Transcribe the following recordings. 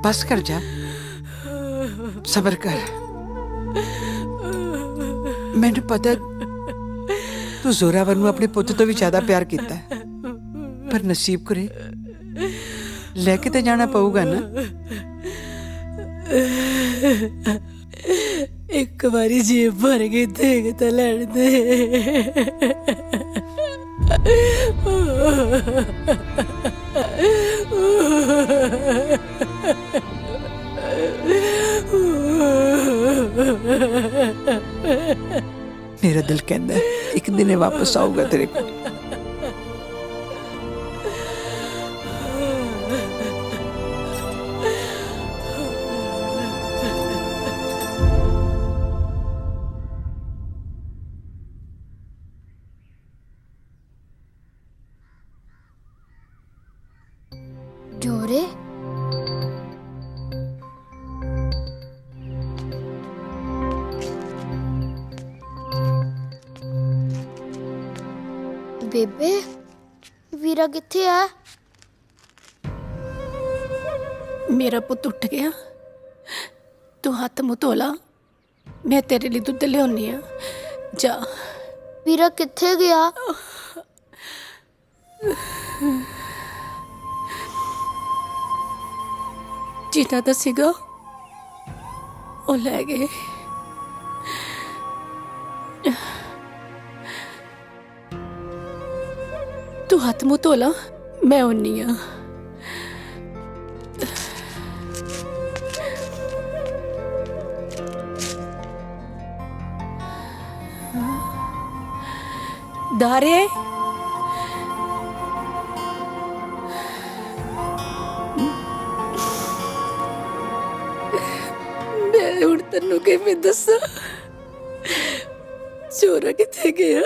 बस कर जा, सबर कर। मैंने पता तू जोरावर नूं अपने पुੱਤ ਤੋਂ ਵੀ ਜ਼ਿਆਦਾ ਪਿਆਰ ਕੀਤਾ ਹੈ, पर नसीब करे लेके तो जाना पऊगा ना। एक बारी जेब भर गई देख तो लड़ दे। मेरा दिल कहता है एक दिन ये वापस आऊगा तेरे को। जोरे बेबे वीरा किथे है? मेरा पुत उठ गया, तू हाथ मुँह धो ला, मैं तेरे लिए दुध लियानी आ। जा। वीरा किथे गया? जिन्ना दा सीगा ओ लै गए। तू हाथ मुँह धो ला, मैं आनी आ। दारे मैं हुण तैनूं किवें दस्सां चोरा किथे गया।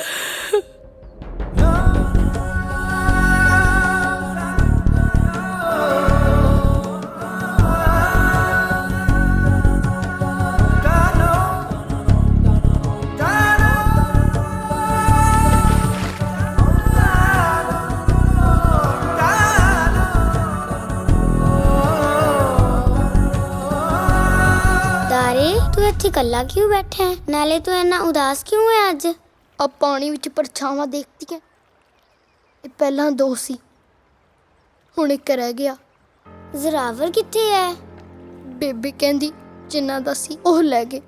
तू इत्थे कल्ला क्यों बैठा है? नाले तू इन्ना उदास क्यों है अज? अब पानी विच परछावां देखती है। ये पहला दो सी, हुण एक रह गया। जोरावर किथे है? बेबे कहंदी जिन्ना दा सी ओह लै गए।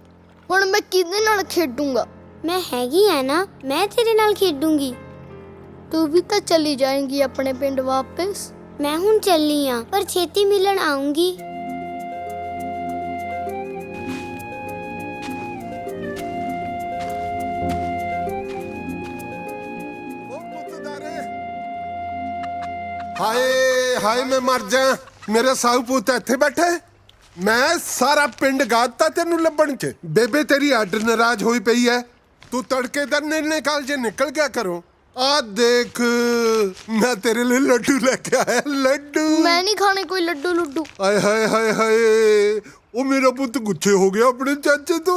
हुण मैं किहदे नाल खेडूंगा? मैं हैगी है ना, मैं तेरे नाल खेडूंगी। तू भी तो चली जाएंगी अपने पिंड वापस। मैं हुण चली हां, पर छेती मिलन आऊंगी। हाय हाय मैं मर जा। मेरे साहू पुत इत्थे बैठे, मैं सारा पिंड गाता तेनू लभण च। बेबे तेरी अड नाराज होई पई है, तू तड़के दा निर्णय काल जे निकल गया करो। आ देख मैं तेरे लिए लड्डू लेके आया। लड्डू मैं नहीं खाने कोई लड्डू लुड्डू। हाय हाय हाय हाय, ओ मेरा पुत गुच्छे हो गया अपने चाचे तो।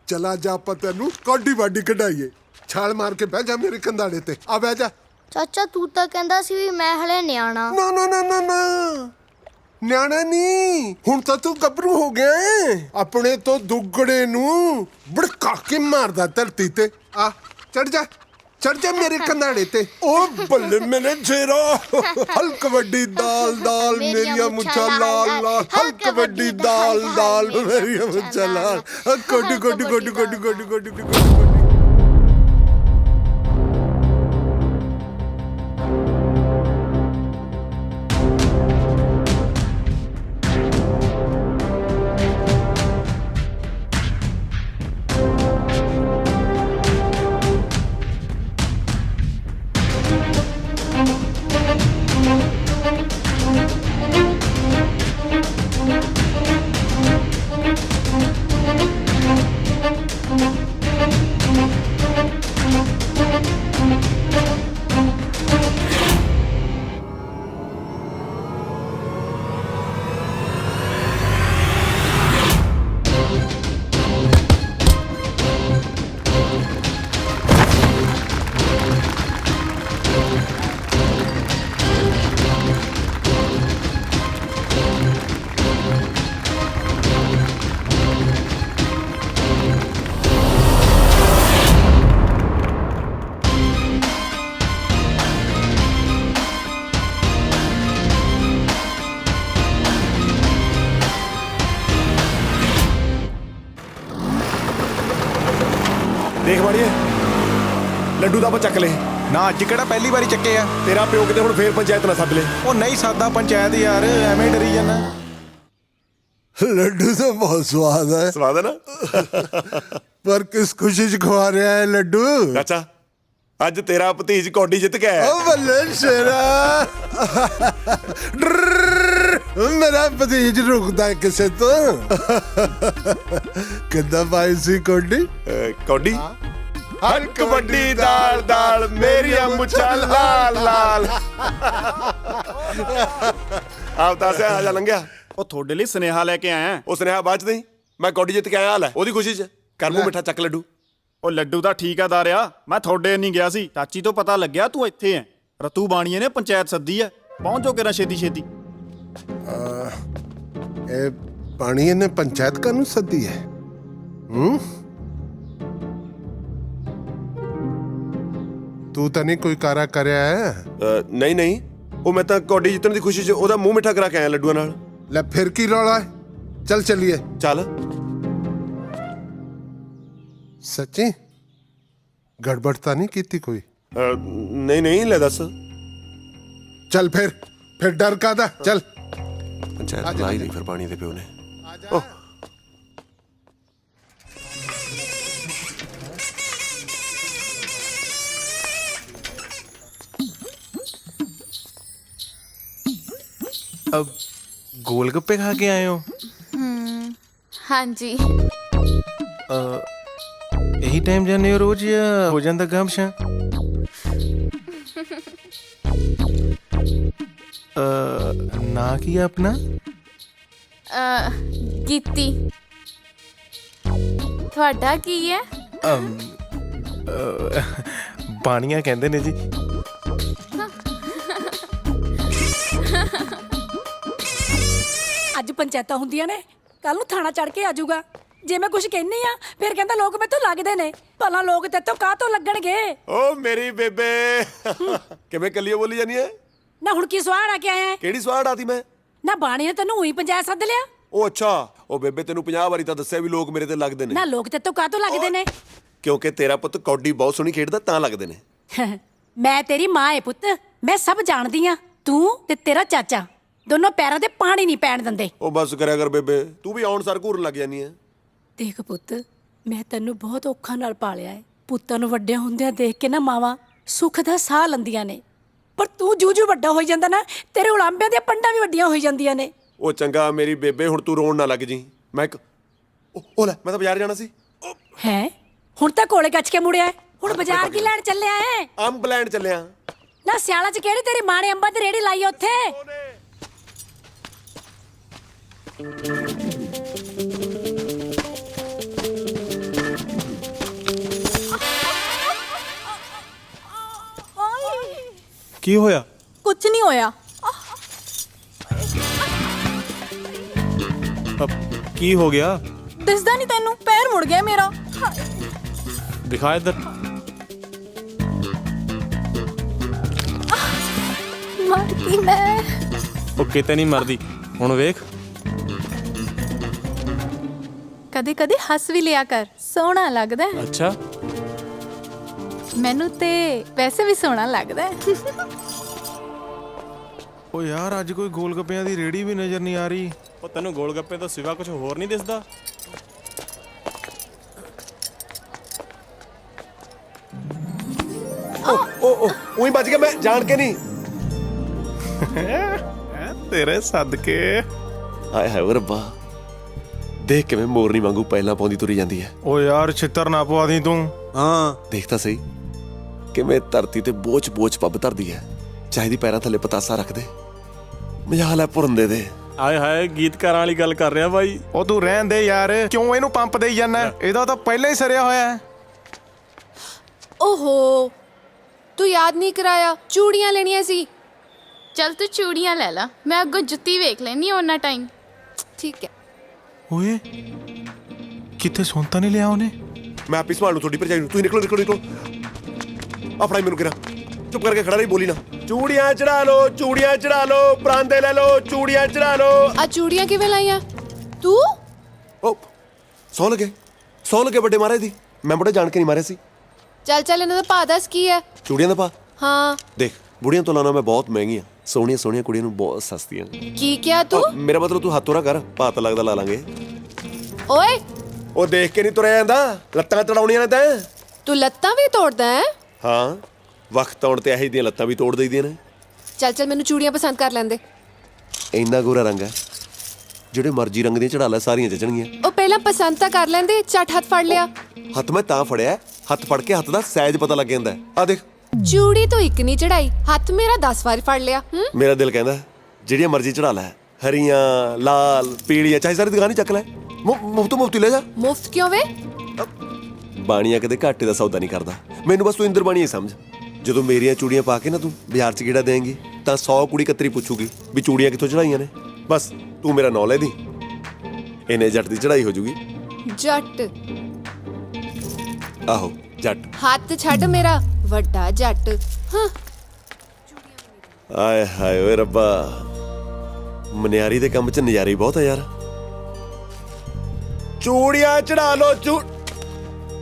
चला जा आप तेनू काडी वाडी कढाईए। छाल मार के बह जा मेरे कंधाड़े ते। आ बह जा। चाचा तू तो कहंदा सी भी मैं हले न्याणा। ना ना ना ना ना, न्याणा नहीं, हुण तां तू गभरू हो गया है। अपने तो दुगड़े नू भड़का के मारदा धरती ते। आ चढ़ जा मेरे कंधाड़े ते। ओ बल्ले मेरे जेरा, हल्क वड्डी दाल दाल मेरिया मुच्छा लाल लाल, हल्क वड्डी दाल दाल मेरिया मुच्छा लाल। कोडी कोडी कोडी कोडी कोडी कोडी कोडी। ਹੈ ਲੱਡੂ ਤਾਂ ਆਪਾਂ ਚੱਕ ਲਏ ਨਾ ਅੱਜ ਕਿਹੜਾ ਪਹਿਲੀ ਵਾਰੀ ਚੱਕੇ ਆ। ਤੇਰਾ ਪਿਓ ਕਿਤੇ ਹੁਣ ਫੇਰ ਪੰਚਾਇਤ ਨਾ ਸੱਦ ਲੈ ਉਹ ਨਹੀਂ ਸਾਦਾ ਪੰਚਾਇਤ ਯਾਰ, ਐਵੇਂ ਡਰੀ ਜਾਂਦਾ। ਲੱਡੂ ਤਾਂ ਬਹੁਤ ਸਵਾਦ ਹੈ ਸਵਾਦ ਹੈ ਨਾ ਪਰ ਕਿਸ ਖੁਸ਼ੀ ਚ ਖਵਾ ਰਿਹਾ ਹੈ ਲੱਡੂ? ਚਾਚਾ ਅੱਜ ਤੇਰਾ ਭਤੀਜ ਕੌਡੀ ਜਿੱਤ ਕੇ ਆਇਆ। ਓ ਬੱਲੇ ਸ਼ੇਰਾ, ਮੇਰਾ ਭਤੀਜ ਰੁਕਦਾ ਹੈ ਕਿਸੇ ਤੋਂ। ਕਿੱਦਾਂ ਪਾਈ ਸੀ ਕੋਡੀ? ਕੌਡੀ ਹੱਕ ਵੱਡੀ ਦਾਲ ਦਾਲ ਮੇਰੀਆਂ ਮੁੱਛਾਂ ਲਾਲ ਲਾਲ। ਆਪ ਤਾਂ ਸਿਆ ਆ ਜਾ ਲੰਘਿਆ। ਉਹ ਤੁਹਾਡੇ ਲਈ ਸੁਨੇਹਾ ਲੈ ਕੇ ਆਇਆ। ਉਹ ਸੁਨੇਹਾ ਬਾਅਦ ਚ ਨਹੀਂ, ਮੈਂ ਕੌਡੀ ਜਿੱਤ ਕੇ ਆਇਆ ਹਾਲ ਹੈ ਉਹਦੀ ਖੁਸ਼ੀ ਚ। ਕਰ ਮੂੰਹ ਮਿੱਠਾ ਚੱਕ ਲੱਡੂ। ਉਹ ਲੱਡੂ ਤਾਂ ਠੀਕ ਆ ਦਾਰਿਆ, ਮੈਂ ਤੁਹਾਡੇ ਨਹੀਂ ਗਿਆ ਸੀ। ਚਾਚੀ ਤੋਂ ਪਤਾ ਲੱਗਿਆ ਤੂੰ ਇੱਥੇ ਐ। ਰਤੂ ਬਾਣੀਏ ਨੇ ਪੰਚਾਇਤ ਸੱਦੀ ਐ, ਪਹੁੰਚੋ ਕਿਰਾ ਛੇਤੀ ਛੇਤੀ। ਇਹ ਪਾਣੀ ਨੇ ਪੰਚਾਇਤ ਕਾਨੂੰ ਸੱਦੀ ਹੈ? ਤੂੰ ਤਾਂ ਨਹੀਂ ਕੋਈ ਕਾਰਾ ਕਰਿਆ ਹੈ? ਨਹੀਂ ਨਹੀਂ, ਉਹ ਮੈਂ ਤਾਂ ਕੌਡੀ ਜਿੱਤਣ ਦੀ ਖੁਸ਼ੀ ਚ ਉਹਦਾ ਮੂੰਹ ਮਿੱਠਾ ਕਰਾ ਕੇ ਆਇਆ ਲੱਡੂਆਂ ਨਾਲ। ਲੈ ਫਿਰ ਕੀ ਰੌਲਾ ਹੈ? ਚੱਲ ਚੱਲੀਏ। ਚੱਲ। ਸੱਚੀ ਗੜਬੜ ਤਾਂ ਨਹੀਂ ਕੀਤੀ ਕੋਈ? ਨਹੀਂ ਨਹੀਂ, ਲੈ ਦੱਸ। ਚੱਲ ਫਿਰ ਡਰ ਕਾਦਾ? ਚੱਲ। ਪੰਚਾਇਤ ਲਾ ਹੀ ਲਈ ਫਿਰ ਪਾਣੀ ਦੇ ਪਿਓ ਨੇ। ਓਹ अब गोलगप्पे खा के आए हो? हाँ जी। यही टाइम जाने हो रोज या हो जाता गम शा? ना किया अपना? गीती ਤੁਹਾਡਾ ਕੀ ਹੈ? ਬਾਣੀਆਂ ਕਹਿੰਦੇ ਨੇ ਜੀ। ਅੱਜ ਪੰਚਾਇਤਾਂ ਹੁੰਦੀਆਂ ਨੇ, ਕੱਲ ਨੂੰ ਥਾਣਾ ਚੜ ਕੇ ਆ ਜਾਊਗਾ। ਜੇ ਮੈਂ ਕੁਝ ਕਹਿਨੀ ਆ ਫਿਰ ਕਹਿੰਦਾ ਲੋਕ ਮੈਥੋਂ ਲੱਗਦੇ ਨੇ। ਭਲਾ ਲੋਕ ਤੇਤੋਂ ਕਾਹਤੋਂ ਲੱਗਣਗੇ? ਓ ਮੇਰੀ ਬੇਬੇ ਕਿਵੇਂ ਕੱਲੀ ਬੋਲੀ ਜਾਨੀ ਹੈ? ਨਾ ਹੁਣ ਕੀ ਸਵਾੜ ਆ ਕੇ ਆਇਆ ਹੈ? ਕਿਹੜੀ ਸਵਾੜ ਆਤੀ ਮੈਂ? ਨਾ ਬਾਣੀ ਨੇ ਤੈਨੂੰ ਉਹੀ ਪੰਚਾਇਤ ਸੱਦ ਲਿਆ? ਉਹ ਅੱਛਾ, ਉਹ ਬੇਬੇ ਤੈਨੂੰ 50 ਵਾਰੀ ਤਾਂ ਦੱਸਿਆ ਵੀ ਲੋਕ ਮੇਰੇ ਤੇ ਲੱਗਦੇ ਨੇ। ਨਾ ਲੋਕ ਤੇਤੋਂ ਕਾਹਤੋਂ ਲੱਗਦੇ ਨੇ? ਕਿਉਂਕਿ ਤੇਰਾ ਪੁੱਤ ਕੌਡੀ ਬਹੁਤ ਸੋਹਣੀ ਖੇਡਦਾ ਤਾਂ ਲੱਗਦੇ ਨੇ। ਮੈਂ ਤੇਰੀ ਮਾਂ ਏ ਪੁੱਤ, ਮੈਂ ਸਭ ਜਾਣਦੀ ਆ। ਤੂੰ ਤੇ ਤੇਰਾ ਚਾਚਾ ਦੋਨੋਂ ਪੈਰਾਂ ਤੇ ਪਾਣੀ ਨਹੀਂ ਪੈਣ ਦਿੰਦੇ। ਉਹ ਬਸ ਕਰਿਆ ਕਰ ਬੇਬੇ, ਤੂੰ ਵੀ ਆਉਣ ਸਾਰ ਘੂਰਨ ਲੱਗ ਜਾਨੀ ਹੈ। ਦੇਖ ਪੁੱਤ, ਮੈਂ ਤੈਨੂੰ ਬਹੁਤ ਔਖਾ ਨਾਲ ਪਾਲਿਆ ਏ। ਪੁੱਤਾਂ ਨੂੰ ਵੱਡਿਆਂ ਹੁੰਦਿਆਂ ਦੇਖ ਕੇ ਨਾ ਮਾਵਾਂ ਸੁੱਖ ਦਾ ਸਾਹ ਲੈਂਦੀਆਂ ਨੇ, ਪਰ ਤੂੰ ਜੂ ਵੱਡਾ ਹੋਈ ਜਾਂਦਾ ਨਾ, ਤੇਰੇ ਉਲਾਂਬਿਆਂ ਦੀਆਂ ਪੰਡਾਂ ਵੀ ਵੱਡੀਆਂ ਹੋਈ ਜਾਂਦੀਆਂ ਨੇ। ਉਹ ਚੰਗਾ ਮੇਰੀ ਬੇਬੇ, ਹੁਣ ਤੂੰ ਰੋਣ ਨਾ ਲੱਗ ਜੀ। ਮੈਂ ਉਹ ਲੈ, ਮੈਂ ਤਾਂ ਬਾਜ਼ਾਰ ਜਾਣਾ ਸੀ। ਹੈ ਹੁਣ ਤਾਂ ਕੋਲੇ ਕੱਚ ਕੇ ਮੁੜਿਆ। ਹੁਣ ਬਾਜ਼ਾਰ ਕੀ ਲੈਣ ਚੱਲਿਆ ਏ? ਅੰਬ ਲੈਣ ਚੱਲਿਆ। ਨਾ ਸਿਆਲਾ 'ਚ ਕਿਹੜੀ ਤੇਰੀ ਮਾਂ ਨੇ ਅੰਬਾਂ ਦੀ ਰੇੜੀ ਲਾਈ ਉੱਥੇ? ਕੀ ਹੋਇਆ? ਕੁਝ ਨਹੀਂ ਹੋਇਆ। ਕੀ ਹੋ ਗਿਆ? ਦਿਸਦਾ ਨਹੀਂ ਤੈਨੂੰ? ਪੈਰ ਮੁੜ ਗਿਆ ਮੇਰਾ। ਦਿਖਾ ਇੱਧਰ। ਮਰ ਗਈ ਮੈਂ। ਉਹ ਕਿਤੇ ਨਹੀਂ ਮਰਦੀ, ਹੁਣ ਵੇਖ। ਕਦੇ ਕਦੇ ਹੱਸ ਵੀ ਲਿਆ ਕਰ, ਸੋਹਣਾ ਲੱਗਦਾ ਹੈ। ਅੱਛਾ, ਮੈਨੂੰ ਤੇ ਵੈਸੇ ਵੀ ਸੋਹਣਾ ਲੱਗਦਾ ਹੈ। ਉਹ ਯਾਰ ਅੱਜ ਕੋਈ ਗੋਲਗੱਪਿਆਂ ਦੀ ਰੇੜੀ ਵੀ ਨਜ਼ਰ ਨਹੀਂ ਆ ਰਹੀ। ਉਹ ਤੈਨੂੰ ਗੋਲ ਗੱਪੇ ਤੋਂ ਸਿਵਾ ਕੁਝ ਹੋਰ ਨਹੀਂ ਦਿਸਦਾ? ਉਹ ਉਹੀ ਬਚ ਗਿਆ, ਮੈਂ ਜਾਣ ਕੇ ਨਹੀਂ। ਤੇਰੇ ਸਦਕੇ। ਆਏ ਹਾਏ ਓ ਰੱਬਾ, ਦੇਖ ਕਿਵੇਂ ਮੋਰਨੀ ਵਾਂਗੂ ਪਹਿਲਾਂ ਪਾਉਂਦੀ ਤੁਰੀ ਜਾਂਦੀ ਹੈ। ਉਹ ਯਾਰ ਛਿੱਤਰ ਨਾ ਪਵਾ ਦੀ ਤੂੰ। ਹਾਂ ਦੇਖ ਤਾਂ ਸਹੀ ਕਿਵੇਂ ਧਰਤੀ ਤੇ ਬੋਝ ਪੱਬ ਧਰਦੀ ਹੈ। ਚਾਹੇ ਦੀ ਪੈਰਾਂ ਥੱਲੇ ਪਤਾਸਾ ਰੱਖ ਦੇ, ਮਜਾਲ ਹੈ ਪੁਰੰਦੇ ਦੇ। ਆਏ ਹਾਏ, ਗੀਤਕਾਰਾਂ ਵਾਲੀ ਗੱਲ ਕਰ ਰਿਹਾ ਬਾਈ। ਉਹ ਤੂੰ ਰਹਿਣ ਦੇ ਯਾਰ, ਕਿਉਂ ਇਹਨੂੰ ਪੰਪ ਦੇਈ ਜਾਂਦਾ? ਇਹਦਾ ਤਾਂ ਪਹਿਲਾਂ ਹੀ ਸਰਿਆ ਹੋਇਆ ਹੈ। ਓਹੋ, ਤੂੰ ਯਾਦ ਨਹੀਂ ਕਰਾਇਆ, ਚੂੜੀਆਂ ਲੈਣੀਆਂ ਸੀ। ਚੱਲ ਤੂੰ ਚੂੜੀਆਂ ਲੈ ਲਾ, ਮੈਂ ਅੱਗੋਂ ਜੁੱਤੀ ਵੇਖ ਲੈਣੀ ਉਹਨਾਂ ਟਾਈਮ। ਠੀਕ ਹੈ। ਓਏ ਕਿੱਥੇ ਸੁਣਤਾ ਨਹੀਂ ਲਿਆ ਉਹਨੇ? ਮੈਂ ਆਪੀ ਸੰਭਾਲ ਲੂ ਤੁਹਾਡੀ ਭਰਜਾਈ ਨੂੰ। ਤੁਸੀਂ ਨਿਕਲੋ। ਆਪਣਾ ਮੈਨੂੰ ਕਿਰਾ ਚੁੱਪ ਕਰਕੇ ਖੜਾ ਰਹੀ, ਬੋਲੀ ਨਾ। ਚੂੜੀਆਂ ਚੜਾ ਲੋ, ਪਰਾਂਦੇ ਲੈ ਲੋ, ਚੂੜੀਆਂ ਚੜਾ ਲੋ। ਆ ਚੂੜੀਆਂ ਕਿਵੇਂ ਲਾਈਆਂ ਤੂੰ? ਉਹ ਸੌ ਲਗੇ ਵੱਡੇ ਮਹਾਰਾਜ ਦੀ। ਮੈਂ ਬੜਾ ਜਾਣ ਕੇ ਨਹੀਂ ਮਾਰਿਆ ਸੀ। ਚੱਲ ਚੱਲ ਇਹਨਾਂ ਦਾ ਭਾਅ ਦੱਸ ਕੀ ਹੈ? ਚੂੜੀਆਂ ਦਾ ਪਾ ਹਾਂ ਦੇਖ, ਬੁੜੀਆਂ ਤੋਂ ਲਾਣਾ ਮੈਂ ਬਹੁਤ ਮਹਿੰਗੀਆਂ, ਸੋਹਣੀਆਂ ਸੋਹਣੀਆਂ ਕੁੜੀਆਂ ਨੂੰ ਬਹੁਤ ਸਸਤੀਆਂ। ਕੀ ਕਿਹਾ ਤੂੰ? ਮੇਰਾ ਮਤਲਬ ਤੂੰ ਹੱਥੋਂ ਨਾ ਕਰ, ਭਾਅ ਤਾਂ ਲੱਗਦਾ ਲਾ ਲਾਂਗੇ। ਓਏ ਉਹ ਦੇਖ ਕੇ ਨਹੀਂ ਤੁਰਿਆ ਜਾਂਦਾ, ਲੱਤਾਂ ਚੜਾਉਣੀਆਂ ਨੇ ਤੈਂ। ਤੂੰ ਲੱਤਾਂ ਵੀ ਤੋੜਦਾ ਹੈ? ਹਾਂ, ਵਕਤ ਆਉਣ ਤੇ ਇਹੋ ਦੀਆਂ ਲੱਤਾਂ ਵੀ ਤੋੜ ਦਈਦੀਆਂ ਨੇ। ਚੱਲ ਚੱਲ ਮੈਨੂੰ ਚੂੜੀਆਂ ਪਸੰਦ ਕਰ ਲੈਂਦੇ। ਇੰਨਾ ਗੋਰਾ ਰੰਗ ਹੈ, ਜਿਹੜੇ ਮਰਜ਼ੀ ਰੰਗ ਦੀਆਂ ਚੜਾ ਲੈ, ਸਾਰੀਆਂ ਜਚਣਗੀਆਂ। ਉਹ ਪਹਿਲਾਂ ਪਸੰਦ ਤਾਂ ਕਰ ਲੈਂਦੇ, ਝੱਟ ਹੱਥ ਫੜ ਲਿਆ। ਹੱਥ ਮੈਂ ਤਾਂ ਫੜਿਆ, ਹੱਥ ਫੜ ਕੇ ਹੱਥ ਦਾ ਸਾਈਜ਼ ਪਤਾ ਲੱਗ ਜਾਂਦਾ। ਆ ਦੇਖ, ਚੂੜੀ ਤੋਂ ਇੱਕ ਨਹੀਂ ਚੜਾਈ, ਹੱਥ ਮੇਰਾ 10 ਵਾਰ ਫੜ ਲਿਆ। ਮੇਰਾ ਦਿਲ ਕਹਿੰਦਾ ਜਿਹੜੀਆਂ ਮਰਜ਼ੀ ਚੜਾ ਲੈ, ਹਰੀਆਂ, ਲਾਲ, ਪੀਲੀਆਂ, ਚਾਹੇ ਸਾਰੀ ਦੁਕਾਨ ਹੀ ਚੱਕ ਲੈ, ਮੁਫਤ ਲੈ ਜਾ। ਮੁਫਤ ਕਿਉਂ ਵੇ? ਬਾਣੀਆਂ ਕਦੇ ਘਾਟੇ ਦਾ ਸੌਦਾ ਨਹੀਂ ਕਰਦਾ। ਮੈਨੂੰ ਬਸ ਤੂੰ ਇੰਦਰ ਬਾਣੀ ਹੀ ਸਮਝ। ਜਦੋਂ ਮੇਰੀਆਂ ਚੂੜੀਆਂ ਪਾ ਕੇ ਨਾ ਤੂੰ ਬਾਜ਼ਾਰ 'ਚ ਗੇੜਾ ਦੇਂਗੀ ਤਾਂ 100 ਕੁੜੀ ਕਤਰੀ ਪੁੱਛੂਗੀ ਵੀ ਚੂੜੀਆਂ ਕਿੱਥੋਂ ਚੜਾਈਆਂ ਨੇ। ਬਸ ਤੂੰ ਮੇਰਾ ਨਾਂ ਲੈ ਦੀ, ਇਹਨੇ ਜੱਟ ਦੀ ਚੜਾਈ ਹੋ ਜੂਗੀ। ਜੱਟ? ਆਹੋ ਜੱਟ। ਹੱਥ ਛੱਡ ਮੇਰਾ ਵੱਡਾ ਜੱਟ। ਹਾਂ ਆਏ ਹਾਏ ਓਏ ਰੱਬਾ, ਮਨਿਆਰੀ ਦੇ ਕੰਮ 'ਚ ਨਜ਼ਾਰੇ ਬਹੁਤ ਆ ਯਾਰ। ਚੂੜੀਆਂ ਚੜਾ ਲੋ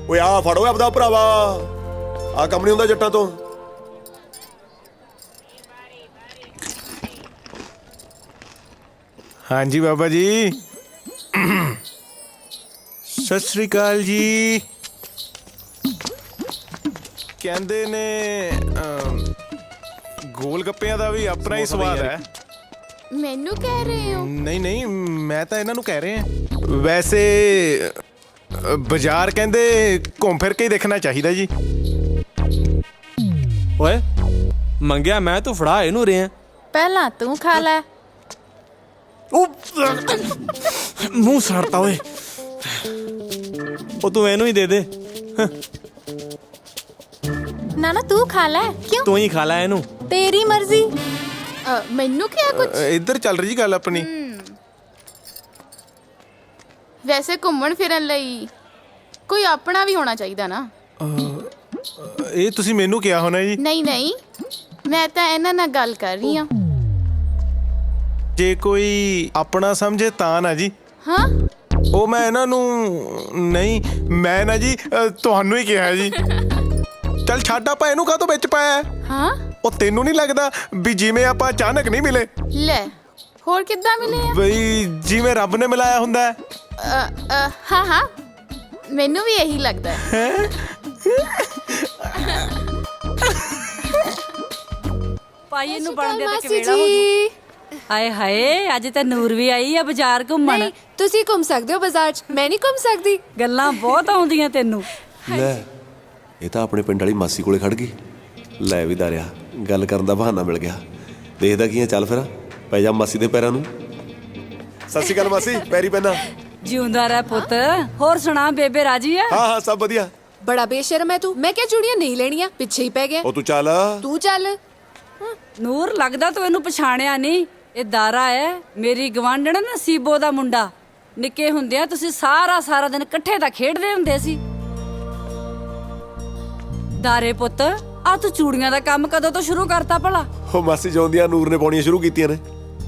ਓਏ ਆ ਫੜੋ ਆਪਦਾ ਭਰਾਵਾ, ਆ ਕੰਮ ਨਹੀਂ ਹੁੰਦਾ ਜੱਟਾਂ ਤੋਂ। ਹਾਂਜੀ ਬਾਬਾ ਜੀ, ਸਤਿ ਸ੍ਰੀ ਅਕਾਲ ਜੀ। ਕਹਿੰਦੇ ਨੇ ਗੋਲ ਗੱਪਿਆਂ ਦਾ ਵੀ ਆਪਣਾ ਹੀ ਸਵਾਦ ਹੈ। ਮੈਨੂੰ ਕਹਿ ਰਹੇ ਹੋ? ਨਹੀਂ ਨਹੀਂ, ਮੈਂ ਤਾਂ ਇਹਨਾਂ ਨੂੰ ਕਹਿ ਰਿਹਾ। ਵੈਸੇ ਬਾਜ਼ਾਰ ਕਹਿੰਦੇ ਘੁੰਮ ਫਿਰ ਕੇ ਹੀ ਦੇਖਣਾ ਚਾਹੀਦਾ ਜੀ। ਓਏ ਮੰਗਿਆ ਮੈਂ, ਤੂੰ ਫੜਾ ਇਹਨੂੰ ਰਿਹਾ। ਪਹਿਲਾਂ ਤੂੰ ਖਾ ਲੈ। ਮੂੰਹ ਸਾੜਤਾ ਓਏ, ਉਹ ਤੂੰ ਇਹਨੂੰ ਹੀ ਦੇ ਦੇ। ਨਾ ਨਾ ਤੂੰ ਖਾ ਲੈ। ਕਿਉਂ? ਤੂੰ ਹੀ ਖਾ ਲੈ ਇਹਨੂੰ। ਤੇਰੀ ਮਰਜ਼ੀ। ਮੈਨੂੰ ਕਿਹਾ ਕੁਝ? ਇੱਧਰ ਚੱਲ ਰਹੀ ਜੀ ਗੱਲ ਆਪਣੀ। ਵੈਸੇ ਘੁੰਮਣ ਫਿਰਨ ਲਈ ਕੋਈ ਆਪਣਾ ਵੀ ਹੋਣਾ ਚਾਹੀਦਾ ਨਾ। ਇਹ ਤੁਸੀਂ ਮੈਨੂੰ ਕਿਹਾ ਹੋਣਾ ਜੀ। ਨਹੀਂ ਨਹੀਂ, ਮੈਂ ਤਾਂ ਇਹਨਾਂ ਨਾਲ ਗੱਲ ਕਰ ਰਹੀ ਹਾਂ। ਜੇ ਕੋਈ ਆਪਣਾ ਸਮਝੇ ਤਾਂ ਨਾ ਜੀ। ਹਾਂ, ਉਹ ਮੈਂ ਇਹਨਾਂ ਨੂੰ ਨਹੀਂ, ਮੈਂ ਨਾ ਜੀ ਤੁਹਾਨੂੰ ਹੀ ਕਿਹਾ ਜੀ। ਚੱਲ ਛੱਡ, ਆਪਾਂ ਇਹਨੂੰ ਕਾਹਤੋਂ ਵਿੱਚ ਪਾਇਆ? ਹਾਂ, ਉਹ ਤੈਨੂੰ ਨਹੀਂ ਲੱਗਦਾ ਵੀ ਜਿਵੇਂ ਆਪਾਂ ਅਚਾਨਕ ਨਹੀਂ ਮਿਲੇ, ਲੈ ਹੋਰ ਕਿੱਦਾਂ ਮਿਲੇ ਆ? ਬਈ ਜਿਵੇਂ ਰੱਬ ਨੇ ਮਿਲਾਇਆ ਹੁੰਦਾ ਹੈ? ਹਾਂ ਹਾਂ, ਮੈਨੂੰ ਵੀ ਇਹੀ ਲੱਗਦਾ ਹੈ। ਪਾਈ ਇਹਨੂੰ ਬਣਦੇ ਤੇ ਮਾਸੀ ਕਿਵੇੜਾ ਹੋ ਜੀ। ਜੂ। ਹਾਏ ਹਾਏ, ਅੱਜ ਤੇ ਨੂਰ ਵੀ ਆਈ ਆ ਬਾਜ਼ਾਰ ਘੁੰਮਣ। ਨਹੀਂ, ਤੁਸੀਂ ਘੁੰਮ ਸਕਦੇ ਹੋ ਬਾਜ਼ਾਰ 'ਚ, ਮੈਂ ਨਹੀਂ ਘੁੰਮ ਸਕਦੀ। ਗੱਲਾਂ ਬਹੁਤ ਆਉਂਦੀਆਂ ਤੈਨੂੰ। ਲੈ, ਇਹ ਤਾਂ ਆਪਣੇ ਪਿੰਡ ਵਾਲੀ ਮਾਸੀ ਕੋਲੇ ਖੜ ਗਈ। ਲੈ ਵੀ ਦਾਰਿਆ, ਗੱਲ ਕਰਨ ਦਾ ਬਹਾਨਾ ਮਿਲ ਗਿਆ। ਦੇਖਦਾ ਕੀ ਆ, ਚੱਲ ਫਿਰ ਪੈ ਜਾ ਮਾਸੀ ਦੇ ਪੈਰਾਂ ਨੂੰ। ਸਤਿ ਸ਼੍ਰੀ ਅਕਾਲ ਮਾਸੀ, ਪੈਰੀ ਪੈਣਾ। ਜਿਉਂਦਾ ਰਹਿ ਪੁੱਤ। ਹੋਰ ਸੁਣਾ, ਬੇਬੇ ਰਾਜੀ ਆ? ਹਾਂ ਹਾਂ, ਸਭ ਵਧੀਆ। ਬੜਾ ਬੇਸ਼ਰਮ ਹੈ ਤੂੰ। ਮੈਂ ਕਿਹਾ ਚੂੜੀਆਂ ਨਹੀਂ ਲੈਣੀਆਂ, ਪਿੱਛੇ ਹੀ ਪੈ ਗਿਆ। ਉਹ ਤੂੰ ਚੱਲ। ਤੂੰ ਚੱਲ। ਨੂਰ, ਲੱਗਦਾ ਤੂੰ ਇਹਨੂੰ ਪਛਾਣਿਆ ਨਹੀਂ। ਇਹ ਦਾਰਾ ਹੈ, ਮੇਰੀ ਗਵਾਂਢਣ ਨਸੀਬੋ ਦਾ ਮੁੰਡਾ। ਨਿੱਕੇ ਹੁੰਦਿਆਂ ਤੁਸੀਂ ਸਾਰਾ ਦਿਨ ਇਕੱਠੇ ਤਾਂ ਖੇਡਦੇ ਹੁੰਦੇ ਸੀ। ਦਾਰੇ ਪੁੱਤ, ਆ ਤੂੰ ਚੂੜੀਆਂ ਦਾ ਕੰਮ ਕਦੋਂ ਤੋਂ ਸ਼ੁਰੂ ਕਰਤਾ ਭਲਾ? ਉਹ ਮਾਸੀ ਜੋਂਦੀਆਂ ਨੂਰ ਨੇ ਪਾਉਣੀਆਂ ਸ਼ੁਰੂ ਕੀਤੀਆਂ ਨੇ।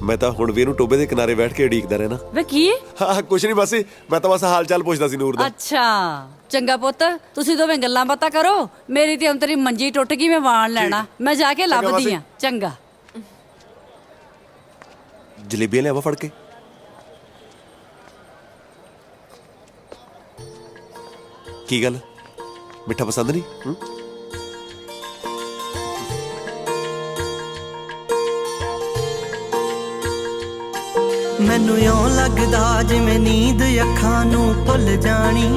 ਮੈਂ ਤਾਂ ਹੁਣ ਵੀ ਇਹਨੂੰ ਟੋਬੇ ਦੇ ਕਿਨਾਰੇ ਬੈਠ ਕੇ ਉਡੀਕਦਾ ਰਹਿਣਾ। ਵੇ ਕੀ? ਹਾਂ ਕੁਛ ਨਹੀਂ ਮਾਸੀ, ਮੈਂ ਤਾਂ ਬਸ ਹਾਲ ਚਾਲ ਪੁੱਛਦਾ ਸੀ ਨੂਰ ਦਾ। ਅੱਛਾ ਚੰਗਾ ਪੁੱਤ, ਤੁਸੀਂ ਦੋਵੇਂ ਗੱਲਾਂ ਬਾਤਾਂ ਕਰੋ। ਮੇਰੀ ਤੇ ਅੰਤਰੀ ਮੰਜੀ ਟੁੱਟ ਗਈ, ਮੈਂ ਵਾਣ ਲੈਣਾ। ਮੈਂ ਜਾ ਕੇ ਲੱਭਦੀ ਆ। ਚੰਗਾ। ਜਲੇਬੀਆਂ ਲਿਆਵਾ ਫੜ ਕੇ। ਕੀ ਗੱਲ, ਮਿੱਠਾ ਪਸੰਦ ਨਹੀਂ? ਮੈਨੂੰ ਇਉਂ ਲੱਗਦਾ ਜਿਵੇਂ ਨੀਂਦ ਅੱਖਾਂ ਨੂੰ ਭੁੱਲ ਜਾਣੀ,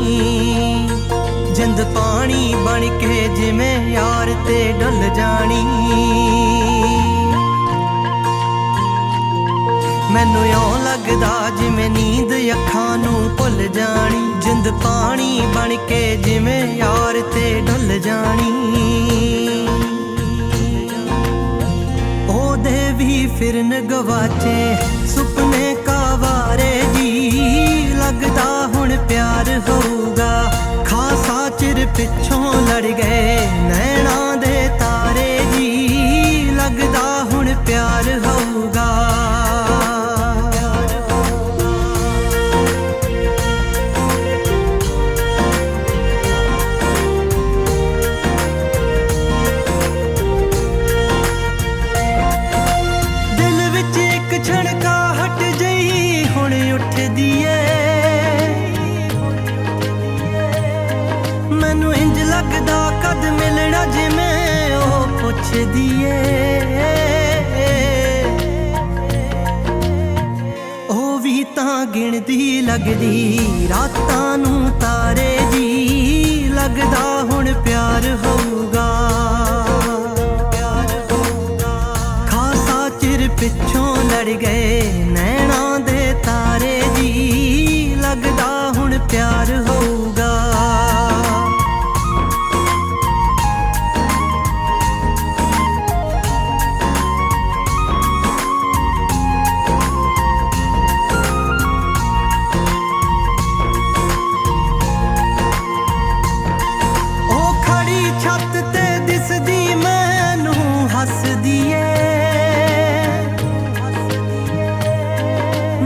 ਜਿੰਦ ਪਾਣੀ ਬਣ ਕੇ ਜਿਵੇਂ ਯਾਰ ਤੇ ਡੁੱਲ ਜਾਣੀ। ਮੈਨੂੰ ਇਉਂ ਲੱਗਦਾ ਜਿਵੇਂ ਨੀਂਦ ਅੱਖਾਂ ਨੂੰ ਭੁੱਲ ਜਾਣੀ, ਜਿੰਦ ਪਾਣੀ ਬਣ ਕੇ ਜਿਵੇਂ ਯਾਰ ਤੇ ਡੁੱਲ ਜਾਣੀ। ਉਹਦੇ ਵੀ ਫਿਰਨ ਗਵਾਚੇ ਸੁਪਨੇ ਕਾਵਾਰੇ ਜੀ, ਲੱਗਦਾ ਹੁਣ ਪਿਆਰ ਹੋਊਗਾ। ਖਾਸਾ ਚਿਰ ਪਿੱਛੋਂ ਲੜ ਗਏ ਨੈਣਾ ਦੇ ਤਾਰੇ ਜੀ, ਲੱਗਦਾ ਹੁਣ ਪਿਆਰ ਹੋਊਗਾ। लगदी रातां नूं तारे जी लगदा हुण प्यार होऊगा खासा चिर पिछों लड़ गए नैना दे तारे जी लगदा हुण प्यार होऊगा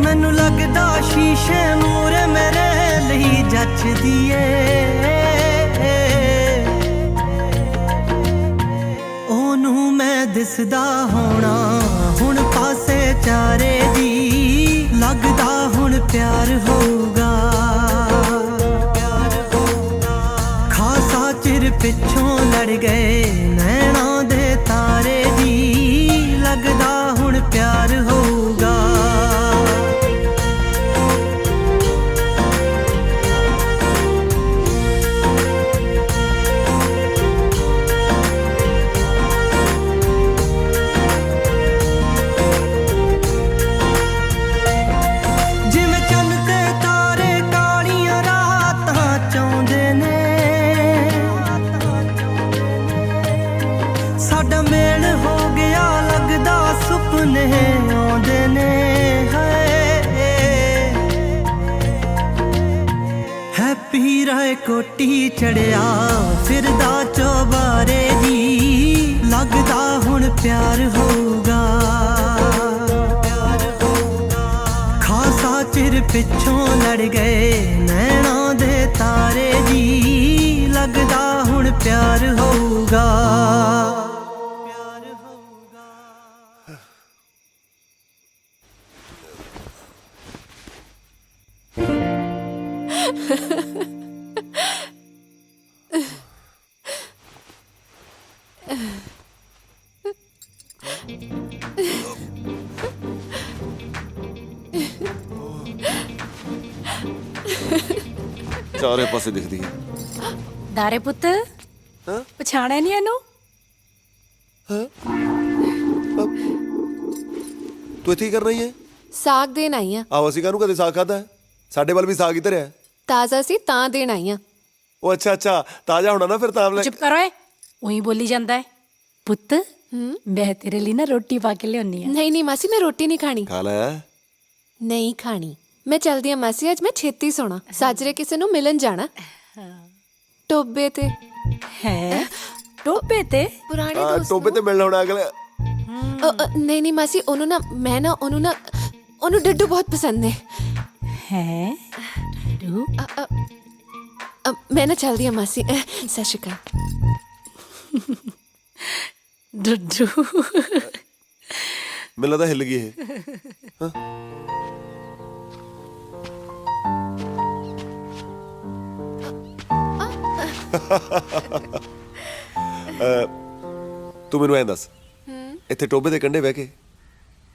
मैनू लगदा शीशे मूरे मेरे ਲਈ जचदी ਏ ਉਹਨੂੰ मैं दिसदा होना हुण पासे चारे दी लगदा हुण प्यार होऊगा खासा चिर पिछों लड़ गए नैना दे तारे जी लगदा हुण प्यार होऊगा कोटी चढ़िया फिरदा चौबारे जी लगदा हुण प्यार होऊगा खासा चिर पिछों लड़ गए नैना दे तारे जी लगदा हुण प्यार होऊगा ਚਾਰੇ ਪਾਸੇ ਦਿਖਦੀ ਹੈ ਦਾਰੇ ਪੁੱਤ ਪਛਾਣਿਆ ਨਹੀਂ ਇਹਨੂੰ ਤੂੰ ਇੱਥੇ ਕੀ ਕਰ ਰਹੀ ਹੈ ਸਾਗ ਦੇਣ ਆਈ ਆ ਆਹ ਅਸੀਂ ਕਾਹਨੂੰ ਕਦੇ ਸਾਗ ਖਾਦਾ ਹੈ ਸਾਡੇ ਵੱਲ ਵੀ ਸਾਗ ਹੀ ਧਰਿਆ ਤਾਜ਼ਾ ਸੀ ਤਾਂ ਦੇਣ ਆਈ ਆ ਉਹ ਅੱਛਾ ਤਾਜ਼ਾ ਹੋਣਾ ਨਾ ਫਿਰ ਤਾਂ ਚੁੱਪ ਕਰੋ ਏ ਉਹੀ ਬੋਲੀ ਜਾਂਦਾ ਹੈ ਪੁੱਤ ਮੈਂ ਤੇਰੇ ਲਈ ਨਾ ਰੋਟੀ ਪਾ ਕੇ ਲਿਆਉਣੀ ਆ ਨਹੀਂ ਮਾਸੀ ਮੈਂ ਰੋਟੀ ਨਹੀਂ ਖਾਣੀ ਖਾ ਲੈ ਨਹੀਂ ਖਾਣੀ ਮੈਂ ਚਲਦੀ ਆ ਮਾਸੀ ਅੱਜ ਮੈਂ ਛੇਤੀ ਸੋਣਾ ਸਾਜਰੇ ਕਿਸੇ ਨੂੰ ਮਿਲਣ ਜਾਣਾ ਟੋਬੇ ਤੇ ਹੈ ਟੋਬੇ ਤੇ ਪੁਰਾਣੇ ਦੋਸਤ ਟੋਬੇ ਤੇ ਮਿਲਣ ਆਉਣਾ ਅਗਲੇ ਨਹੀਂ ਮਾਸੀ ਉਹਨੂੰ ਨਾ ਮੈਂ ਨਾ ਉਹਨੂੰ ਡੱਡੂ ਬਹੁਤ ਪਸੰਦ ਨੇ ਹੈ ਡੱਡੂ ਮੈਂ ਨਾ ਚਲਦੀ ਆ ਮਾਸੀ ਸਤਿ ਸ਼੍ਰੀ ਅਕਾਲ ਡੱਡੂ ਮੈਨੂੰ ਲੱਗਦਾ ਹਿੱਲ ਗਈ ਇਹ ਤੂੰ ਮੈਨੂੰ ਐਂ ਦੱਸ ਇੱਥੇ ਟੋਬੇ ਦੇ ਕੰਢੇ ਬਹਿ ਕੇ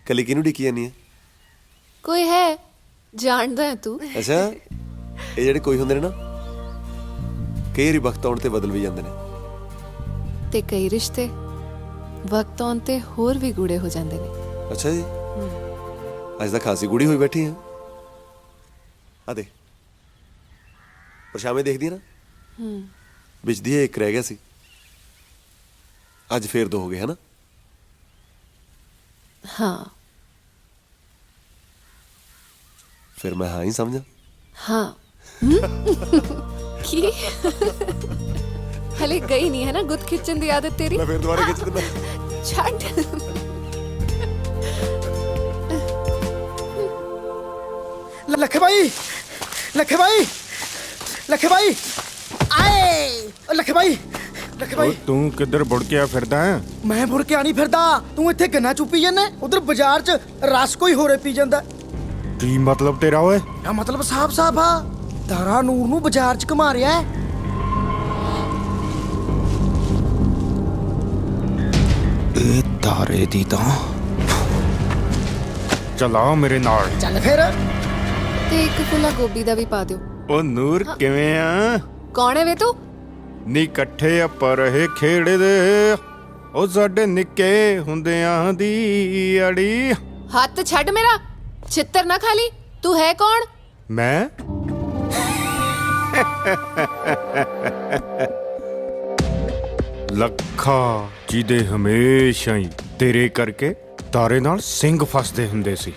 ਕੱਲੀ ਕਿਹਨੂੰ ਢੀਕੀ ਜਾਂਦੀ ਹੈ ਕੋਈ ਹੈ ਜਾਣਦਾ ਹੈ ਤੂੰ ਅੱਛਾ ਇਹ ਜਿਹੜੇ ਕੋਈ ਹੁੰਦੇ ਨੇ ਨਾ ਕਈ ਵਾਰੀ ਵਕਤ ਆਉਣ ਤੇ ਬਦਲ ਵੀ ਜਾਂਦੇ ਨੇ ਤੇ ਕਈ ਰਿਸ਼ਤੇ ਵਕਤ ਆਉਣ ਤੇ ਹੋਰ ਵੀ ਗੂੜੇ ਹੋ ਜਾਂਦੇ ਨੇ ਅੱਛਾ ਜੀ ਅੱਜ ਤਾਂ ਖਾਸੀ ਗੂੜੀ ਹੋਈ ਬੈਠੀ ਆ ਆ ਦੇ ਪਰਛਾਵੇਂ ਦੇਖਦੀ ਆ ਨਾ ਵਿੱਚ ਦੀ ਇੱਕ ਰਹਿ ਗਿਆ ਸੀ ਅੱਜ ਫੇਰ ਦੋ ਹੋ ਗਏ ਹਨਾ ਹਾਂ ਫਿਰ ਮੈਂ ਹਾਂ ਹੀ ਸਮਝਾਂ ਹਾਂ ਕੀ ਹਲੇ ਗਈ ਨਹੀਂ ਹੈ ਨਾ ਗੁੱਤ ਖਿੱਚਣ ਦੀ ਆਦਤ ਤੇਰੀ ਮੈਂ ਫੇਰ ਦੁਬਾਰਾ ਖਿੱਚ ਦਿੰਦਾ ਛੱਡ ਲੱਖੇ ਭਾਈ ਆਏ ਲੱਖੇ ਭਾਈ ਤੂੰ ਕਿੱਧਰ ਬੁੜ ਕੇ ਆ ਫਿਰਦਾ ਹੈ ਮੈਂ ਮੁੜ ਕੇ ਆਣੀ ਫਿਰਦਾ ਤੂੰ ਇੱਥੇ ਗੰਨਾ ਚੁੱਪੀ ਜਾਂਦਾ ਉਧਰ ਬਾਜ਼ਾਰ 'ਚ ਰਸ ਕੋਈ ਹੋਰੇ ਪੀ ਜਾਂਦਾ ਕੀ ਮਤਲਬ ਤੇਰਾ ਓਏ ਇਹ ਮਤਲਬ ਸਾਫ ਆ ਤਾਰਾ ਨੂਰ ਨੂੰ ਬਾਜ਼ਾਰ 'ਚ ਘੁਮਾ ਰਿਹਾ ਹੈ ਇਹ ਤਾਰੇ ਦੀ ਤਾਂ ਚਲਾ ਮੇਰੇ ਨਾਲ ਚੱਲ ਫਿਰ ਤੇ ਇੱਕ ਫੁੱਲਾ ਗੋਭੀ ਦਾ ਵੀ ਪਾ ਦਿਓ। ਉਹ ਨੂਰ ਕਿਵੇਂ ਆ? ਕੌਣ ਹੈ ਵੇ ਤੂੰ? ਨੀ ਇਕੱਠੇ ਆਪਾਂ ਰਹੇ ਖੇਡਦੇ, ਉਹ ਸਾਡੇ ਨਿੱਕੇ ਹੁੰਦਿਆਂ ਦੀ ਅੜੀ। ਹੱਥ ਛੱਡ ਮੇਰਾ, ਛਿੱਤਰ ਨਾ ਖਾ ਲਈ। ਤੂੰ ਹੈ ਕੌਣ? ਮੈਂ ਲੱਖਾ, ਜਿਹਦੇ ਹਮੇਸ਼ਾ ਹੀ ਤੇਰੇ ਕਰਕੇ ਤਾਰੇ ਨਾਲ ਸਿੰਘ ਫਸਦੇ ਹੁੰਦੇ ਸੀ।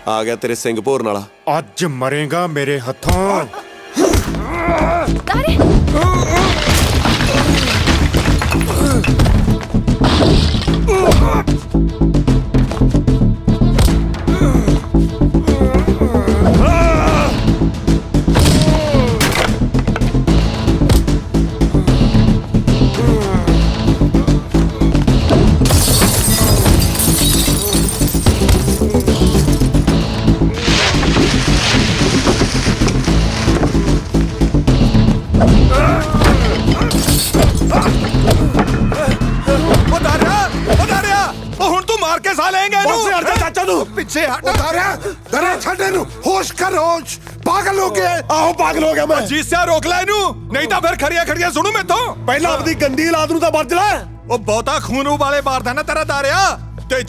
ਆ ਗਿਆ ਤੇਰੇ ਸਿੰਘ ਭੋਰਨ ਵਾਲਾ। ਅੱਜ ਮਰੇਗਾ ਮੇਰੇ ਹੱਥੋਂ। ਤਾਰੇ ਪਿੱਛੇ ਹਟ। ਦਰਿਆ ਛੱਡ ਇਹਨੂੰ, ਹੋਸ਼ ਕਰ ਹੋਸ਼। ਪਾਗਲ ਹੋ ਗਿਆ। ਆਹੋ ਪਾਗਲ ਹੋ ਗਿਆ ਮੈਂ। ਜੀ ਸਿਆ ਰੋਕ ਲੈ ਇਹਨੂੰ, ਨਹੀਂ ਤਾਂ ਫਿਰ ਖੜੀਆਂ ਖੜੀਆਂ ਸੁਣੂ ਮੈਥੋਂ। ਪਹਿਲਾਂ ਆਪਣੀ ਗੰਦੀ ਔਲਾਦ ਨੂੰ ਤਾਂ ਵਰਜ ਲੈ। ਉਹ ਬਹੁਤਾ ਖੂਨ ਉਬਾਲੇ ਮਾਰਦਾ ਨਾ ਤੇਰਾ ਦਾਰਿਆ। ਤੇ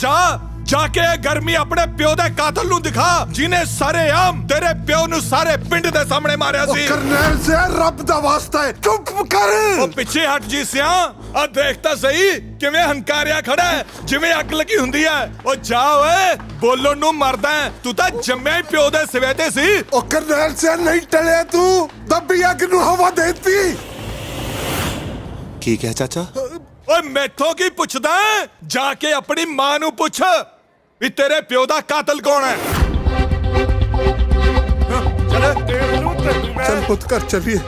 ਜਾ ਕੇ ਗਰਮੀ ਆਪਣੇ ਪਿਓ ਦੇ ਕਾਤਲ ਨੂੰ ਦਿਖਾ, ਜਿਹਨੇ ਸਰੇਆਮ ਤੇਰੇ ਪਿਓ ਨੂੰ ਸਾਰੇ ਪਿੰਡ ਦੇ ਸਾਹਮਣੇ ਮਾਰਿਆ ਸੀ। ਕਰਨੈਲ ਸੇ ਰੱਬ ਦਾ ਵਾਸਤਾ ਹੈ, ਚੁੱਪ ਕਰ। ਉਹ ਪਿੱਛੇ ਹਟ ਜੀ ਸਿਆ, ਆ ਦੇਖ ਤਾਂ ਸਹੀ ਕਿਵੇਂ ਹੰਕਾਰਿਆ ਖੜਾ ਹੈ, ਜਿਵੇਂ ਅੱਗ ਲੱਗੀ ਹੁੰਦੀ ਹੈ। ਉਹ ਜਾ ਓਏ, ਬੋਲਣ ਨੂੰ ਮਰਦਾ ਹੈ। ਤੂੰ ਤਾਂ ਜੰਮਿਆ ਹੀ ਪਿਓ ਦੇ ਸਿਵੇ ਤੇ ਸੀ। ਉਹ ਕਰਨੈਲ ਸੇ ਨਹੀਂ ਟਲਿਆ ਤੂੰ, ਦੱਬੀ ਅੱਗ ਨੂੰ ਹਵਾ ਦੇਤੀ। ਕੀ ਕਿਹਾ ਚਾਚਾ? ਓਏ ਮੈਥੋਂ ਕੀ ਪੁੱਛਦਾ? ਜਾ ਕੇ ਆਪਣੀ ਮਾਂ ਨੂੰ ਪੁੱਛ ਵੀ ਤੇਰੇ ਪਿਓ ਦਾ ਕਾਤਲ ਕੌਣ ਹੈ। चल पुत कर चलिए।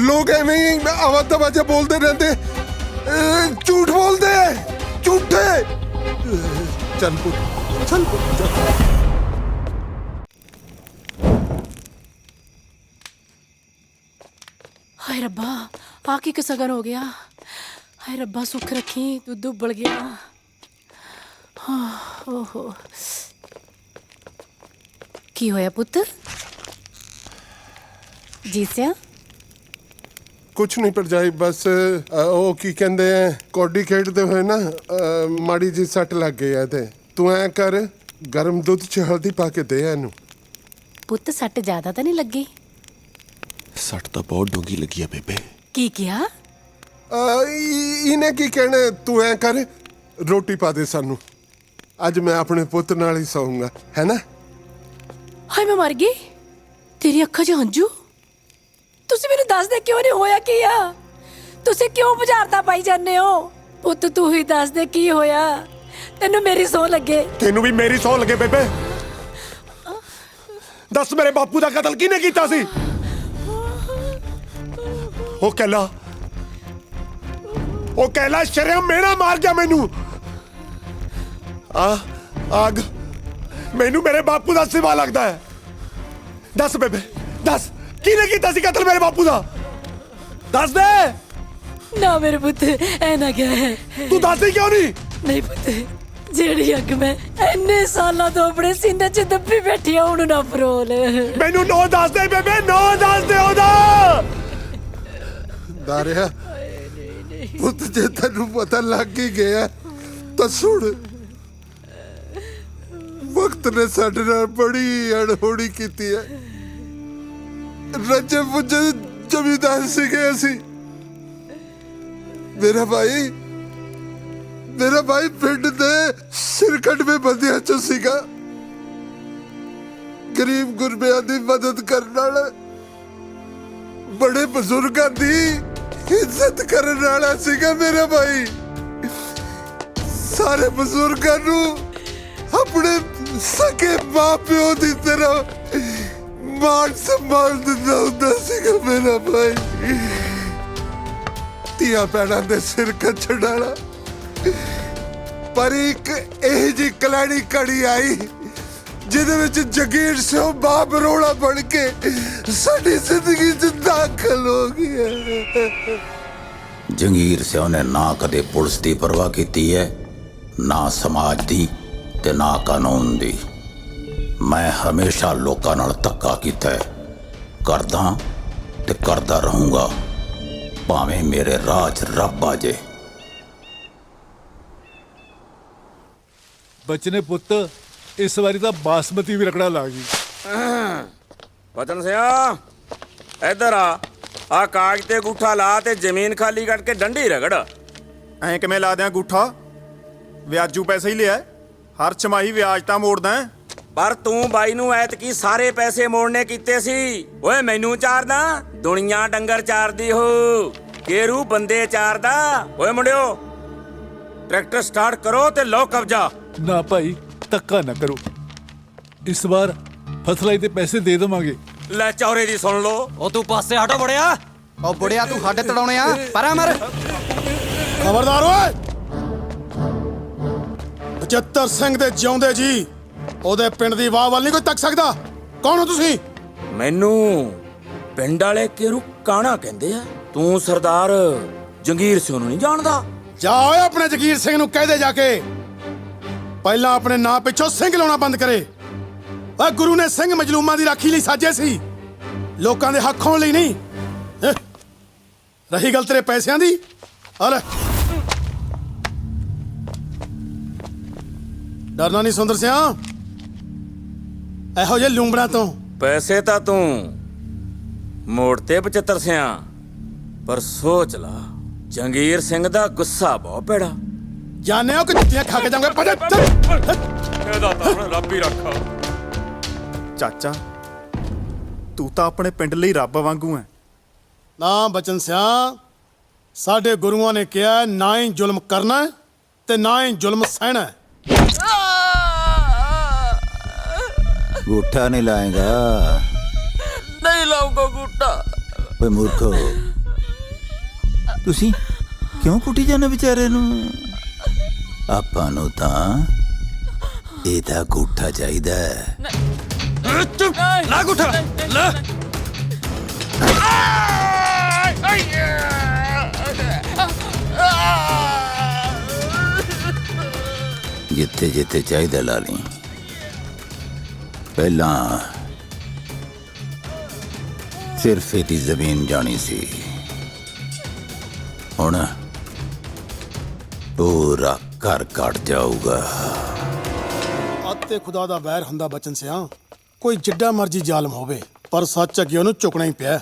लोग एवं ही आवाज दबाजा बोलते रहते, झूठ बोलते झूठे। चल पुत, चल पुत, चल। ਹਾਏ ਰੱਬਾ, ਆ ਕੀ ਕਸਗਨ ਹੋ ਗਿਆ। ਹਾਏ ਰੱਬਾ ਸੁੱਖ ਰੱਖੀ, ਦੁੱਧ ਉਬਲ ਗਿਆ। ਹਾਂ, ਓਹੋ, ਕੀ ਹੋਇਆ ਪੁੱਤ? ਜੀਸਿਆ कुछ नहीं पर जाई, बस ਉਹ ਕੀ ਕਹਿੰਦੇ ਆ, ਕੌਡੀ ਖੇਡਦੇ ਹੋਏ ਨਾ ਮਾੜੀ ਜੀ ਸੱਟ ਲੱਗ ਗਈ ਆ। ਤੇ ਤੂੰ ਐ ਕਰ, ਗਰਮ ਦੁੱਧ ਚ ਹਲਦੀ ਪਾ ਕੇ ਦੇ ਇਹਨੂੰ। ਪੁੱਤ ਸੱਟ ਜ਼ਿਆਦਾ ਤਾਂ ਨਹੀਂ ਲੱਗੀ? ਸੱਟ ਤਾਂ ਬਹੁਤ ਡੂੰਗੀ ਲੱਗੀ ਆ ਬੇਬੇ। ਕੀ ਕਿਹਾ? ਇਹਨੇ ਕੀ ਕਹਿਣਾ, ਤੂੰ ਐ ਕਰ, ਰੋਟੀ ਪਾ ਦੇ ਸਾਨੂੰ। ਅੱਜ ਮੈਂ ਆਪਣੇ ਪੁੱਤ ਨਾਲ ਹੀ ਸੌਂਗਾ, ਹੈ ਨਾ? ਹਾਏ ਮੈਂ ਮਰ ਗਈ। ਤੇਰੀ ਅੱਖਾਂ 'ਚ ਹੰਝੂ। ਤੁਸੀਂ ਮੈਨੂੰ ਦੱਸ ਦੇ ਕਿਉਂ ਨਹੀਂ ਹੋਇਆ ਕੀ ਆ? ਤੁਸੀਂ ਕਿਉਂ ਬੁਝਾਰਤਾਂ ਪਾਈ ਜਾਂਦੇ ਹੋ? ਪੁੱਤ ਤੂੰ ਹੀ ਦੱਸ ਦੇ ਕੀ ਹੋਇਆ। ਤੈਨੂੰ ਮੇਰੀ ਸੌਂ ਲੱਗੇ। ਤੈਨੂੰ ਵੀ ਮੇਰੀ ਸੌਂ ਲੱਗੇ ਬੇਬੇ। ਦੱਸ ਮੇਰੇ ਬਾਪੂ ਦਾ ਕਤਲ ਕਿਹਨੇ ਕੀਤਾ ਸੀ? ਉਹ ਕਹਿਲਾ ਸ਼ਰਮ ਮੇਰਾ ਮਾਰ ਗਿਆ ਮੈਨੂੰ। ਆਗ ਮੈਨੂੰ ਮੇਰੇ ਬਾਪੂ ਦਾ ਸਿਵਾ ਲੱਗਦਾ ਹੈ। ਦੱਸ ਬੇਬੇ, ਦੱਸ ਕਿਹਨੇ ਕੀਤਾ ਸੀ ਕਤਲ ਮੇਰੇ ਬਾਪੂ ਦਾ? ਦੱਸ ਦੇ ਨਾ ਮੇਰੇ ਪੁੱਤ, ਐ ਨਾ ਕਹਿ। ਤੂੰ ਦੱਸਦੀ ਕਿਉਂ ਨਹੀਂ? ਨਹੀਂ ਪੁੱਤ, ਜਿਹੜੀ ਅੱਗ ਮੈਂ ਇੰਨੇ ਸਾਲਾਂ ਤੋਂ ਆਪਣੇ ਸੀਨੇ 'ਚ ਦੱਬੀ ਬੈਠੀ ਆ, ਉਹਨੂੰ ਨਾ ਫਰੋਲ। ਮੈਨੂੰ ਨੋ ਦੱਸ ਦੇ ਬੇਬੇ, ਨੋ ਦੱਸ ਦੇ ਉਹਦਾ। ਦਾਰਿਆ ਪੁੱਤ, ਜੇ ਤੈਨੂੰ ਪਤਾ ਲੱਗ ਹੀ ਗਿਆ ਤਾਂ ਸੁਣ, ਵਕਤ ਨੇ ਸਾਡੇ ਨਾਲ ਬੜੀ ਅਣਹੋਣੀ ਕੀਤੀ ਹੈ। ਰੱਜੇ ਪੁੱਜੇ ਜ਼ਮੀਂਦਾਰ ਸੀਗੇ ਅਸੀਂ। ਮੇਰਾ ਭਾਈ ਪਿੰਡ ਦੇ ਸਿਰਕਟਵੇਂ ਬੰਦਿਆਂ ਚੋਂ ਸੀਗਾ। ਗਰੀਬ ਗੁਰਬਿਆਂ ਦੀ ਮਦਦ ਕਰਨ ਵਾਲਾ, ਬੜੇ ਬਜ਼ੁਰਗਾਂ ਦੀ ਇੱਜ਼ਤ ਕਰਨ ਵਾਲਾ ਸੀਗਾ ਮੇਰਾ ਭਾਈ। ਸਾਰੇ ਬਜ਼ੁਰਗਾਂ ਨੂੰ ਆਪਣੇ ਸਕੇ ਮਾਂ ਪਿਓ ਦੀ ਤਰ੍ਹਾਂ ਮਾਣ ਸੰਭਾਲ ਦਿੰਦਾ ਹੁੰਦਾ ਸੀਗਾ ਮੇਰਾ ਭਾਈ। ਧੀਆਂ ਭੈਣਾਂ ਦੇ ਸਿਰ ਕੱਛਣ ਵਾਲਾ। ਪਰ ਇੱਕ ਇਹ ਜੀ ਕਲਾੜੀ ਘੜੀ ਆਈ ਜਿਹਦੇ ਵਿੱਚ ਜਗੀਰ ਸਿੰਘ ਬਾਪ ਬਰੋੜਾ ਬਣ ਕੇ ਸਾਡੀ ਜ਼ਿੰਦਗੀ 'ਚ ਦਾਖਲ ਹੋ ਗਿਆ। ਜੰਗੀਰ ਸਿੰਘ ਨੇ ਨਾ ਕਦੇ ਪੁਲਿਸ ਦੀ ਪਰਵਾਹ ਕੀਤੀ ਹੈ, ਨਾ ਸਮਾਜ ਦੀ, ਤੇ ਨਾ ਕਾਨੂੰਨ ਦੀ। ਮੈਂ ਹਮੇਸ਼ਾ ਲੋਕਾਂ ਨਾਲ ਧੱਕਾ ਕੀਤਾ ਹੈ, ਕਰਦਾ ਤੇ ਕਰਦਾ ਰਹੂੰਗਾ, ਭਾਵੇਂ ਮੇਰੇ ਰਾਹ 'ਚ ਰੱਬ ਆ ਜੇ। ਬਚਨੇ ਪੁੱਤ, ਇਸ ਵਾਰੀ ਤਾਂ ਬਾਸਮਤੀ ਵੀ ਰਗੜਾ ਲਾ ਗਈ। ਬਚਨ ਸਿਆ ਇੱਧਰ ਆ ਕਾਗਜ਼ ਤੇ ਅੰਗੂਠਾ ਲਾ ਤੇ ਜ਼ਮੀਨ ਖਾਲੀ ਕਰਕੇ ਡੰਡੀ ਰਗੜ। ਐਂ ਕਿਵੇਂ ਲਾ ਦਿਆਂ ਅੰਗੂਠਾ? ਵਿਆਜੂ ਪੈਸੇ ਹੀ ਲਿਆ, ਹਰ ਛਮਾਹੀ ਵਿਆਜ ਤਾਂ ਮੋੜਦਾ। ਪਰ ਤੂੰ ਬਾਈ ਨੂੰ ਐਤਕੀ ਸਾਰੇ ਪੈਸੇ ਮੋੜਨੇ ਕੀਤੇ ਸੀ। ਓਏ ਮੈਨੂੰ ਚਾਰਦਾ, ਦੁਨੀਆ ਡੰਗਰ ਚਾਰਦੀ ਹੋ, ਕੇਰੂ ਬੰਦੇ ਚਾਰਦਾ। ਓਏ ਮੁੰਡਿਓ, ਟਰੈਕਟਰ ਸਟਾਰਟ ਕਰੋ ਤੇ ਲਓ ਕਬਜ਼ਾ। ਨਾ ਭਾਈ, ਧੱਕਾ ਨਾ ਕਰੋ, ਇਸ ਵਾਰ ਫਸਲਾਂ ਦੇ ਪੈਸੇ ਦੇ ਦੇਵਾਂਗੇ। ਲੈ ਚੌਰੇ ਦੀ ਸੁਣ ਲਓ। ਉਹ ਤੂੰ ਪਾਸੇ ਹਟੋ ਬੜਿਆ। ਉਹ ਬੁੜਿਆ ਤੂੰ ਸਾਡੇ ਤੜਾਉਣੇ ਆ, ਪਰਾਂ ਮਰ। ਖਬਰਦਾਰ ਓਏ, 75 ਸਿੰਘ ਦੇ ਜਿਉਂਦੇ ਜੀ ਉਹਦੇ ਪਿੰਡ ਦੀ ਵਾਹ ਵੱਲ ਨਹੀਂ ਕੋਈ ਤੱਕ ਸਕਦਾ। ਕੌਣ ਹੋ ਤੁਸੀਂ? ਮੈਨੂੰ ਪਿੰਡ ਵਾਲੇ ਕੇਰੂ ਕਾਣਾ ਕਹਿੰਦੇ ਆ। ਤੂੰ ਸਰਦਾਰ ਜੰਗੀਰ ਸਿੰਘ ਨੂੰ ਨਹੀਂ ਜਾਣਦਾ? ਜਾ ਓਏ ਆਪਣੇ ਜਗੀਰ ਸਿੰਘ ਨੂੰ ਕਹਿ ਦੇ ਜਾ ਕੇ ਪਹਿਲਾਂ ਆਪਣੇ ਨਾਂ ਪਿੱਛੋਂ ਸਿੰਘ ਲਾਉਣਾ ਬੰਦ ਕਰੇ। ਓਏ ਗੁਰੂ ਨੇ ਸਿੰਘ ਮਜਲੂਮਾਂ ਦੀ ਰਾਖੀ ਲਈ ਸਾਜੇ ਸੀ, ਲੋਕਾਂ ਦੇ ਹੱਕ ਹੋਣ ਲਈ ਨਹੀਂ। ਰਹੀ ਗੱਲ ਤੇਰੇ ਪੈਸਿਆਂ ਦੀ, ਆ ਲੈ। ਡਰਨਾ ਨਹੀਂ ਸੁੰਦਰ ਸਿਆ ਇਹੋ ਜਿਹੇ ਲੂੰਬੜਾਂ ਤੋਂ। ਪੈਸੇ ਤਾਂ ਤੂੰ ਮੋੜ ਤੇ 75 ਸਿਆ, ਪਰ ਸੋਚ ਲਾ ਜੰਗੀਰ ਸਿੰਘ ਦਾ ਗੁੱਸਾ ਬਹੁਤ ਭੈੜਾ। ਜਾਣੇ ਹੋ ਕਿ ਜੁੱਤੀਆਂ ਖਾ ਕੇ ਜਾਵਾਂਗੇ। ਇਹਦਾ ਤਾਂ ਹੁਣ ਰੱਬ ਹੀ ਰੱਖਾ। ਚਾਚਾ, ਤੂੰ ਤਾਂ ਆਪਣੇ ਪਿੰਡ ਲਈ ਰੱਬ ਵਾਂਗੂ ਐ। ਨਾ ਬਚਨ ਸਿਆ, ਸਾਡੇ ਗੁਰੂਆਂ ਨੇ ਕਿਹਾ ਨਾ ਹੀ ਜ਼ੁਲਮ ਕਰਨਾ ਤੇ ਨਾ ਹੀ ਜ਼ੁਲਮ ਸਹਿਣਾ। ਗੂਠਾ ਨਹੀਂ ਲਾਏਗਾ? ਨਹੀਂ ਲਾਉਂਗਾ ਗੂਠਾ। ਓਏ ਮੂਰਖੋ, ਤੁਸੀਂ ਕਿਉਂ ਕੁੱਟੀ ਜਾਂਦੇ ਵਿਚਾਰੇ ਨੂੰ? ਆਪਾਂ ਨੂੰ ਤਾਂ ਇਹਦਾ ਗੂਠਾ ਚਾਹੀਦਾ। ਲਾ ਗੂਠਾ ਲਾ। ਜਿੱਥੇ ਜਿੱਥੇ ਚਾਹੀਦਾ ਲਾ ਲਈ। ਪਹਿਲਾਂ ਸਿਰਫ ਇਹਦੀ ਜ਼ਮੀਨ ਜਾਣੀ ਸੀ, ਹੁਣ ਪੂਰਾ ਘਰ ਕੱਟ ਜਾਊਗਾ। ਅੱਤੇ ਖੁਦਾ ਦਾ ਵੈਰ ਹੁੰਦਾ ਬਚਨ ਸਿਆ, ਕੋਈ ਜਿੱਡਾ ਮਰਜੀ ਜ਼ਾਲਮ ਹੋਵੇ, ਪਰ ਸੱਚ ਅੱਗੇ ਉਹਨੂੰ ਝੁਕਣਾ ਹੀ ਪਿਆ।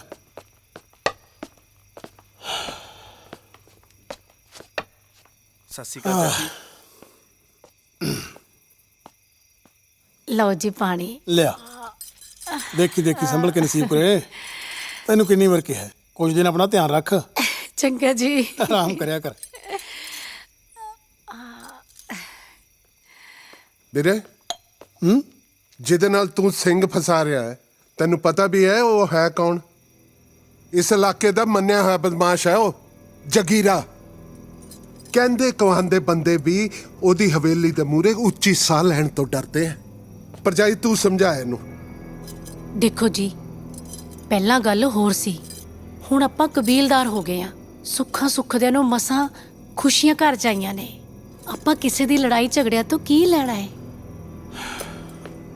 ਸਤਿ ਸ਼੍ਰੀ ਅਕਾਲ ਚਾਚੀ। ਲਓ ਜੀ ਪਾਣੀ। ਲਿਆ, ਦੇਖੀ ਦੇਖੀ ਸੰਭਲ ਕੇ ਨਸੀਬ ਕਰੇ। ਤੈਨੂੰ ਕਿੰਨੀ ਵਾਰ ਕਿਹਾ ਕੁਝ ਦਿਨ ਆਪਣਾ ਧਿਆਨ ਰੱਖ। ਚੰਗਾ ਜੀ। ਆਰਾਮ ਕਰਿਆ ਕਰ। ਵੀਰੇ, ਜਿਹਦੇ ਨਾਲ ਤੂੰ ਸਿੰਘ ਫਸਾ ਰਿਹਾ ਹੈ, ਤੈਨੂੰ ਪਤਾ ਵੀ ਹੈ ਉਹ ਹੈ ਕੌਣ? ਇਸ ਇਲਾਕੇ ਦਾ ਮੰਨਿਆ ਹੋਇਆ ਬਦਮਾਸ਼ ਹੈ ਉਹ, ਜਗੀਰਾ। ਕਹਿੰਦੇ ਕਹਾਂਦੇ ਬੰਦੇ ਵੀ ਉਹਦੀ ਹਵੇਲੀ ਦੇ ਮੂਹਰੇ ਉੱਚੀ ਸਾਹ ਲੈਣ ਤੋਂ ਡਰਦੇ ਆ। ਭਰਜਾਈ ਤੂੰ ਸਮਝਾ ਇਹਨੂੰ। ਦੇਖੋ ਜੀ, ਪਹਿਲਾਂ ਗੱਲ ਹੋਰ ਸੀ, ਹੁਣ ਆਪਾਂ ਕਬੀਲਦਾਰ ਹੋ ਗਏ ਆ। ਸੁੱਖਾਂ ਸੁੱਖਦਿਆਂ ਨੂੰ ਮਸਾਂ ਖੁਸ਼ੀਆਂ ਘਰ ਜਾਈਆਂ ਨੇ। ਆਪਾਂ ਕਿਸੇ ਦੀ ਲੜਾਈ ਝਗੜਿਆਂ ਤੋਂ ਕੀ ਲੈਣਾ ਹੈ?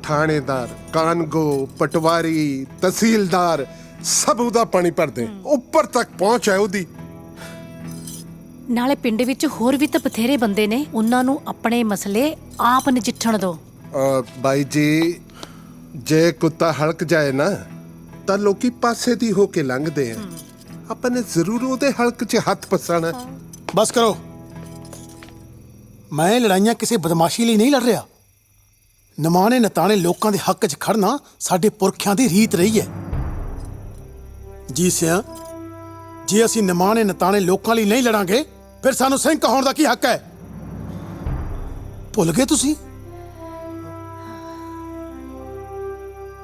ਥਾਣੇਦਾਰ, ਕਾਨਗੋ, ਪਟਵਾਰੀ, ਤਹਿਸੀਲਦਾਰ ਸਭ ਉਹਦਾ ਪਾਣੀ ਭਰਦੇ, ਉੱਪਰ ਤੱਕ ਪਹੁੰਚ ਹੈ ਉਹਦੀ। ਨਾਲੇ ਪਿੰਡ ਵਿੱਚ ਹੋਰ ਵੀ ਤਾਂ ਬਥੇਰੇ ਬੰਦੇ ਨੇ, ਉਹਨਾਂ ਨੂੰ ਆਪਣੇ ਮਸਲੇ ਆਪ ਨਜਿੱਠਣ ਦਿਓ। ਬਾਈ ਜੀ, ਜੇ ਕੁੱਤਾ ਹਲਕ ਜਾਏ ਨਾ ਤਾਂ ਲੋਕੀ ਪਾਸੇ ਦੀ ਹੋ ਕੇ ਲੰਘਦੇ ਆ। ਆਪਾਂ ਨੇ ਜ਼ਰੂਰ ਉਹਦੇ ਹਲਕ 'ਚ ਹੱਥ ਪਸਾਣਾ। ਬਸ ਕਰੋ, ਮੈਂ ਲੜਾਈਆਂ ਕਿਸੇ ਬਦਮਾਸ਼ੀ ਲਈ ਨਹੀਂ ਲੜ ਰਿਹਾ। ਨਿਮਾਣੇ ਨਤਾਣੇ ਲੋਕਾਂ ਦੇ ਹੱਕ 'ਚ ਖੜਨਾ ਸਾਡੇ ਪੁਰਖਿਆਂ ਦੀ ਰੀਤ ਰਹੀ ਹੈ। ਜੀ ਸਿਆ, ਜੇ ਅਸੀਂ ਨਿਮਾਣੇ ਨਤਾਣੇ ਲੋਕਾਂ ਲਈ ਨਹੀਂ ਲੜਾਂਗੇ, ਫਿਰ ਸਾਨੂੰ ਸਿੰਘ ਕਹਾਉਣ ਦਾ ਕੀ ਹੱਕ ਹੈ? ਭੁੱਲ ਗਏ ਤੁਸੀਂ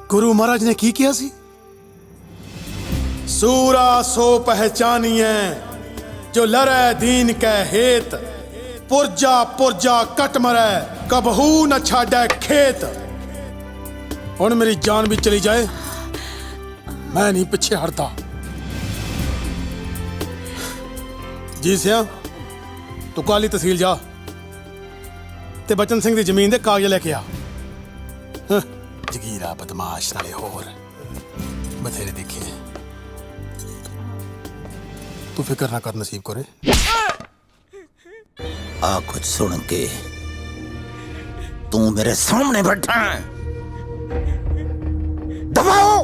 ਗੁਰੂ ਮਹਾਰਾਜ ਨੇ ਕੀ ਕਿਹਾ ਸੀ? ਸੂਰਾ ਸੋ ਪਹਿਚਾਨੀਐ ਜੋ ਲੜੈ ਦੀਨ ਕੈ ਹੇਤ, ਪੁਰਜਾ ਪੁਰਜਾ ਕਟ ਮਰੈ ਕਬਹੂ ਨ ਛਾੜੈ ਖੇਤ। ਹੁਣ ਮੇਰੀ ਜਾਨ ਵੀ ਚਲੀ ਜਾਏ, ਮੈਂ ਨਹੀਂ ਪਿੱਛੇ ਹਟਦਾ। ਜੀ ਸਿਆ, ਤੂੰ ਕਾਲੀ ਤਹਿਸੀਲ ਜਾ, ਤੇ ਬਚਨ ਸਿੰਘ ਦੀ ਜ਼ਮੀਨ ਦੇ ਕਾਗਜ਼ ਲੈ ਕੇ ਆ। ਹਾਂ, ਜਗੀਰਾ ਬਦਮਾਸ਼ ਨਾਲੇ ਹੋਰ ਬਥੇਰੇ ਦੇਖੇ। ਤੂੰ ਫਿਕਰ ਨਾ ਕਰ ਨਸੀਬ ਕੋਰੇ। आ कुछ सुन के तू मेरे सामने बैठा है। दबाओ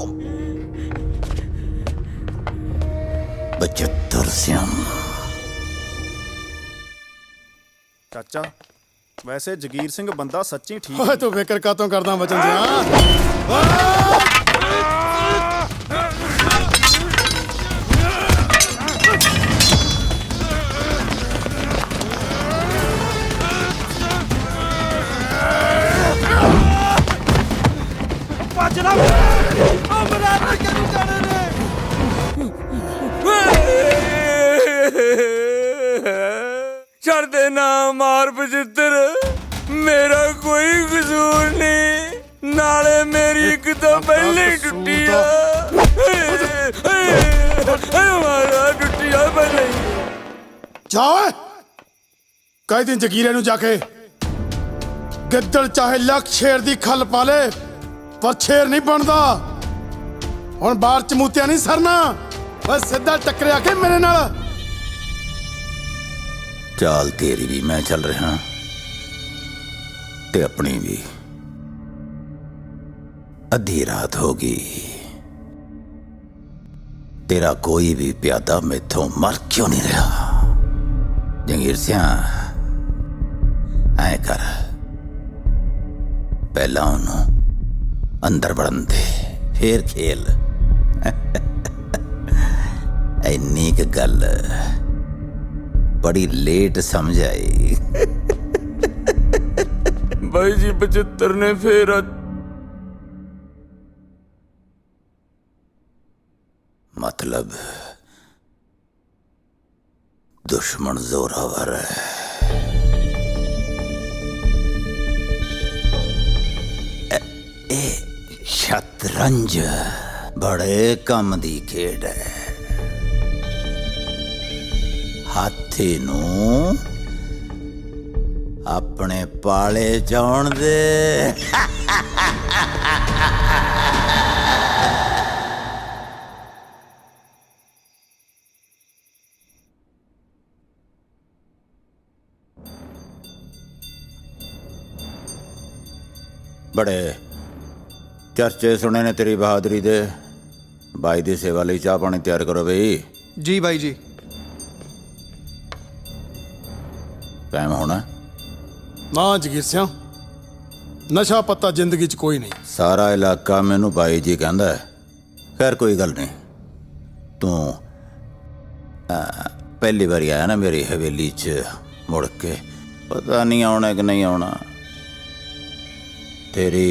75 सियाम। ਚਾਚਾ ਵੈਸੇ ਜਗੀਰ ਸਿੰਘ ਬੰਦਾ ਸੱਚੀ ਠੀਕ ਓਏ ਤੂੰ ਫਿਕਰ ਕਾਤੋਂ ਕਰਦਾ ਬਚਨ ਸਿਆ? ਛੱਡ ਦੇ ਨਾ ਮਾਰ ਬਚਿੱਤਰ, ਮੇਰਾ ਕੋਈ ਕਸੂਰ ਨਹੀਂ, ਨਾਲੇ ਮੇਰੀ ਇੱਕ ਤਾਂ ਪਹਿਲੇ ਹੀ ਟੁੱਟੀ ਆ। ਮਾਰਾ ਟੁੱਟੀ ਆ ਪਹਿਲੇ ਹੀ। ਜਾ ਓਏ, ਕਹਿ ਦੇ ਜਗੀਰੇ ਨੂੰ ਜਾ ਕੇ, ਗਿੱਦੜ ਚਾਹੇ ਲੱਖ ਸ਼ੇਰ ਦੀ ਖੱਲ ਪਾ ਲੇ ਪਰ ਸ਼ੇਰ ਨਹੀਂ ਬਣਦਾ। ਹੁਣ ਬਾਹਰ ਚ ਮੂਤਿਆ ਨਹੀਂ ਸਰਨਾ, ਬਸ ਸਿੱਧਾ ਟੱਕਰਿਆ ਕੇ ਮੇਰੇ ਨਾਲ। चाल तेरी भी मैं चल रहा ते अपनी भी। अद्धी रात होगी, तेरा कोई भी प्यादा मैथों मर क्यों नहीं रहा? जंगीर सिया ऐ कर, पहला उन्होंने अंदर बढ़न दे, फिर खेल। इन्नी क गल बड़ी लेट समझ आई। भाई जी 75 ने फिर मतलब दुश्मन जोरावर है। ए शतरंज बड़े कम दी खेड है। हाथी नू अपने पाले जान दे। बड़े चर्चे सुने ने तेरी बहादुरी दे। बाई दी सेवा लई चाह पानी तैयार करो बई। जी बाई जी। टाइम होना ना जगीर सिया, नशा पत्ता जिंदगी च कोई नहीं। सारा इलाका मैनू बाई जी कहंदा है। खैर कोई गल नहीं, तू पहली बारी आया ना मेरी हवेली च मुड़ के, पता नहीं आना कि नहीं आना। तेरी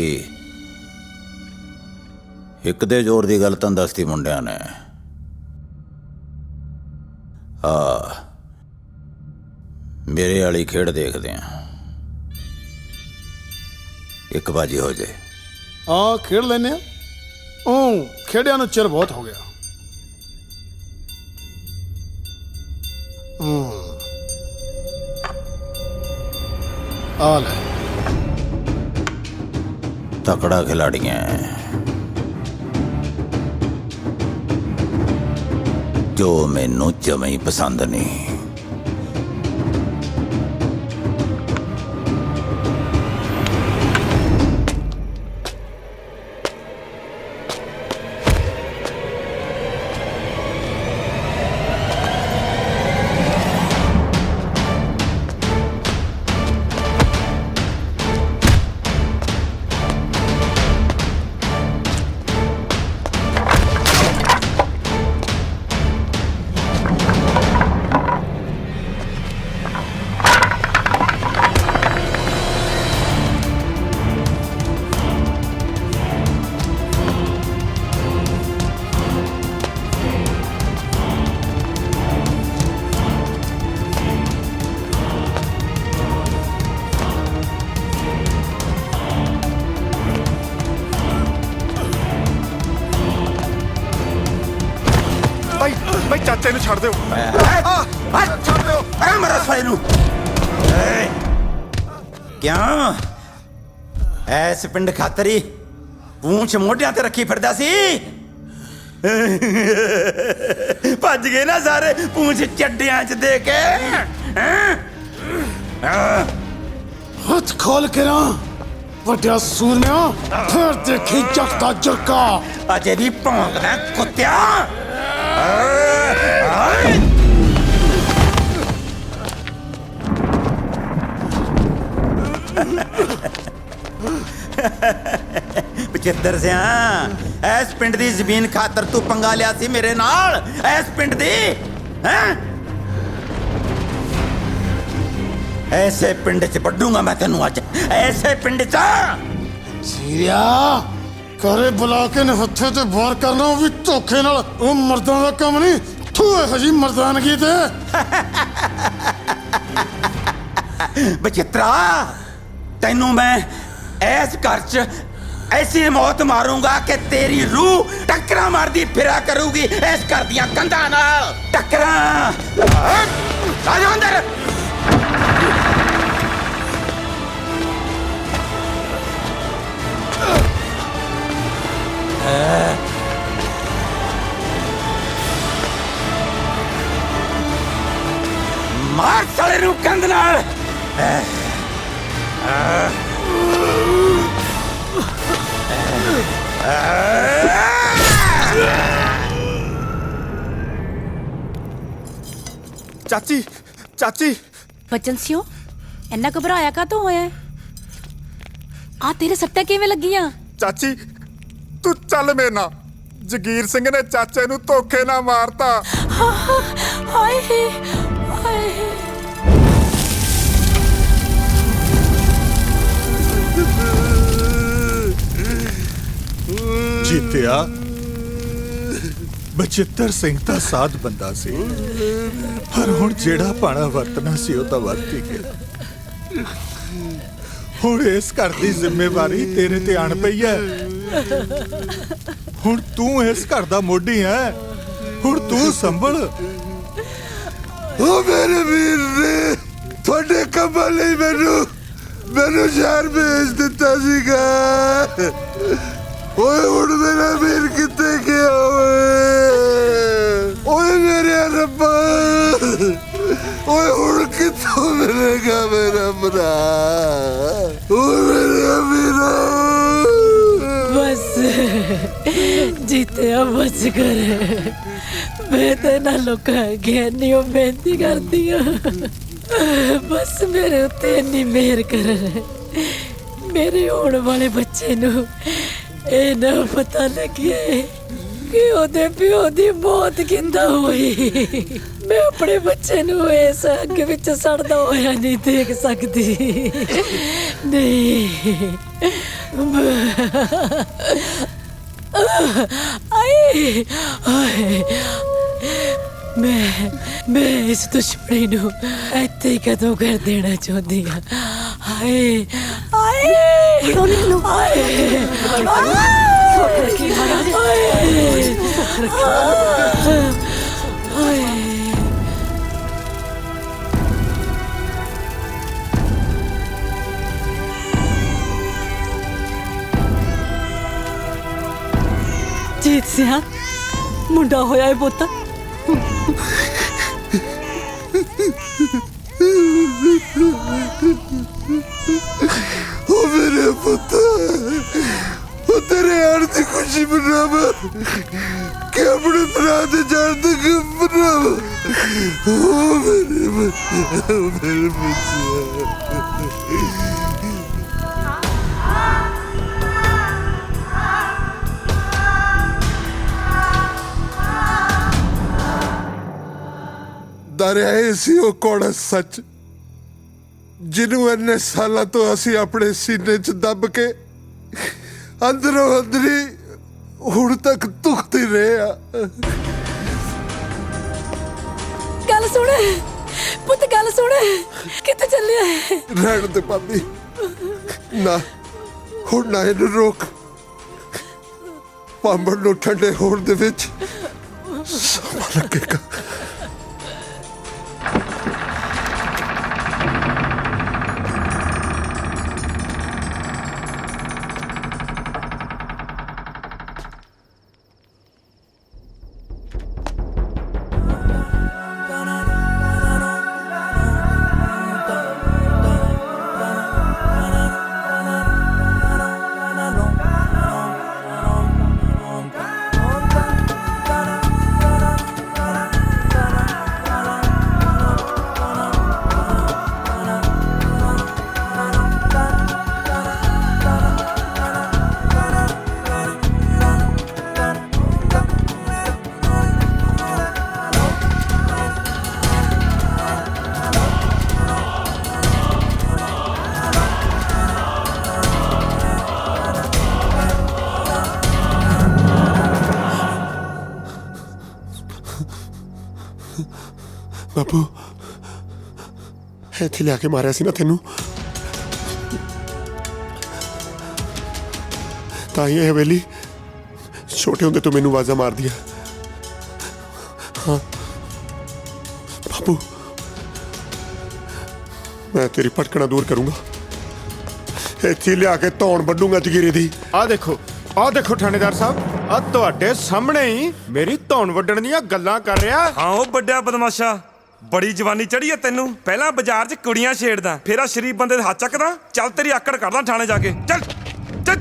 एक दे जोर दी गल तन दसती मुंडिया ने। मेरे वाली खेड देखते हैं, एक बाजी हो जाए। हाँ खेड लेने। खेडिया नूं चिर बहुत हो गया। आ ले, तकड़ा खिलाड़ी है जो मैनू जमे ही पसंद नहीं। भाई चाचे ਨੂੰ ਛੱਡ ਦਿਓ। ਛੱਡ ਦਿਓ, ਐ ਮੇਰਾ ਸਾਲੇ ਨੂੰ। ਕਿਉਂ ਐਸ ਪਿੰਡ ਖਾਤਰੀ ਪੂੰਛ ਮੋਢਿਆਂ ਤੇ ਰੱਖੀ ਫਿਰਦਾ ਸੀ ਭੱਜ ਗਏ ਨਾ ਸਾਰੇ ਪੂੰਛ ਚੱਡਿਆਂ 'ਚ ਦੇ ਕੇ ਹੱਥ ਖੋਲ ਕੇ ਨਾ ਵੱਡਿਆ ਸੂਰਮਿਆ ਫਿਰ ਦੇਖੀ ਜੱਟ ਦਾ ਜਰਕਾ ਅਜੇ ਵੀ ਭੌਂਕਦਾ ਕੁੱਤਿਆ ਬਚਿੱਤਰ ਸਿਆ ਐਸ ਪਿੰਡ ਦੀ ਜ਼ਮੀਨ ਖਾਤਰ ਤੂੰ ਪੰਗਾ ਲਿਆ ਸੀ ਮੇਰੇ ਨਾਲ ਐਸ ਪਿੰਡ ਦੀ ਹੈਂ ਐਸੇ ਪਿੰਡ 'ਚ ਵੱਢੂਗਾ ਮੈਂ ਤੈਨੂੰ ਅੱਜ ਐਸੇ ਪਿੰਡ 'ਚ ਸੀਰਿਆ ਘਰੇ ਬੁਲਾ ਕੇ ਹੱਥੇ ਤੇ ਵਾਰ ਕਰਨਾ ਉਹ ਵੀ ਧੋਖੇ ਨਾਲ ਉਹ ਮਰਦਾਂ ਦਾ ਕੰਮ ਨਹੀਂ ਤੂੰ ਇਹੋ ਜਿਹੀ ਮਰਦਾਨਗੀ ਤੇ ਬਚਿੱਤਰਾ ਤੈਨੂੰ ਮੈਂ ਐਸ ਘਰ 'ਚ ਐਸੀ ਮੌਤ ਮਾਰੂੰਗਾ ਕਿ ਤੇਰੀ ਰੂਹ ਟੱਕਰਾਂ ਮਾਰਦੀ ਫਿਰਿਆ ਕਰੂਗੀ ਇਸ ਘਰ ਦੀਆਂ ਕੰਧਾਂ ਨਾਲ ਟੱਕਰਾਂ ਆ ਜਾ ਅੰਦਰ ਮਾਰ ਸਾਲੇ ਨੂੰ ਕੰਧ ਨਾਲ ਚਾਚੀ ਚਾਚੀ ਬਚਨ ਸਿਓ ਇੰਨਾ ਘਬਰਾਇਆ ਕਾਹਤੋਂ ਹੋਇਆ ਆ ਤੇਰੇ ਸੱਟਾਂ ਕਿਵੇਂ ਲੱਗੀਆਂ ਚਾਚੀ ਤੂੰ ਚੱਲ ਮੇਰੇ ਨਾਲ ਜਗੀਰ ਸਿੰਘ ਨੇ ਚਾਚੇ ਨੂੰ ਧੋਖੇ ਨਾਲ ਮਾਰਤਾ ਹਾਏ ਹਾਏ ਜੀਤਿਆ ਬਚਿੱਤਰ ਸਿੰਘ ਤਾਂ ਸਾਧ ਬੰਦਾ ਸੀ ਪਰ ਹੁਣ ਜਿਹੜਾ ਪਾਣਾ ਵਰਤਣਾ ਸੀ ਉਹ ਤਾਂ ਵਰਤ ਹੀ ਗਿਆ ਹੁਣ ਇਸ ਘਰ ਦੀ ਜ਼ਿੰਮੇਵਾਰੀ ਤੇਰੇ ਤੇ ਆਣ ਪਈ ਹੈ ਹੁਣ ਤੂੰ ਇਸ ਘਰ ਦਾ ਮੋਢੀ ਹੈ ਹੁਣ ਤੂੰ ਸੰਭਲ ਉਹ ਮੇਰੇ ਵੀਰ ਨੇ ਤੁਹਾਡੇ ਕੰਮਾਂ ਲਈ ਮੈਨੂੰ ਸ਼ਹਿਰ ਭੇਜ ਦਿੱਤਾ ਸੀਗਾ ਓਏ ਹੁਣ ਮੇਰਾ ਵੀਰ ਕਿੱਥੇ ਗਿਆ ਓਏ ਮੇਰੇ ਰੱਬਾ ਓਏ ਹੁਣ ਕਿੱਥੋਂ ਮਿਲੇਗਾ ਮੇਰਾ ਭਰਾ ਓਏ ਮੇਰੇ ਵੀਰਾ ਬਸ ਜੀਤਿਆ ਬਸ ਕਰ ਮੈਂ ਤੇ ਨਾ ਲੋਕਾਂ ਅੱਗੇ ਨਹੀਂ ਬੇਨਤੀ ਕਰਦੀ ਆ ਬਸ ਮੇਰੇ ਉੱਤੇ ਇੰਨੀ ਮਿਹਰ ਕਰ ਮੇਰੇ ਹੋਣ ਵਾਲੇ ਬੱਚੇ ਨੂੰ ਇਹ ਨਾ ਪਤਾ ਲੱਗੇ ਕਿ ਉਹਦੇ ਪਿਓ ਦੀ ਮੌਤ ਕਿੱਦਾਂ ਹੋਈ ਮੈਂ ਆਪਣੇ ਬੱਚੇ ਨੂੰ ਇਸ ਅੱਗ ਵਿੱਚ ਸੜਦਾ ਹੋਇਆ ਨਹੀਂ ਦੇਖ ਸਕਦੀ ਨਹੀਂ ਆਏ ਆਏ ਮੈਂ ਇਸ ਦੁਸ਼ਮਣੀ ਨੂੰ ਇੱਥੇ ਹੀ ਕਦੋਂ ਕਰ ਦੇਣਾ ਚਾਹੁੰਦੀ ਹਾਂ ਹਾਏ ਹਾਏ ਜੀਤ ਸਿਆ ਮੁੰਡਾ ਹੋਇਆ ਹੈ ਪੁੱਤ ਉਹ ਮੇਰੇ ਪੁੱਤ ਉਹ ਤੇਰੇ ਆਣ ਦੀ ਖੁਸ਼ੀ ਮਨਾਵਾ ਕਿ ਆਪਣੇ ਭਰਾ ਦੇ ਜਾਣ ਤੱਕ ਮਨਾਵਾ ਉਹ ਮੇਰੇ ਬੱਚੇ ਮੇਰੇ ਬੱਚੇ ਦਰਿਆਏ ਸੀ ਉਹ ਕੋੜਾ ਸੱਚ ਜਿਹਨੂੰ ਇੰਨੇ ਸਾਲਾਂ ਤੋਂ ਅਸੀਂ ਆਪਣੇ ਸੀਨੇ 'ਚ ਦੱਬ ਕੇ ਅੰਦਰੋਂ ਅੰਦਰੀ ਹੁਣ ਤੱਕ ਦੁਖਦੇ ਰਹੇ ਆ ਗੱਲ ਸੁਣ ਪੁੱਤ ਗੱਲ ਸੁਣ ਕਿੱਥੇ ਚੱਲਿਆ ਰਹਿਣ ਦੇ ਭਾਬੀ ਨਾ ਹੁਣ ਨਾ ਇਹਨੂੰ ਰੋਕ ਪਾਂਬੜ ਨੂੰ ਠੰਡੇ ਹੋਣ ਦੇ ਵਿੱਚ ਸਮਾਂ ਲੱਗੇਗਾ ਬਾਪੂ ਇੱਥੇ ਲਿਆ ਕੇ ਮਾਰਿਆ ਸੀ ਨਾ ਤੈਨੂੰ, ਤਾਂ ਹੀ ਇਹ ਹਵੇਲੀ ਛੋਟੇ ਹੁੰਦੇ ਤੋਂ ਮੈਨੂੰ ਆਵਾਜ਼ਾਂ ਮਾਰਦੀ ਆ। ਹਾਂ ਬਾਪੂ, ਮੈਂ ਤੇਰੀ ਭਟਕਣਾ ਦੂਰ ਕਰੂੰਗਾ, ਇੱਥੇ ਲਿਆ ਕੇ ਧੌਣ ਵੱਢੂੰਗਾ ਜਗੀਰੇ ਦੀ। ਆਹ ਦੇਖੋ ਥਾਣੇਦਾਰ ਸਾਹਿਬ, ਆ ਤੁਹਾਡੇ ਸਾਹਮਣੇ ਹੀ ਮੇਰੀ ਧੌਣ ਵੱਢਣ ਦੀਆਂ ਗੱਲਾਂ ਕਰ ਰਿਹਾ। ਹਾਂ ਉਹ ਵੱਡਿਆ ਬਦਮਾਸ਼ਾ, ਬੜੀ ਜਵਾਨੀ ਚੜੀ ਐ ਤੈਨੂੰ। ਪਹਿਲਾਂ ਬਾਜ਼ਾਰ 'ਚ ਕੁੜੀਆਂ ਛੇੜਦਾ, ਫਿਰ ਆ ਸ਼ਰੀਫ ਬੰਦੇ ਦੇ ਹੱਥ ਚੱਕਦਾ। ਚੱਲ ਤੇਰੀ ਆਕੜ ਕਰਦਾ ਥਾਣੇ ਜਾ ਕੇ। ਚੱਲ ਚੱਲ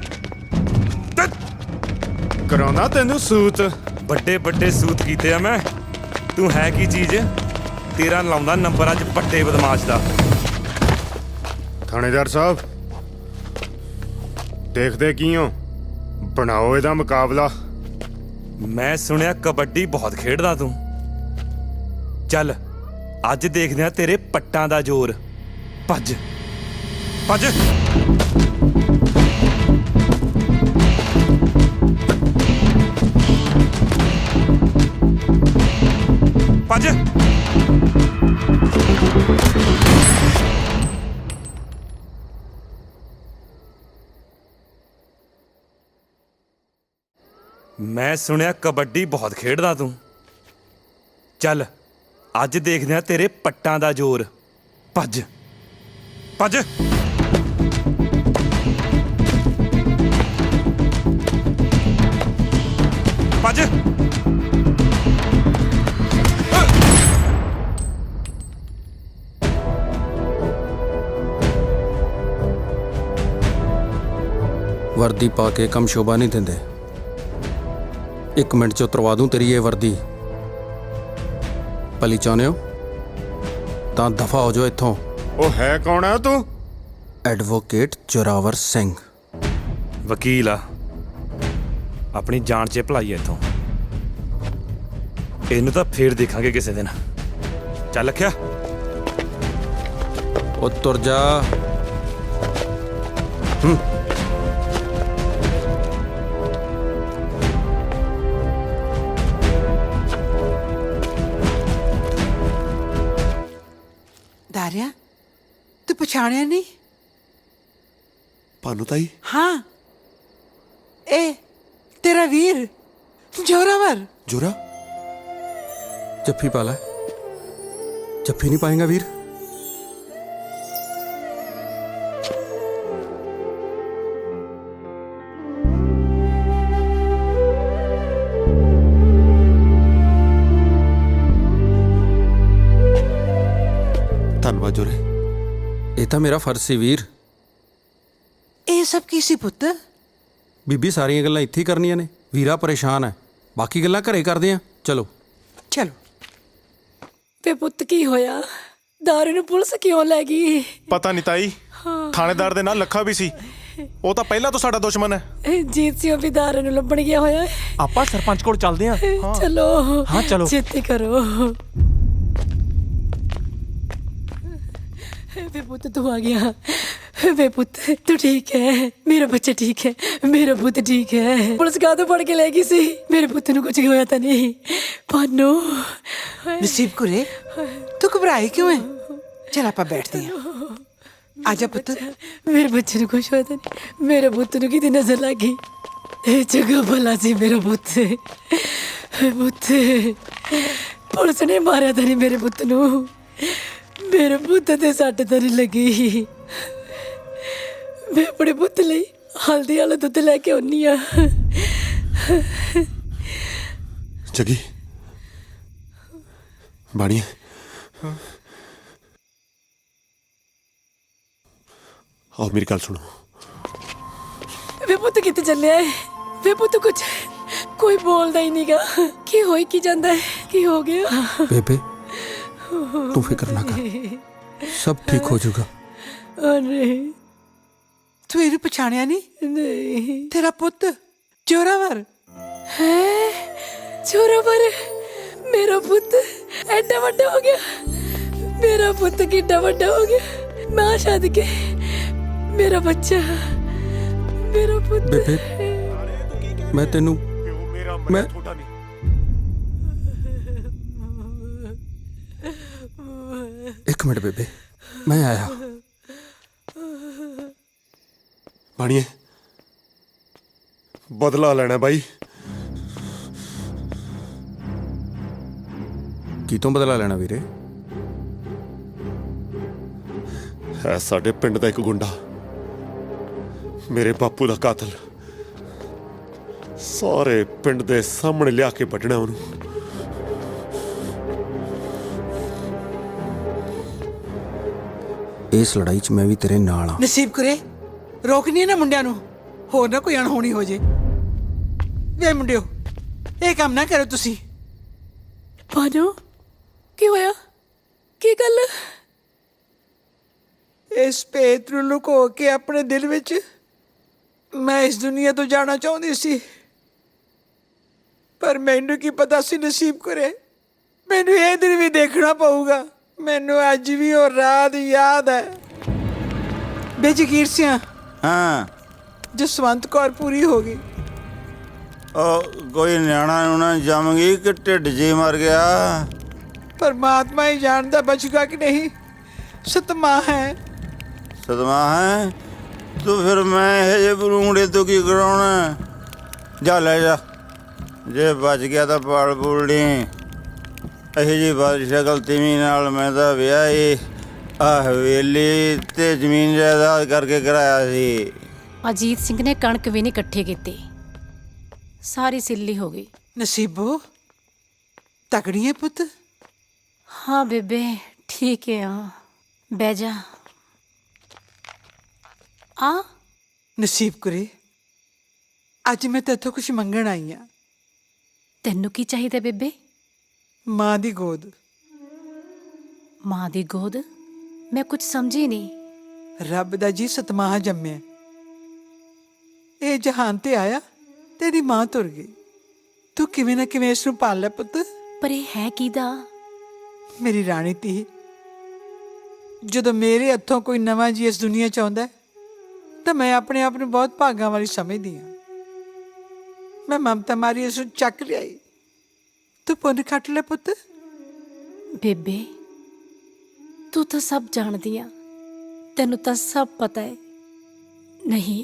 ਚੱਲ। ਕਰਾਉਣਾ ਤੈਨੂੰ ਸੂਤ। ਵੱਡੇ ਵੱਡੇ ਸੂਤ ਕੀਤੇ ਆ ਮੈਂ। ਤੂੰ ਹੈ ਕੀ ਚੀਜ਼? ਤੇਰਾ ਲਾਉਂਦਾ ਨੰਬਰ ਅੱਜ ਵੱਡੇ ਬਦਮਾਸ਼ ਦਾ। ਥਾਣੇਦਾਰ ਸਾਹਿਬ ਦੇਖਦੇ ਕੀ ਹੋ, ਬਣਾਓ ਇਹਦਾ ਮੁਕਾਬਲਾ। ਮੈਂ ਸੁਣਿਆ ਕਬੱਡੀ ਬਹੁਤ ਖੇਡਦਾ ਤੂੰ। ਚੱਲ ਅੱਜ ਦੇਖਦੇ ਆ ਤੇਰੇ ਪੱਟਾਂ ਦਾ ਜ਼ੋਰ। ਭੱਜ ਭੱਜ। ਭੱਜ। ਮੈਂ ਸੁਣਿਆ ਕਬੱਡੀ ਬਹੁਤ ਖੇਡਦਾ ਤੂੰ। ਚੱਲ ਅੱਜ ਦੇਖਦੇ ਆ ਤੇਰੇ ਪੱਟਾਂ ਦਾ ਜ਼ੋਰ। ਭੱਜ ਭੱਜ। ਭੱਜ। ਵਰਦੀ ਪਾ ਕੇ ਕੰਮ ਸ਼ੋਭਾ ਨਹੀਂ ਦਿੰਦੇ। 1 ਮਿੰਟ 'ਚ ਉਤਰਵਾ ਦੂੰ ਤੇਰੀ ਇਹ ਵਰਦੀ। ਭਲੀ ਚਾਹੁੰਦੇ ਹੋ ਤਾਂ ਦਫਾ ਹੋ ਜਾਓ ਇੱਥੋਂ। ਉਹ ਹੈ ਕੌਣ ਆ ਤੂੰ? ਐਡਵੋਕੇਟ ਜ਼ੋਰਾਵਰ ਸਿੰਘ। ਵਕੀਲ ਆ, ਆਪਣੀ ਜਾਨ 'ਚ ਭਲਾਈ ਐ ਇੱਥੋਂ। ਇਹਨੂੰ ਤਾਂ ਫੇਰ ਦੇਖਾਂਗੇ ਕਿਸੇ ਦਿਨ। ਚੱਲ ਰੱਖਿਆ। ਉਹ ਤੁਰ ਜਾ। ਦਾਰਿਆ, ਤੂੰ ਪਛਾਣਿਆ ਨਹੀਂ? ਭਾਨੂ ਤਾਈ? ਹਾਂ, ਇਹ ਤੇਰਾ ਵੀਰ ਜ਼ੋਰਾਵਰ। ਜੋਰਾ? ਜੱਫੀ ਪਾ ਲੈ। ਜੱਫੀ ਨਹੀਂ ਪਾਏਗਾ ਵੀਰ? ਧੰਨਵਾਦ ਜੋਰੇ। ਇਹ ਤਾਂ ਮੇਰਾ ਫਰਜ਼ ਸੀ ਵੀਰ। ਇਹ ਸਭ ਕੀ ਸੀ ਪੁੱਤ? ਬੀਬੀ ਸਾਰੀਆਂ ਗੱਲਾਂ ਇੱਥੇ ਹੀ ਕਰਨੀਆਂ ਨੇ। ਵੀਰਾ ਪਰੇਸ਼ਾਨ ਹੈ, ਬਾਕੀ ਗੱਲਾਂ ਘਰੇ ਕਰਦੇ ਆ। ਚਲੋ ਚਲੋ। ਵੇ ਪੁੱਤ ਕੀ ਹੋਇਆ? ਦਾਰੂ ਨੂੰ ਪੁਲਿਸ ਕਿਉਂ ਲੈ ਗਈ? ਪਤਾ ਨਹੀਂ ਤਾਈ, ਥਾਣੇਦਾਰ ਦੇ ਨਾਲ ਲੱਖਾ ਵੀ ਸੀ। ਉਹ ਤਾਂ ਪਹਿਲਾਂ ਤੋਂ ਸਾਡਾ ਦੁਸ਼ਮਣ ਹੈ। ਜੀਤ ਸਿੰਘ ਵੀ ਦਾਰੂ ਨੂੰ ਲੱਭਣ ਗਿਆ ਹੋਇਆ। ਆਪਾਂ ਸਰਪੰਚ ਕੋਲ ਚੱਲਦੇ ਆ। ਚਲੋ ਹਾਂ ਚਲੋ। ਛੇਤੀ ਕਰੋ। ਵੇ ਪੁੱਤ ਤੂੰ ਆ ਗਿਆ। ਵੇ ਪੁੱਤ ਤੂੰ ਠੀਕ ਹੈ? ਮੇਰਾ ਬੱਚਾ ਠੀਕ ਹੈ? ਮੇਰਾ ਪੁੱਤ ਠੀਕ ਹੈ? ਪੁਲਿਸ ਕਾਹਤੋਂ ਫੜ ਕੇ ਲੈ ਗਈ ਸੀ? ਮੇਰੇ ਪੁੱਤ ਨੂੰ ਕੁਝ ਹੋਇਆ ਤਾਂ ਨਹੀਂ? ਭਾਨੂ ਨਸੀਬ ਕੁਰੇ, ਤੂੰ ਘਬਰਾਈ ਕਿਉਂ ਹੈ? ਚਲ ਆਪਾਂ ਬੈਠਦੇ ਹਾਂ। ਆਜਾ ਪੁੱਤ। ਮੇਰੇ ਬੱਚੇ ਨੂੰ ਕੁਝ ਹੋਇਆ ਤਾਂ ਨਹੀਂ? ਮੇਰੇ ਪੁੱਤ ਨੂੰ ਕਿਤੇ ਨਜ਼ਰ ਲੱਗ ਗਈ? ਇਹ ਜਗ੍ਹਾ ਭਲਾ ਸੀ ਮੇਰਾ ਪੁੱਤ। ਪੁੱਤ ਪੁਲਿਸ ਨੇ ਮਾਰਿਆ ਤਾਂ ਨਹੀਂ ਮੇਰੇ ਪੁੱਤ ਨੂੰ? ਮੇਰੇ ਪੁੱਤ ਤੇ ਸੱਟ ਤਾਂ ਨਹੀਂ ਲੱਗੀ? ਮੈਂ ਆਪਣੇ ਪੁੱਤ ਲਈ ਹਲਦੀ ਵਾਲਾ ਦੁੱਧ ਲੈ ਕੇ ਆਉਣੀ ਆ। ਜਗੀ ਬਾਣੀਏ, ਆਓ ਮੇਰੀ ਗੱਲ ਸੁਣੋ। ਵੇ ਪੁੱਤ ਕਿੱਥੇ ਚੱਲਿਆ ਹੈ? ਵੇ ਪੁੱਤ ਕੁਝ ਕੋਈ ਬੋਲਦਾ ਹੀ ਨਹੀਂਗਾ। ਕੀ ਹੋਈ ਕੀ ਜਾਂਦਾ ਹੈ? ਕੀ ਹੋ ਗਿਆ? ਬੇਬੇ ਤੂੰ ਫਿਕਰ ਨਾ ਕਰ, ਸਭ ਠੀਕ ਹੋ ਜਾਊਗਾ। ਅਰੇ ਤੂੰ ਇਹਨੂੰ ਪਛਾਣਿਆ ਨਹੀਂ? ਨਹੀਂ। ਤੇਰਾ ਪੁੱਤ ਜ਼ੋਰਾਵਰ ਹੈ? ਜ਼ੋਰਾਵਰ ਮੇਰਾ ਪੁੱਤ ਐਡਾ ਵੱਡਾ ਹੋ ਗਿਆ। ਮੇਰਾ ਪੁੱਤ ਕਿੱਡਾ ਵੱਡਾ ਹੋ ਗਿਆ। ਮਾਂ ਛੱਡ ਕੇ ਮੇਰਾ ਬੱਚਾ, ਮੇਰਾ ਪੁੱਤ। ਬੇਬੇ ਮੈਂ ਤੈਨੂੰ ਮੈਂ एक मिनट बेबे, मैं आया। ਬਾਣੀਏ ਬਦਲਾ ਲੈਣਾ ਬਾਈ। ਕਿਤੋਂ ਬਦਲਾ ਲੈਣਾ ਵੀਰੇ? ਹੈ ਸਾਡੇ ਪਿੰਡ ਦਾ ਇੱਕ ਗੁੰਡਾ, ਮੇਰੇ ਬਾਪੂ ਦਾ ਕਾਤਲ। ਸਾਰੇ ਪਿੰਡ ਦੇ ਸਾਹਮਣੇ ਲਿਆ ਕੇ ਵੱਢਣਾ ਉਹਨੂੰ। ਇਸ ਲੜਾਈ 'ਚ ਮੈਂ ਵੀ ਤੇਰੇ ਨਾਲ ਆ। ਨਸੀਬ ਕਰੇ ਰੋਕਣੀ ਨਾ ਮੁੰਡਿਆਂ ਨੂੰ, ਹੋਰ ਨਾ ਕੋਈ ਅਣਹੋਣੀ ਹੋ ਜੇ। ਵੇ ਮੁੰਡਿਓ, ਇਹ ਕੰਮ ਨਾ ਕਰੋ ਤੁਸੀਂ। ਭਾਨੋ ਕੀ ਹੋਇਆ? ਕੀ ਗੱਲ? ਇਸ ਭੇਤ ਨੂੰ ਲੁਕੋ ਕੇ ਆਪਣੇ ਦਿਲ ਵਿੱਚ ਮੈਂ ਇਸ ਦੁਨੀਆ ਤੋਂ ਜਾਣਾ ਚਾਹੁੰਦੀ ਸੀ, ਪਰ ਮੈਨੂੰ ਕੀ ਪਤਾ ਸੀ ਨਸੀਬ ਕਰੇ ਮੈਨੂੰ ਇਹ ਦਿਨ ਵੀ ਦੇਖਣਾ ਪਊਗਾ। ਮੈਨੂੰ ਅੱਜ ਵੀ ਉਹ ਰਾਤ ਯਾਦ ਹੈ। ਬੇਜਗੀਰ ਸਿਆ ਹਾਂ, ਜਸਵੰਤ ਕੌਰ ਪੂਰੀ ਹੋ ਗਈ। ਉਹ ਕੋਈ ਨਿਆਣਾ ਨੂੰ ਨਾ ਜੰਮ ਗਈ ਕਿ ਢਿੱਡ ਜੀ ਮਰ ਗਿਆ? परमात्मा ही जानता बचेगा कि नहीं। सतमा है। सतमा है तो फिर मैं ये बलूंगड़े तो की कराना? जा ले जा, जे बच गया तो पाल पूल ली। अही जी बादशाह तिमी नाल मैं तो विआही आ हवेली ते जमीन जायदाद करके कराया सी। अजीत सिंह ने कणक भी नहीं इकट्ठे कीते, सारी सिल्ली हो गई। नसीबो तगड़ी है पुत। हाँ बेबे ठीक है। हाँ बह जा। आ नसीब कुरे अज मैं तेथों कुछ मंगण आई हाँ। तेनू की चाहिए बेबे? माँ दी गोद। माँ दी गोद? मैं कुछ समझी नहीं। रब दा जी सतमाह जम्मे, ये जहान ते आया तेरी माँ तुर गई, तू किवें ना किवें इसनूं पाल लै पुत। पर ये है किदा? मेरी राणी धी। जदों मेरे हथों कोई नवा जी इस दुनिया च आउंदा तो मैं अपने आप नूं बहुत भागां वाली समझदी हाँ। मैं ममता मारी इसनूं चक लियाई, तू पुन्न खट ले पुत। बेबे तू तो सब जानदी आ, तेनू तो सब पता है। नहीं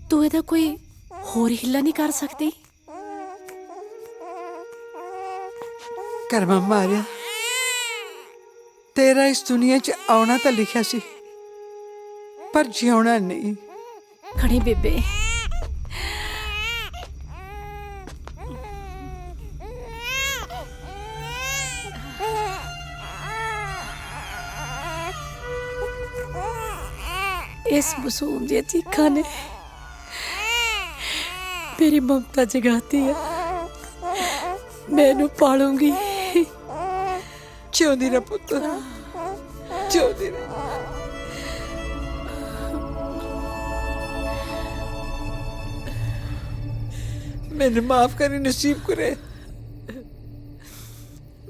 तू इहदा कोई होर हिला नहीं कर सकती? करमा मारिया तेरा इस दुनिया च आना तो लिखा सी, पर जिउना नहीं। खड़ी बेबे। इस मासूम दी चीखा ने मेरी ममता जगाती है। मैं इनू पालूंगी। जिउंदी रह पुत, जिउंदी रह। मैनू माफ करी नसीब करे।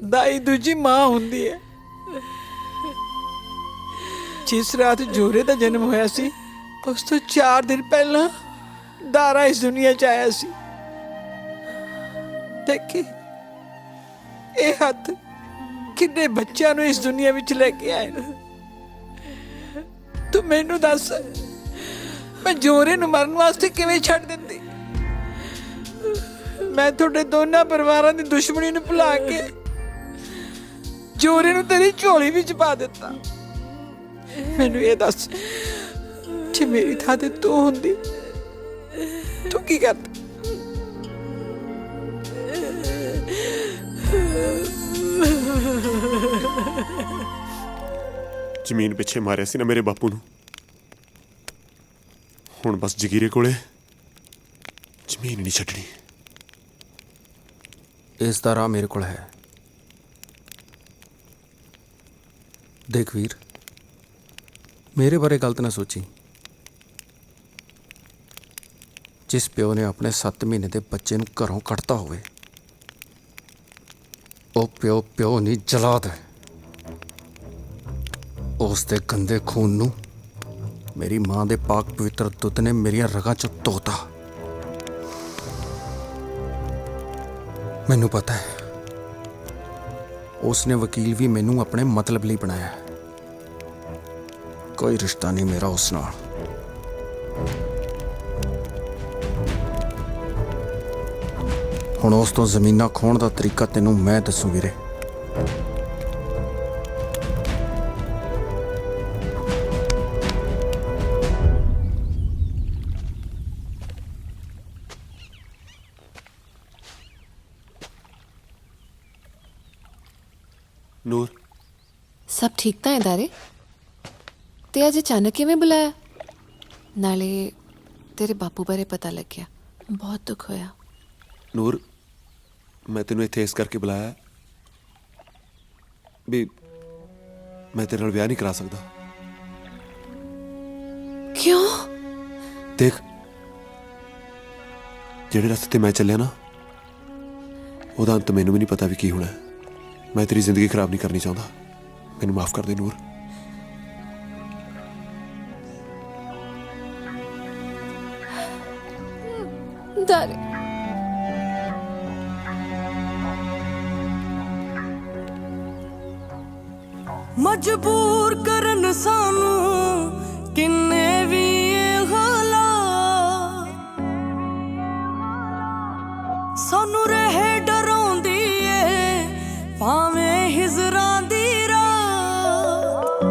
दाई दूजी मां हुंदी है। जिस रात जोरे दा जन्म होया सी उस तो 4 दिन पहला दारा इस दुनिया च आया सी। देखी ये हथ किन्ने बच्चों नूं इस दुनिया विच लेके आए ने। तू मैनू दस मैं जोरे नूं मरन वास्ते किवें छड्ड दिंदी? मैं तुहाडे दोनों परिवारां दी दुश्मनी नूं भुला के जोरे नूं तेरी झोली विच पा दिता। मैनू ये दस जे मेरी थां ते तू हुंदी तू की करदी? ਜ਼ਮੀਨ ਪਿੱਛੇ ਮਾਰਿਆ ਸੀ ਨਾ ਮੇਰੇ ਬਾਪੂ ਨੂੰ, ਹੁਣ ਬਸ ਜਗੀਰੇ ਕੋਲੇ ਜ਼ਮੀਨ ਨਹੀਂ ਛੱਡਣੀ। ਇਸ ਦਾ ਰਾਹ ਮੇਰੇ ਕੋਲ ਹੈ। ਦੇਖ ਵੀਰ, ਮੇਰੇ ਬਾਰੇ ਗਲਤ ਨਾ ਸੋਚੀ। ਜਿਸ ਪਿਓ ਨੇ ਆਪਣੇ 7 ਮਹੀਨੇ ਦੇ ਬੱਚੇ ਨੂੰ ਘਰੋਂ ਕੱਢਤਾ ਹੋਵੇ ਉਹ ਪਿਓ ਨਹੀਂ, ਜਲਾਦ ਹੈ। ਉਸ ਦੇ ਗੰਦੇ ਖੂਨ ਨੂੰ ਮੇਰੀ ਮਾਂ ਦੇ ਪਾਕ ਪਵਿੱਤਰ ਦੁੱਧ ਨੇ ਮੇਰੀਆਂ ਰਗਾਂ 'ਚੋਂ ਧੋਤਾ। ਮੈਨੂੰ ਪਤਾ ਹੈ ਉਸਨੇ ਵਕੀਲ ਵੀ ਮੈਨੂੰ ਆਪਣੇ ਮਤਲਬ ਲਈ ਬਣਾਇਆ ਹੈ। ਕੋਈ ਰਿਸ਼ਤਾ ਨਹੀਂ ਮੇਰਾ ਉਸ ਨਾਲ। ਹੁਣ ਉਸ ਤੋਂ ਜ਼ਮੀਨਾਂ ਖੋਣ ਦਾ ਤਰੀਕਾ ਤੈਨੂੰ ਮੈਂ ਦੱਸੂ ਵੀਰੇ। ਨੂਰ, ਸਭ ਠੀਕ ਤਾਂ ਹੈ ਦਾਰੇ? ਤੇ ਅੱਜ ਅਚਾਨਕ ਕਿਵੇਂ ਬੁਲਾਇਆ? ਨਾਲੇ ਤੇਰੇ ਬਾਪੂ ਬਾਰੇ ਪਤਾ ਲੱਗਿਆ, ਬਹੁਤ ਦੁੱਖ ਹੋਇਆ। ਨੂਰ, ਮੈਂ ਤੈਨੂੰ ਇੱਥੇ ਇਸ ਕਰਕੇ ਬੁਲਾਇਆ ਵੀ ਮੈਂ ਤੇਰੇ ਨਾਲ ਵਿਆਹ ਨਹੀਂ ਕਰਾ ਸਕਦਾ। ਕਿਉਂ? ਦੇਖ, ਜਿਹੜੇ ਰਸਤੇ ਤੇ ਮੈਂ ਚੱਲਿਆ ਨਾ, ਉਹਦਾ ਅੰਤ ਮੈਨੂੰ ਵੀ ਨਹੀਂ ਪਤਾ ਵੀ ਕੀ ਹੋਣਾ। ਮੈਂ ਤੇਰੀ ਜ਼ਿੰਦਗੀ ਖਰਾਬ ਨਹੀਂ ਕਰਨੀ ਚਾਹੁੰਦਾ। ਮੈਨੂੰ ਮਾਫ ਕਰ ਦੇ ਨੂਰ। ਦਾਰੇ, ਮਜਬੂਰ ਕਰਨ ਸਾਨੂੰ ਕਿੰਨੇ ਵੀ ਇਹ ਹਾਲਾਤ, ਸਾਨੂੰ ਰਹੇ ਡਰਾਉਂਦੀ ਏ ਭਾਵੇਂ ਹਿਜਰਾਂ ਦੀ ਰਾਤ।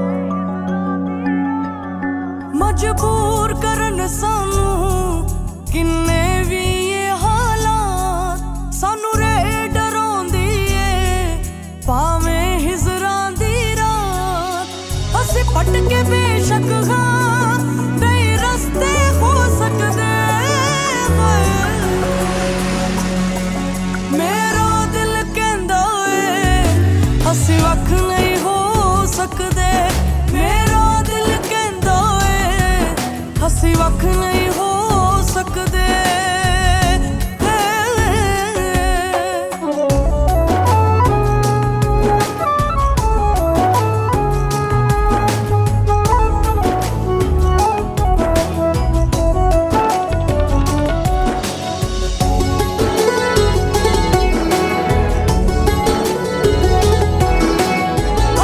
ਮਜਬੂਰ ਕਰਨ ਸਾਨੂੰ ਕਿੰਨੇ ਵੀ ਇਹ ਹਾਲਾਤ, ਸਾਨੂੰ ਰਹੇ ਡਰਾਉਂਦੀ ਏ ਭਾਵੇਂ ਹਿਜਰਾਂ ਦੀ ਰਾਤ। ਅਸੀਂ ਭਟਕੇ ਬੇਸ਼ੱਕ ਹਾਂ, ਕਈ ਰਸਤੇ ਹੋ ਸਕਦੇ ਹੋਏ, ਮੇਰਾ ਦਿਲ ਕਹਿੰਦਾ ਏ ਅਸੀਂ ਵੱਖ ਨਹੀਂ ਹੋ ਸਕਦੇ। ਮੇਰਾ ਦਿਲ ਕਹਿੰਦਾ ਏ ਅਸੀਂ ਵੱਖ ਨਹੀਂ ਹੋ ਸਕਦੇ।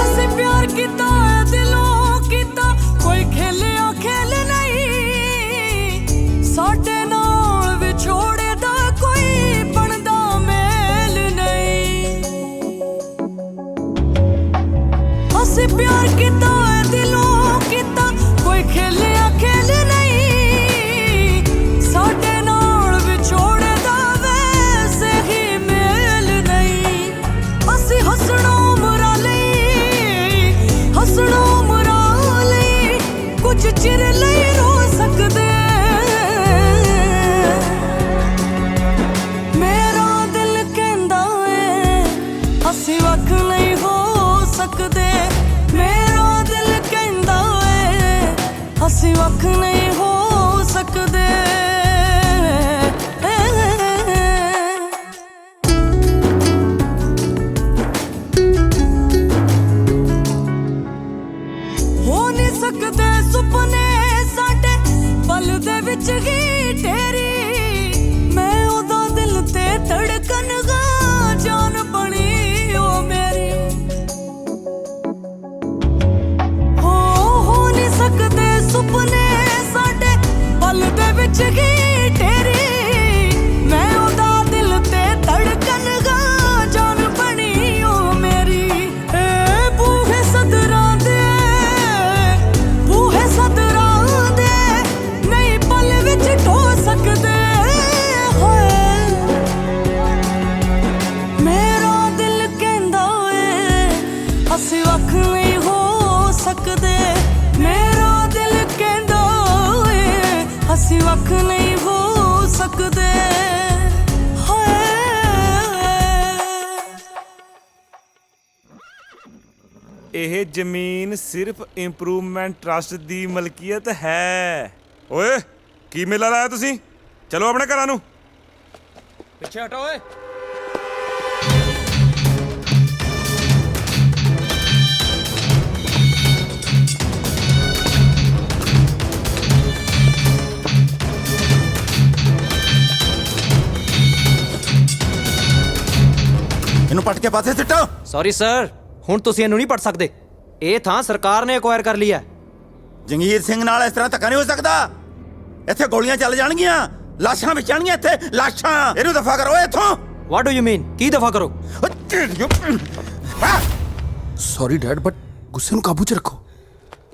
ਅਸੀਂ ਪਿਆਰ ਕੀਤਾ ਦਿਲੋਂ ਕੀਤਾ, ਕੋਈ ਖੇਲਿਆ ਖੇਲ ਨਹੀਂ, ਸਾਡੇ ਨਾਲ ਵਿਛੋੜੇ ਦਾ ਕੋਈ ਬਣਦਾ ਮੇਲ ਨਹੀਂ। ਅਸੀਂ ਪਿਆਰ ਕੀਤਾ ਦਿਲੋਂ ਕੀਤਾ, ਕੋਈ ਖੇਲਿਆ ਖੇਲ ਨਹੀਂ, ਸਾਡੇ ਨਾਲ ਵਿਛੋੜੇ ਦਾ ਵੈਸੇ ਹੀ ਮੇਲ ਨਹੀਂ। ਅਸੀਂ ਹੱਸਣਾ ਉਮਰਾਂ ਲਈ, ਹੱਸਣਾ ਉਮਰਾਂ ਲਈ, ਕੁਝ ਚਿਰ ਲਈ ਰੋ ਸਕਦੇ। ਮੇਰਾ ਦਿਲ ਕਹਿੰਦਾ ਏ ਅਸੀਂ ਵੱਖ ਨਹੀਂ ਹੋ ਸਕਦੇ। ਮੇਰਾ ਦਿਲ ਕਹਿੰਦਾ ਏ ਅਸੀਂ ਵੱਖ ਨਹੀਂ ਹੋ ਸਕਦੇ। ਹੋ ਨਹੀਂ ਸਕਦੇ ਸੁਪਨੇ ਸਾਡੇ ਪਲ ਦੇ ਵਿੱਚ ਹੀ ਤੇਰੀ, ਮੈਂ ਉਹਦਾ ਦਿਲ ਤੇ ਧੜਕਨ ਗਾ, ਜਾਨ ਬਣੀ ਉਹ ਮੇਰੀ। ਹੋ ਨਹੀਂ ਸਕਦੇ ਸੁਪਨੇ ਸਾਡੇ ਪਲ ਦੇ ਵਿੱਚ ਹੀ ਤੇਰੀ, ਮੈਂ ਉਹਦਾ ਦਿਲ ਤੇ ਧੜਕਨ ਗਾ, ਜਾਨ ਬਣੀ ਉਹ ਮੇਰੀ। ਏ ਬੂਹੇ ਸਦਰਾਂ ਦੇ, ਬੂਹੇ ਸਦਰਾਂ ਦੇ, ਨਹੀਂ ਪਲ ਵਿੱਚ ਢੋ ਸਕਦੇ ਹੋਏ। ਮੇਰਾ ਦਿਲ ਕਹਿੰਦਾ ਏ ਅਸੀਂ ਵੱਖ ਨਹੀਂ ਹੋ ਸਕਦੇ। ਮੇਰਾ ਦਿਲ ਕਹਿੰਦਾ ਏ ਅਸੀਂ ਵੱਖ ਨਹੀਂ ਹੋ ਸਕਦੇ ਹੋਏ। ਇਹ ਜ਼ਮੀਨ ਸਿਰਫ ਇੰਪਰੂਵਮੈਂਟ ਟਰਸਟ ਦੀ ਮਲਕੀਅਤ ਹੈ। ਓਏ ਕੀ ਮੇਲਾ ਲਾਇਆ ਤੁਸੀਂ? ਚਲੋ ਆਪਣੇ ਘਰਾਂ ਨੂੰ। ਪਿੱਛੇ ਹਟੋ ਓਏ। ਇਹਨੂੰ ਇਹਨੂੰ ਪੱਟ ਕੇ ਪਾਸੇ ਸਿੱਟੋ। ਸੌਰੀ ਸਰ, ਹੁਣ ਤੁਸੀਂ ਇਹਨੂੰ ਨਹੀਂ ਪੜ ਸਕਦੇ। ਇਹ ਥਾਂ ਸਰਕਾਰ ਨੇ ਐਕਵਾਇਰ ਕਰ ਲਈ ਹੈ। ਜੰਗੀਰ ਸਿੰਘ ਨਾਲ ਇਸ ਤਰ੍ਹਾਂ ਧੱਕਾ ਨਹੀਂ ਹੋ ਸਕਦਾ। ਇੱਥੇ ਗੋਲੀਆਂ ਚੱਲ ਜਾਣਗੀਆਂ, ਲਾਸ਼ਾਂ ਵਿਚਣਗੀਆਂ ਇੱਥੇ, ਲਾਸ਼ਾਂ। ਇਹਨੂੰ ਦਫਾ ਕਰੋ ਇੱਥੋਂ। What do you mean? ਕੀ ਦਫਾ ਕਰੋ? ਸੌਰੀ ਡੈਡ, ਬਟ ਗੁੱਸੇ ਨੂੰ ਕਾਬੂ 'ਚ ਰੱਖੋ।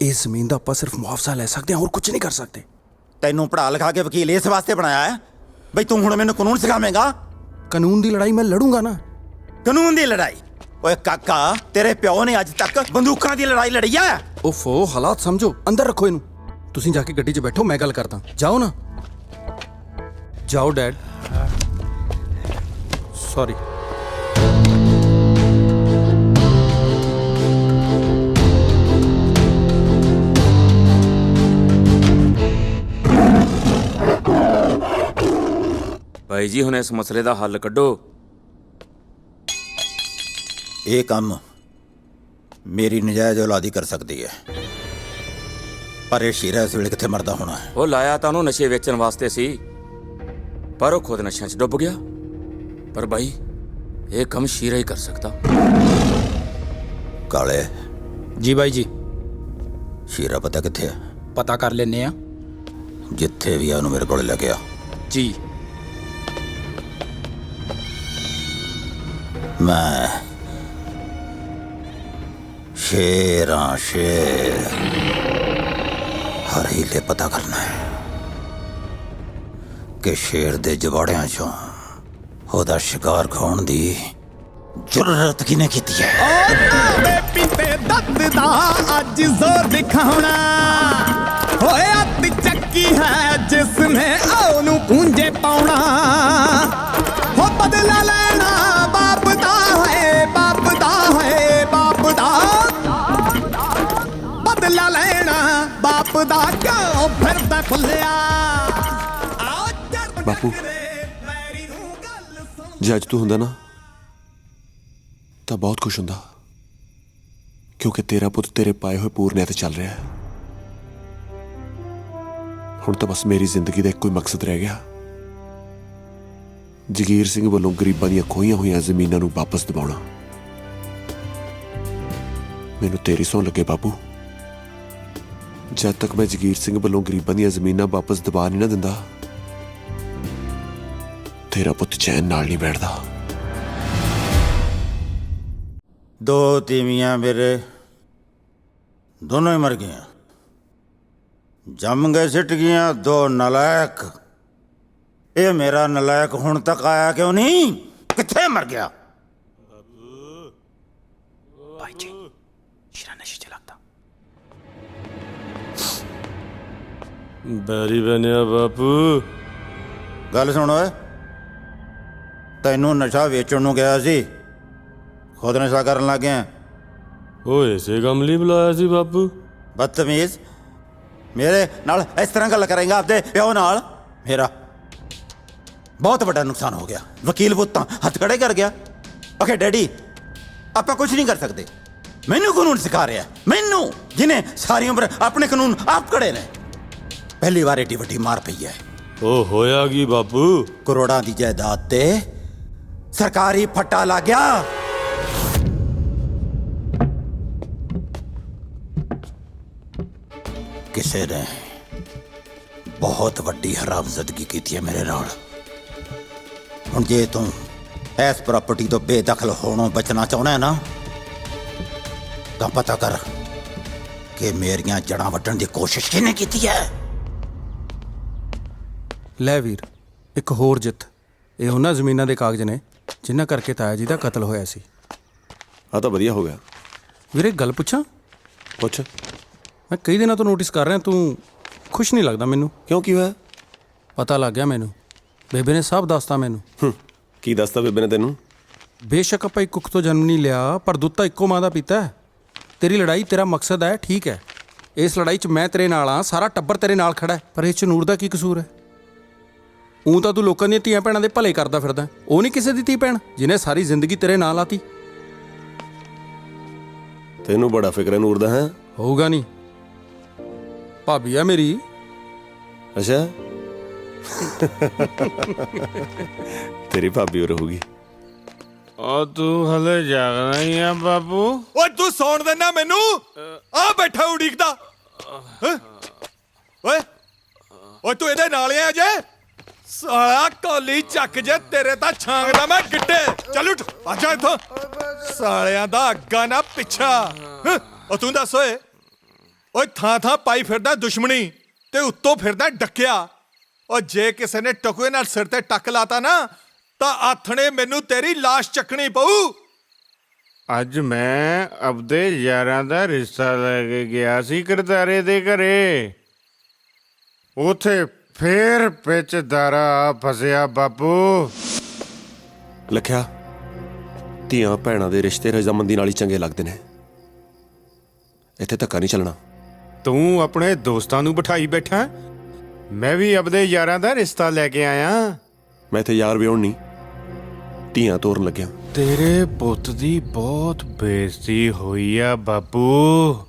ਇਸ ਜ਼ਮੀਨ ਦਾ ਆਪਾਂ ਸਿਰਫ ਮੁਆਵਜ਼ਾ ਲੈ ਸਕਦੇ ਹਾਂ, ਹੋਰ ਕੁਝ ਨਹੀਂ ਕਰ ਸਕਦੇ। ਤੈਨੂੰ ਪੜ੍ਹਾ ਲਿਖਾ ਕੇ ਵਕੀਲ ਇਸ ਵਾਸਤੇ ਬਣਾਇਆ ਹੈ ਬਈ ਤੂੰ ਹੁਣ ਮੈਨੂੰ ਕਾਨੂੰਨ ਸਿਖਾਵੇਂਗਾ। ਕਾਨੂੰਨ ਦੀ ਲੜਾਈ ਮੈਂ ਲੜੂੰਗਾ ਨਾ। ਕਾਨੂੰਨ ਦੀ ਲੜਾਈ? ਓਏ ਕਾਕਾ, ਤੇਰੇ ਪਿਓ ਨੇ ਅੱਜ ਤੱਕ ਬੰਦੂਕਾਂ ਦੀ ਲੜਾਈ ਲੜੀ ਹੈ। ਓਫੋ, ਹਾਲਾਤ ਸਮਝੋ। ਅੰਦਰ ਰੱਖੋ ਇਹਨੂੰ। ਤੁਸੀਂ ਜਾ ਕੇ ਗੱਡੀ 'ਚ ਬੈਠੋ, ਮੈਂ ਗੱਲ ਕਰਦਾ। ਜਾਓ ਨਾ, ਜਾਓ ਡੈਡ। ਸੌਰੀ। ਭਾਈ ਜੀ, ਹੁਣ ਇਸ ਮਸਲੇ ਦਾ ਹੱਲ ਕੱਢੋ। ਇਹ ਕੰਮ ਮੇਰੀ ਨਜਾਇਜ਼ ਔਲਾਦੀ ਕਰ ਸਕਦੀ ਹੈ, ਪਰ ਇਹ ਸ਼ੇਰਾ ਇਸ ਵੇਲੇ ਕਿੱਥੇ ਮਰਦਾ ਹੋਣਾ ਹੈ। ਉਹ ਲਾਇਆ ਤਾਂ ਉਹਨੂੰ ਨਸ਼ੇ ਵੇਚਣ ਵਾਸਤੇ ਸੀ, ਪਰ ਉਹ ਖੁਦ ਨਸ਼ਿਆਂ 'ਚ ਡੁੱਬ ਗਿਆ। ਪਰ ਭਾਈ, ਇਹ ਕੰਮ ਸ਼ੀਰਾ ਹੀ ਕਰ ਸਕਦਾ। ਕਾਲੇ ਜੀ ਬਾਈ ਜੀ। ਸ਼ੀਰਾ ਪਤਾ ਕਿੱਥੇ ਹੈ? ਪਤਾ ਕਰ ਲੈਨੇ ਆ। ਜਿੱਥੇ ਵੀ ਆ ਉਹਨੂੰ ਮੇਰੇ ਕੋਲ ਲੈ ਕੇ ਆ। ਜੀ। ਮੈਂ ਸ਼ੇਰਾਂ ਸ਼ੇਰ ਹਰ ਹੀਲੇ ਪਤਾ ਕਰਨਾ ਹੈ ਕਿ ਸ਼ੇਰ ਦੇ ਜਵਾੜਿਆਂ ਚੋਂ ਉਹਦਾ ਸ਼ਿਕਾਰ ਖਾਣ ਦੀ ਜ਼ਰੂਰਤ ਕਿਹਨੇ ਕੀਤੀ ਹੈ। ਓਏ ਪੀਤੇ ਦੱਦ ਦਾ ਅੱਜ ਜ਼ੋਰ ਦਿਖਾਉਣਾ, ਹੋਏ ਅੱਤ ਚੱਕੀ ਹੈ ਜਿਸ ਨੇ ਉਹਨੂੰ ਪੂੰਝੇ ਪਾਉਣਾ। ਹੋ ਬਦਲਾ ਲੈਣਾ ਬਾਪ ਦਾ ਹੈ, ਬਾਪ ਦਾ ਹੈ, ਬਾਪ ਦਾ ਬਦਲਾ ਲੈਣਾ ਬਾਪ ਦਾ। ਕਿਉਂ ਫਿਰਦਾ ਭੁੱਲਿਆ? ਬਾਪੂ, ਜੇ ਅੱਜ ਤੂੰ ਹੁੰਦਾ ਨਾ ਤਾਂ ਬਹੁਤ ਖੁਸ਼ ਹੁੰਦਾ, ਕਿਉਂਕਿ ਤੇਰਾ ਪੁੱਤ ਤੇਰੇ ਪਾਏ ਹੋਏ ਪੂਰਨਿਆਂ ਤੇ ਚੱਲ ਰਿਹਾ ਹੈ। ਹੁਣ ਤਾਂ ਬਸ ਮੇਰੀ ਜ਼ਿੰਦਗੀ ਦਾ ਇੱਕੋ ਹੀ ਮਕਸਦ ਰਹਿ ਗਿਆ, ਜਗੀਰ ਸਿੰਘ ਵੱਲੋਂ ਗਰੀਬਾਂ ਦੀਆਂ ਖੋਹੀਆਂ ਹੋਈਆਂ ਜ਼ਮੀਨਾਂ ਨੂੰ ਵਾਪਸ ਦਿਵਾਉਣਾ। ਮੈਨੂੰ ਤੇਰੀ ਸਹੁੰ ਲੱਗੇ ਬਾਪੂ, ਜਦ ਤੱਕ ਮੈਂ ਜਗੀਰ ਸਿੰਘ ਵੱਲੋਂ ਗਰੀਬਾਂ ਦੀਆਂ ਜ਼ਮੀਨਾਂ ਵਾਪਸ ਦਿਵਾ ਨਹੀਂ ਨਾ ਦਿੰਦਾ, ਤੇਰਾ ਪੁੱਤ ਚੈਨ ਨਾਲ ਨਹੀਂ ਬੈਠਦਾ। ਦੋ ਤੀਵੀਆਂ ਮੇਰੇ ਦੋਨੋਂ ਹੀ ਮਰ ਗਈਆਂ, ਜੰਮ ਗਏ, ਸਿੱਟ ਗਈਆਂ। ਦੋ ਨਲਾਇਕ। ਇਹ ਮੇਰਾ ਨਲਾਇਕ ਹੁਣ ਤੱਕ ਆਇਆ ਕਿਉਂ ਨਹੀਂ? ਕਿੱਥੇ ਮਰ ਗਿਆ? ਭਾਈ ਜੀ, ਸ਼ੀਰਾ ਨਸ਼ੇ 'ਚ ਲੱਗਦਾ। ਬੈਰੀ ਬਣਿਆ ਬਾਪੂ। ਗੱਲ ਸੁਣ ਓਏ, ਤੈਨੂੰ ਨਸ਼ਾ ਵੇਚਣ ਨੂੰ ਗਿਆ ਸੀ, ਖੁਦ ਨਸ਼ਾ ਕਰਨ ਲੱਗ ਗਿਆ। ਓਏ ਇਸੇ ਕੰਮ ਲਈ ਬੁਲਾਇਆ ਸੀ ਬਾਪੂ। ਬਦਤਮੀਜ਼, ਮੇਰੇ ਨਾਲ ਇਸ ਤਰ੍ਹਾਂ ਗੱਲ ਕਰੇਂਗਾ ਆਪਦੇ ਪਿਓ ਨਾਲ? ਮੇਰਾ ਬਹੁਤ ਵੱਡਾ ਨੁਕਸਾਨ ਹੋ ਗਿਆ। ਵਕੀਲ ਪੁੱਤ ਤਾਂ ਹੱਥ ਖੜੇ ਕਰ ਗਿਆ। ਓਕੇ ਡੈਡੀ, ਆਪਾਂ ਕੁਝ ਨਹੀਂ ਕਰ ਸਕਦੇ। ਮੈਨੂੰ ਕਾਨੂੰਨ ਸਿਖਾ ਰਿਹਾ, ਮੈਨੂੰ ਜਿਹਨੇ ਸਾਰੀ ਉਮਰ ਆਪਣੇ ਕਾਨੂੰਨ ਆਪ ਘੜੇ ਨੇ। ਪਹਿਲੀ ਵਾਰ ਏਡੀ ਵੱਡੀ ਮਾਰ ਪਈ ਹੈ। ਉਹ ਹੋਇਆ ਕੀ ਬਾਪੂ? ਕਰੋੜਾਂ ਦੀ ਜਾਇਦਾਦ ਤੇ ਸਰਕਾਰੀ ਫੱਟਾ ਲੱਗ ਗਿਆ। ਕਿਸੇ ਨੇ ਬਹੁਤ ਵੱਡੀ ਹਰਾਮਜ਼ਦਗੀ ਕੀਤੀ ਹੈ ਮੇਰੇ ਨਾਲ। ਹੁਣ ਜੇ ਤੂੰ ਇਸ ਪ੍ਰਾਪਰਟੀ ਤੋਂ ਬੇਦਖਲ ਹੋਣੋਂ ਬਚਣਾ ਚਾਹੁੰਦਾ ਹੈ ਨਾ, ਤਾਂ ਪਤਾ ਕਰ ਕਿ ਮੇਰੀਆਂ ਜੜ੍ਹਾਂ ਵੱਢਣ ਦੀ ਕੋਸ਼ਿਸ਼ ਕਿਹਨੇ ਕੀਤੀ ਹੈ। ਲੈ ਵੀਰ, ਇੱਕ ਹੋਰ ਜਿੱਤ। ਇਹ ਉਹਨਾਂ ਜ਼ਮੀਨਾਂ ਦੇ ਕਾਗਜ਼ ਨੇ ਜਿਨ੍ਹਾਂ ਕਰਕੇ ਤਾਇਆ ਜੀ ਦਾ ਕਤਲ ਹੋਇਆ ਸੀ। ਆ ਤਾਂ ਵਧੀਆ ਹੋ ਗਿਆ। ਵੀਰੇ ਗੱਲ ਪੁੱਛਾਂ? ਪੁੱਛ। ਮੈਂ ਕਈ ਦਿਨਾਂ ਤੋਂ ਨੋਟਿਸ ਕਰ ਰਿਹਾ, ਤੂੰ ਖੁਸ਼ ਨਹੀਂ ਲੱਗਦਾ ਮੈਨੂੰ। ਕਿਉਂ, ਕੀ ਹੋਇਆ? ਪਤਾ ਲੱਗ ਗਿਆ ਮੈਨੂੰ, ਬੇਬੇ ਨੇ ਸਭ ਦੱਸਤਾ ਮੈਨੂੰ। ਕੀ ਦੱਸਤਾ ਬੇਬੇ ਨੇ ਤੈਨੂੰ? ਬੇਸ਼ੱਕ ਆਪਾਂ ਇੱਕ ਕੁੱਖ ਤੋਂ ਜਨਮ ਨਹੀਂ ਲਿਆ, ਪਰ ਦੁੱਧ ਤਾਂ ਇੱਕੋ ਮਾਂ ਦਾ ਪੀਤਾ ਹੈ। ਤੇਰੀ ਲੜਾਈ ਤੇਰਾ ਮਕਸਦ ਹੈ, ਠੀਕ ਹੈ। ਇਸ ਲੜਾਈ 'ਚ ਮੈਂ ਤੇਰੇ ਨਾਲ ਹਾਂ, ਸਾਰਾ ਟੱਬਰ ਤੇਰੇ ਨਾਲ ਖੜਾ ਹੈ, ਪਰ ਇਸ 'ਚ ਨੂਰ ਦਾ ਕੀ ਕਸੂਰ ਹੈ? ਊਂ ਤਾਂ ਤੂੰ ਲੋਕਾਂ ਦੀਆਂ ਧੀਆਂ ਭੈਣਾਂ ਦੇ ਭਲੇ ਕਰਦਾ ਫਿਰਦਾ, ਉਹ ਨਹੀਂ ਕਿਸੇ ਦੀ ਧੀ ਭੈਣ ਜਿਹਨੇ ਸਾਰੀ ਜ਼ਿੰਦਗੀ ਤੇਰੇ ਨਾਲ ਲਾਤੀ। ਤੈਨੂੰ ਬੜਾ ਫਿਕਰ ਹੈ ਨੂਰ ਦਾ। ਹੈ ਹੋਊਗਾ ਨਹੀਂ, ਭਾਬੀ ਆ ਮੇਰੀ। ਅੱਛਾ, ਤੇਰੀ ਭਾਬੀ ਹੋ ਰਹੂਗੀ। तू हले जागना ही है बाबू। ਓਏ ਤੂੰ ਸੌਣ ਦੇਣਾ ਮੈਨੂੰ? ਆ ਬੈਠਾ ਉਡੀਕਦਾ। ਓਏ ਓਏ ਤੂੰ ਇਹਦੇ ਨਾਲ ਆ ਜੇ ਸਾਲਾ ਕੋਲੀ ਚੱਕ ਜੇ ਤੇਰੇ ਤਾਂ ਛਾਂਗਦਾ ਮੈਂ ਗਿੱਟੇ। ਚੱਲ ਉੱਠ ਆ ਜਾ ਇੱਥੋਂ। ਸਾਲਿਆਂ ਦਾ ਅੱਗਾ ਨਾ ਪਿੱਛਾ। ਉਹ ਤੂੰ ਦੱਸ ਓਏ ਓਏ ਥਾਂ ਥਾਂ ਪਾਈ ਫਿਰਦਾ ਦੁਸ਼ਮਣੀ ਤੇ ਉੱਤੋਂ ਫਿਰਦਾ ਡੱਕਿਆ। ਉਹ ਜੇ ਕਿਸੇ ਨੇ ਟਕੂਏ ਨਾਲ ਸਿਰ ਤੇ ਟੱਕ ਲਾਤਾ ਨਾ ਤਾਂ ਆਥਣੇ ਮੈਨੂੰ ਤੇਰੀ ਲਾਸ਼ ਚੱਕਣੀ ਪਊ। ਅੱਜ ਮੈਂ ਆਪਦੇ ਯਾਰਾਂ ਦਾ ਰਿਸ਼ਤਾ ਲੈ ਕੇ ਗਿਆ ਸੀ ਕਰਤਾਰੇ ਦੇ ਘਰੇ। ਉਥੇ ਫੇਰ ਵਿੱਚ ਦਾਰਾ ਫਸਿਆ ਬਾਪੂ। ਲਖਿਆ, ਧੀਆਂ ਭੈਣਾਂ ਦੇ ਰਿਸ਼ਤੇ ਰਜ਼ਾਮੰਦੀ ਨਾਲ ਹੀ ਚੰਗੇ ਲੱਗਦੇ ਨੇ। ਇੱਥੇ ਧੱਕਾ ਨਹੀਂ ਚੱਲਣਾ। ਤੂੰ ਆਪਣੇ ਦੋਸਤਾਂ ਨੂੰ ਬਿਠਾਈ ਬੈਠਾ, ਮੈਂ ਵੀ ਆਪਦੇ ਯਾਰਾਂ ਦਾ ਰਿਸ਼ਤਾ ਲੈ ਕੇ ਆਇਆ। ਮੈਂ ਇੱਥੇ ਯਾਰ ਵਿਆਹੁਣ ਨਹੀਂ, ਧੀਆਂ ਤੋਰਨ ਲੱਗਿਆ। ਤੇਰੇ ਪੁੱਤ ਦੀ ਬਹੁਤ ਬੇਇੱਜ਼ਤੀ ਹੋਈ ਆ ਬਾਪੂ।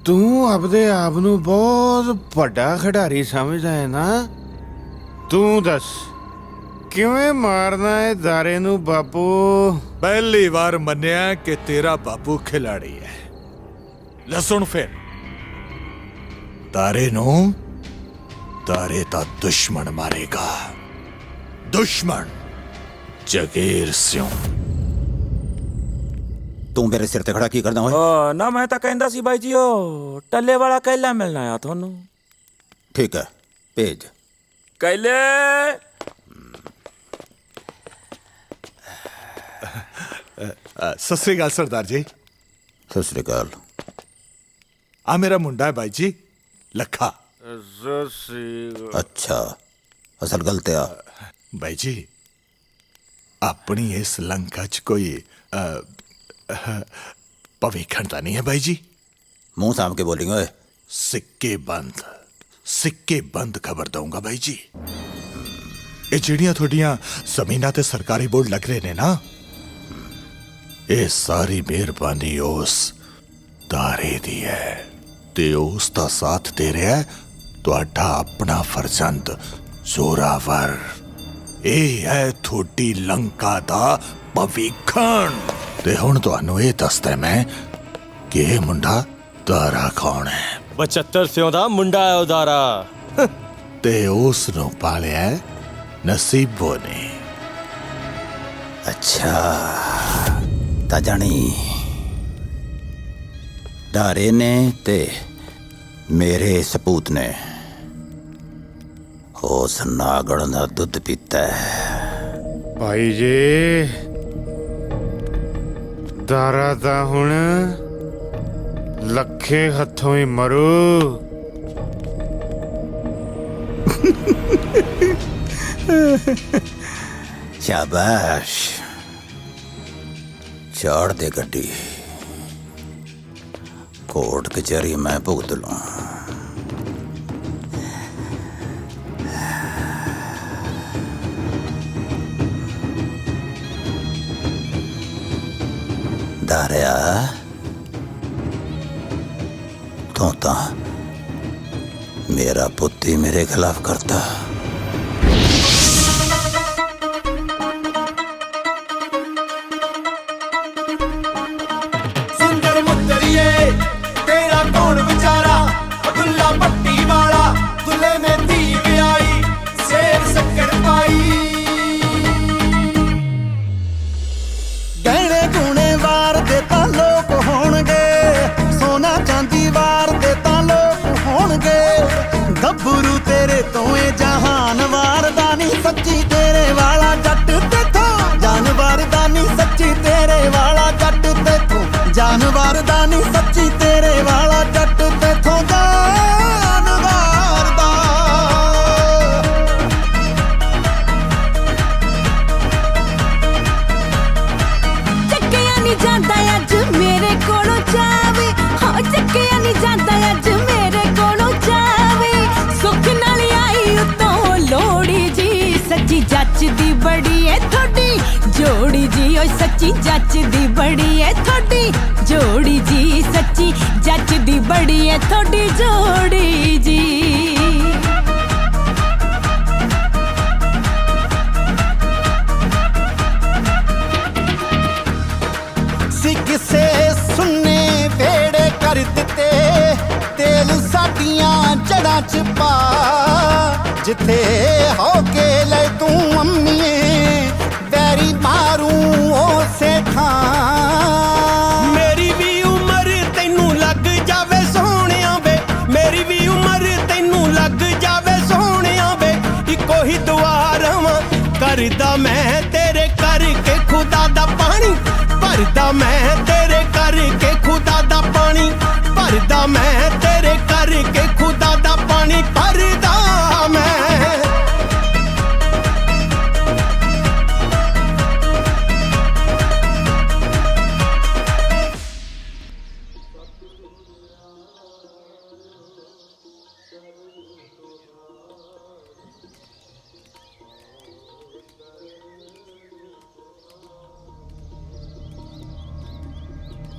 ਤੂੰ ਆਪਦੇ ਆਪ ਨੂੰ ਬਹੁਤ ਵੱਡਾ ਖਿਡਾਰੀ ਸਮਝਦਾ ਹੈ ਨਾ। ਤੂੰ ਦੱਸ ਕਿਵੇਂ ਮਾਰਨਾ ਹੈ ਦਾਰੇ ਨੂੰ ਬਾਪੂ? ਪਹਿਲੀ ਵਾਰ ਮੰਨਿਆ ਕਿ ਤੇਰਾ ਬਾਪੂ ਖਿਲਾੜੀ ਹੈ। ਲੈ ਸੁਣ ਫਿਰ, ਤਾਰੇ ਨੂੰ ਤਾਰੇ ਦਾ ਦੁਸ਼ਮਣ ਮਾਰੇਗਾ। ਦੁਸ਼ਮਣ ਜਗੀਰ ਸਿੰਘ। ਤੂੰ ਮੇਰੇ ਸਿਰ ਤੇ ਖੜਾ ਕੀ ਕਰਦਾ ਓਏ? ਨਾ ਮੈਂ ਤਾਂ ਕਹਿੰਦਾ ਸੀ ਬਾਈ ਜੀ ਉਹ ਟੱਲੇ ਵਾਲਾ ਕੈਲਾ ਮਿਲਣਾ ਆ ਤੁਹਾਨੂੰ। ਠੀਕ ਹੈ, ਭੇਜ। ਕੈਲੇ ਸਤਿ ਸ੍ਰੀ ਅਕਾਲ ਸਰਦਾਰ ਜੀ। ਸਤਿ ਸ੍ਰੀ ਅਕਾਲ। ਆ ਮੇਰਾ ਮੁੰਡਾ ਹੈ ਬਾਈ ਜੀ, ਲੱਖਾ। ਅੱਛਾ, ਅਸਲ ਗੱਲ ਤੇ ਆ ਬਾਈ ਜੀ, ਆਪਣੀ ਇਸ ਲੰਕਾ 'ਚ ਕੋਈ ਭਵਿੱਖਣ ਤਾਂ ਨਹੀਂ ਹੈ ਬਾਈ ਜੀ? ਮੂੰਹ ਸਾਂਭ ਕੇ ਬੋਲਿੰਗ ਓਏ। ਸਿੱਕੇ ਬੰਦ ਖਬਰ ਦਊਂਗਾ ਬਾਈ ਜੀ। ਇਹ ਜਿਹੜੀਆਂ ਤੁਹਾਡੀਆਂ ਜ਼ਮੀਨਾਂ ਤੇ ਸਰਕਾਰੀ ਬੋਰਡ ਲੱਗ ਰਹੇ ਨੇ ਨਾ, ਇਹ ਸਾਰੀ ਮਿਹਰਬਾਨੀ ਉਸ ਤਾਰੇ ਦੀ ਹੈ ਤੇ ਉਸ ਦਾ ਸਾਥ ਦੇ ਰਿਹਾ ਤੁਹਾਡਾ ਆਪਣਾ ਫਰਜ਼ੰਦ ਜ਼ੋਰਾਵਰ। ਇਹ ਹੈ ਤੁਹਾਡੀ ਲੰਕਾ ਦਾ ਭਵਿੱਖਣ। ਤੇ ਹੁਣ ਤੁਹਾਨੂੰ ਇਹ ਦੱਸਦਾ ਮੈਂ ਕਿ ਇਹ ਮੁੰਡਾ ਤਾਰਾ ਕੌਣ ਹੈ। 75 ਸਿਉਂ ਦਾ ਮੁੰਡਾ ਹੈ ਉਦਾਰਾ। ਤੇ ਉਸ ਨੂੰ ਪਾਲਿਆ ਨਸੀਬੋ ਨੇ। ਅੱਛਾ ਤਾਂ ਜਾਣੀ ਦਾਰੇ ਨੇ ਤੇ ਮੇਰੇ ਸਪੂਤ ਨੇ ਉਸ ਨਾਗਣ ਦਾ ਦੁੱਧ ਪੀਤਾ ਹੈ। ਭਾਈ ਜੀ, ਦਾਰਾ ਤਾਂ ਹੁਣ ਲੱਖੇ ਹੱਥੋਂ ਹੀ ਮਰੂ। ਸ਼ਾਬਾਸ਼, ਚਾੜ ਦੇ ਗੱਡੀ, ਕੋਰਟ ਕਚਹਿਰੀ ਮੈਂ ਭੁਗਤ ਲੂੰ। ਦਾਰਿਆ, ਤੂੰ ਤਾਂ ਮੇਰਾ ਪੁੱਤ ਹੀ ਮੇਰੇ ਖਿਲਾਫ ਕਰਤਾ। ਸੁੰਦਰ ਮੁੰਦਰੀਏ ਤੇਰਾ ਕੌਣ ਵਿਚਾਰਾ, ਦੁੱਲਾ ਪੱਟੀ ਵਾਲਾ ਦੁੱਲੇ ਨੇ ਧੀ ਵਿਆਹੀ, ਸੇਰ ਸ਼ੱਕਰ ਪਾਈ। ਗਹਿਣੇ ਗੁਣੇ ਵਾਰ ਦੇ ਤਾਂ ਲੋਕ ਹੋਣਗੇ, ਸੋਨਾ ਚਾਂਦੀ ਵਾਰ ਦੇ ਤਾਂ ਲੋਕ ਹੋਣਗੇ। ਗੱਭਰੂ ਤੇਰੇ ਤੋਂ ਏ ਜਹਾਨ ਵਾਰਦਾ ਨਹੀਂ, ਸੱਚੀ ਤੇਰੇ ਵਾਲਾ ਜੱਟ ਤੇਥੋਂ ਜਾਨਵਰ ਦਾ ਨਹੀਂ, ਸੱਚੀ ਤੇਰੇ ਵਾਲਾ ਜੱਟ ਤੇਥੋਂ ਜਾਨਵਰ ਦਾ ਨਹੀਂ, ਸੱਚੀ ਤੇਰੇ ਵਾਲਾ ਜੱਟ ਤੇਥੋਂ ਜਾਨਵਰ ਦਾ। ਚੱਕਿਆ ਨਹੀਂ ਜਾਂਦਾ ਅੱਜ ਮੇਰੇ ਕੋਲੋਂ ਜਾਵੇ, ਹਾਂ ਚੱਕਿਆ ਨਹੀਂ ਜਾਂਦਾ ਅੱਜ ਮੇਰੇ ਕੋਲੋਂ ਜਾਵੇ। ਸੁੱਖ ਨਾਲ ਆਈ ਉਤੋਂ ਲੋੜੀ ਜੀ, ਸੱਚੀ ਜੱਚਦੀ ਬੜੀ ਏ ਤੁਹਾਡੀ ਜੋੜੀ ਜੀ। ਓਏ ਸੱਚੀ ਜੱਚਦੀ ਬੜੀ ਏ ਤੁਹਾਡੀ ਜੋੜੀ ਜੀ, ਸੱਚੀ ਜੱਚਦੀ ਬੜੀ ਏ ਤੁਹਾਡੀ ਜੋੜੀ ਜੀ। ਤੇ ਤੇਲ ਸਾਡੀਆਂ ਜੜਾਂ ਚ ਪਾ ਜਿੱਥੇ ਹੋ ਕੇ ਲੈ ਤੂੰ ਅੰਮੀਏ ਵੈਰੀ ਮਾਰੂ ਉਸੇ ਥਾਂ ਮੇਰੀ ਵੀ ਉਮਰ ਤੈਨੂੰ ਲੱਗ ਜਾਵੇ ਸੋਹਣਿਆ ਵੇ ਮੇਰੀ ਵੀ ਉਮਰ ਤੈਨੂੰ ਲੱਗ ਜਾਵੇ ਸੋਹਣਿਆ ਵੇ ਇੱਕੋ ਹੀ ਦੁਆ ਰਵਾਂ ਕਰਦਾ ਮੈਂ ਤੇਰੇ ਕਰਕੇ ਖੁਦਾ ਦਾ ਪਾਣੀ ਭਰਦਾ ਮੈਂ ਤੇਰੇ ਕਰਕੇ ਖੁਦਾ ਦਾ ਪਾਣੀ ਭਰਦਾ ਮੈਂ ਤੇਰੇ ਕਰਕੇ ਖੁਦਾ ਦਾ ਪਾਣੀ ਭਰਦਾ ਮੈਂ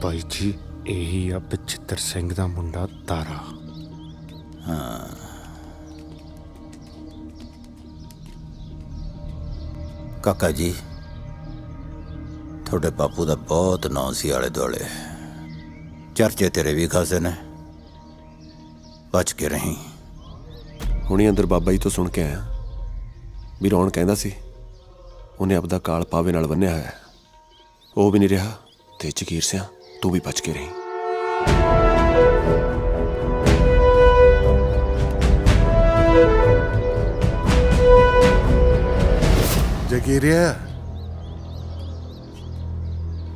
ਭਾਈ ਜੀ ਇਹੀ ਆ ਬਚਿੱਤਰ ਸਿੰਘ ਦਾ ਮੁੰਡਾ ਤਾਰਾ। ਹਾਂ ਕਾਕਾ ਜੀ ਤੁਹਾਡੇ ਬਾਪੂ ਦਾ ਬਹੁਤ ਨਾਂ ਸੀ ਆਲੇ ਦੁਆਲੇ ਚਰਚੇ ਤੇਰੇ ਵੀ ਖਾਸੇ ਨੇ ਬਚ ਕੇ ਰਹੀਂ। ਹੁਣੇ ਅੰਦਰ ਬਾਬਾ ਜੀ ਤੋਂ ਸੁਣ ਕੇ ਆਇਆ ਵੀ ਰੌਣ ਕਹਿੰਦਾ ਸੀ ਉਹਨੇ ਆਪਦਾ ਕਾਲ ਪਾਵੇ ਨਾਲ ਬੰਨਿਆ ਹੋਇਆ ਉਹ ਵੀ ਨਹੀਂ ਰਿਹਾ ਤੇ ਜਗੀਰ ਸਿਆਂ ਤੂੰ ਵੀ ਬਚ ਕੇ ਰਹੀਂ। ਜਗੀਰਿਆ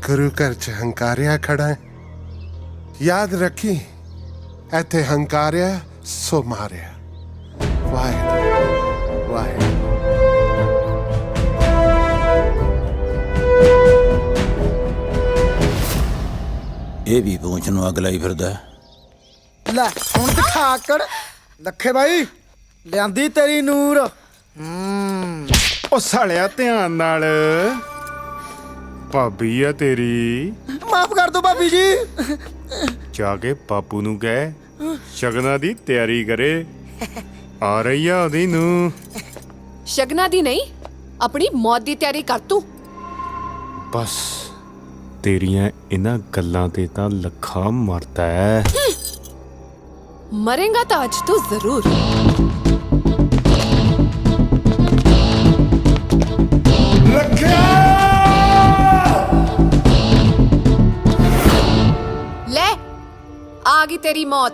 ਗੁਰੂ ਘਰ ਚ ਹੰਕਾਰਿਆ ਖੜਾ ਹੈ ਯਾਦ ਰੱਖੀ ਇੱਥੇ ਹੰਕਾਰਿਆ ਸੋ ਮਾਰਿਆ ਵਾਹਿਗੁਰੂ ਵਾਹਿਗੁਰੂ। ਇਹ ਵੀ ਪੂੰਛ ਨੂੰ ਅਗਲਾ ਹੀ ਫਿਰਦਾ ਲੈ ਹੁਣ ਦਿਖਾ ਕਰ ਲੱਖੇ ਬਾਈ ਲਿਆਂਦੀ ਤੇਰੀ ਨੂਰ। ਉਹ ਸਾਲਿਆ ਧਿਆਨ ਨਾਲ ਭਾਬੀ ਆ ਤੇਰੀ ਮਾਫ ਕਰ ਦੋ ਭਾਬੀ ਜੀ। ਜਾ ਕੇ ਬਾਪੂ ਨੂੰ ਕਹਿ ਸ਼ਗਨਾਂ ਦੀ ਤਿਆਰੀ ਕਰੇ ਆ ਰਹੀ ਆ ਉਹਦੀ ਨੂੰ। ਸ਼ਗਨਾਂ ਦੀ ਨਹੀਂ ਆਪਣੀ ਮੌਤ ਦੀ ਤਿਆਰੀ ਕਰ ਤੂੰ। ਬਸ ਤੇਰੀਆਂ ਇਹਨਾਂ ਗੱਲਾਂ ਤੇ ਤਾਂ ਲੱਖਾ ਮਰਦਾ ਹੈ। ਮਰੇਗਾ ਤਾਂ ਅੱਜ ਤੂੰ ਜ਼ਰੂਰ। ਲੈ ਆ ਗਈ ਤੇਰੀ ਮੌਤ।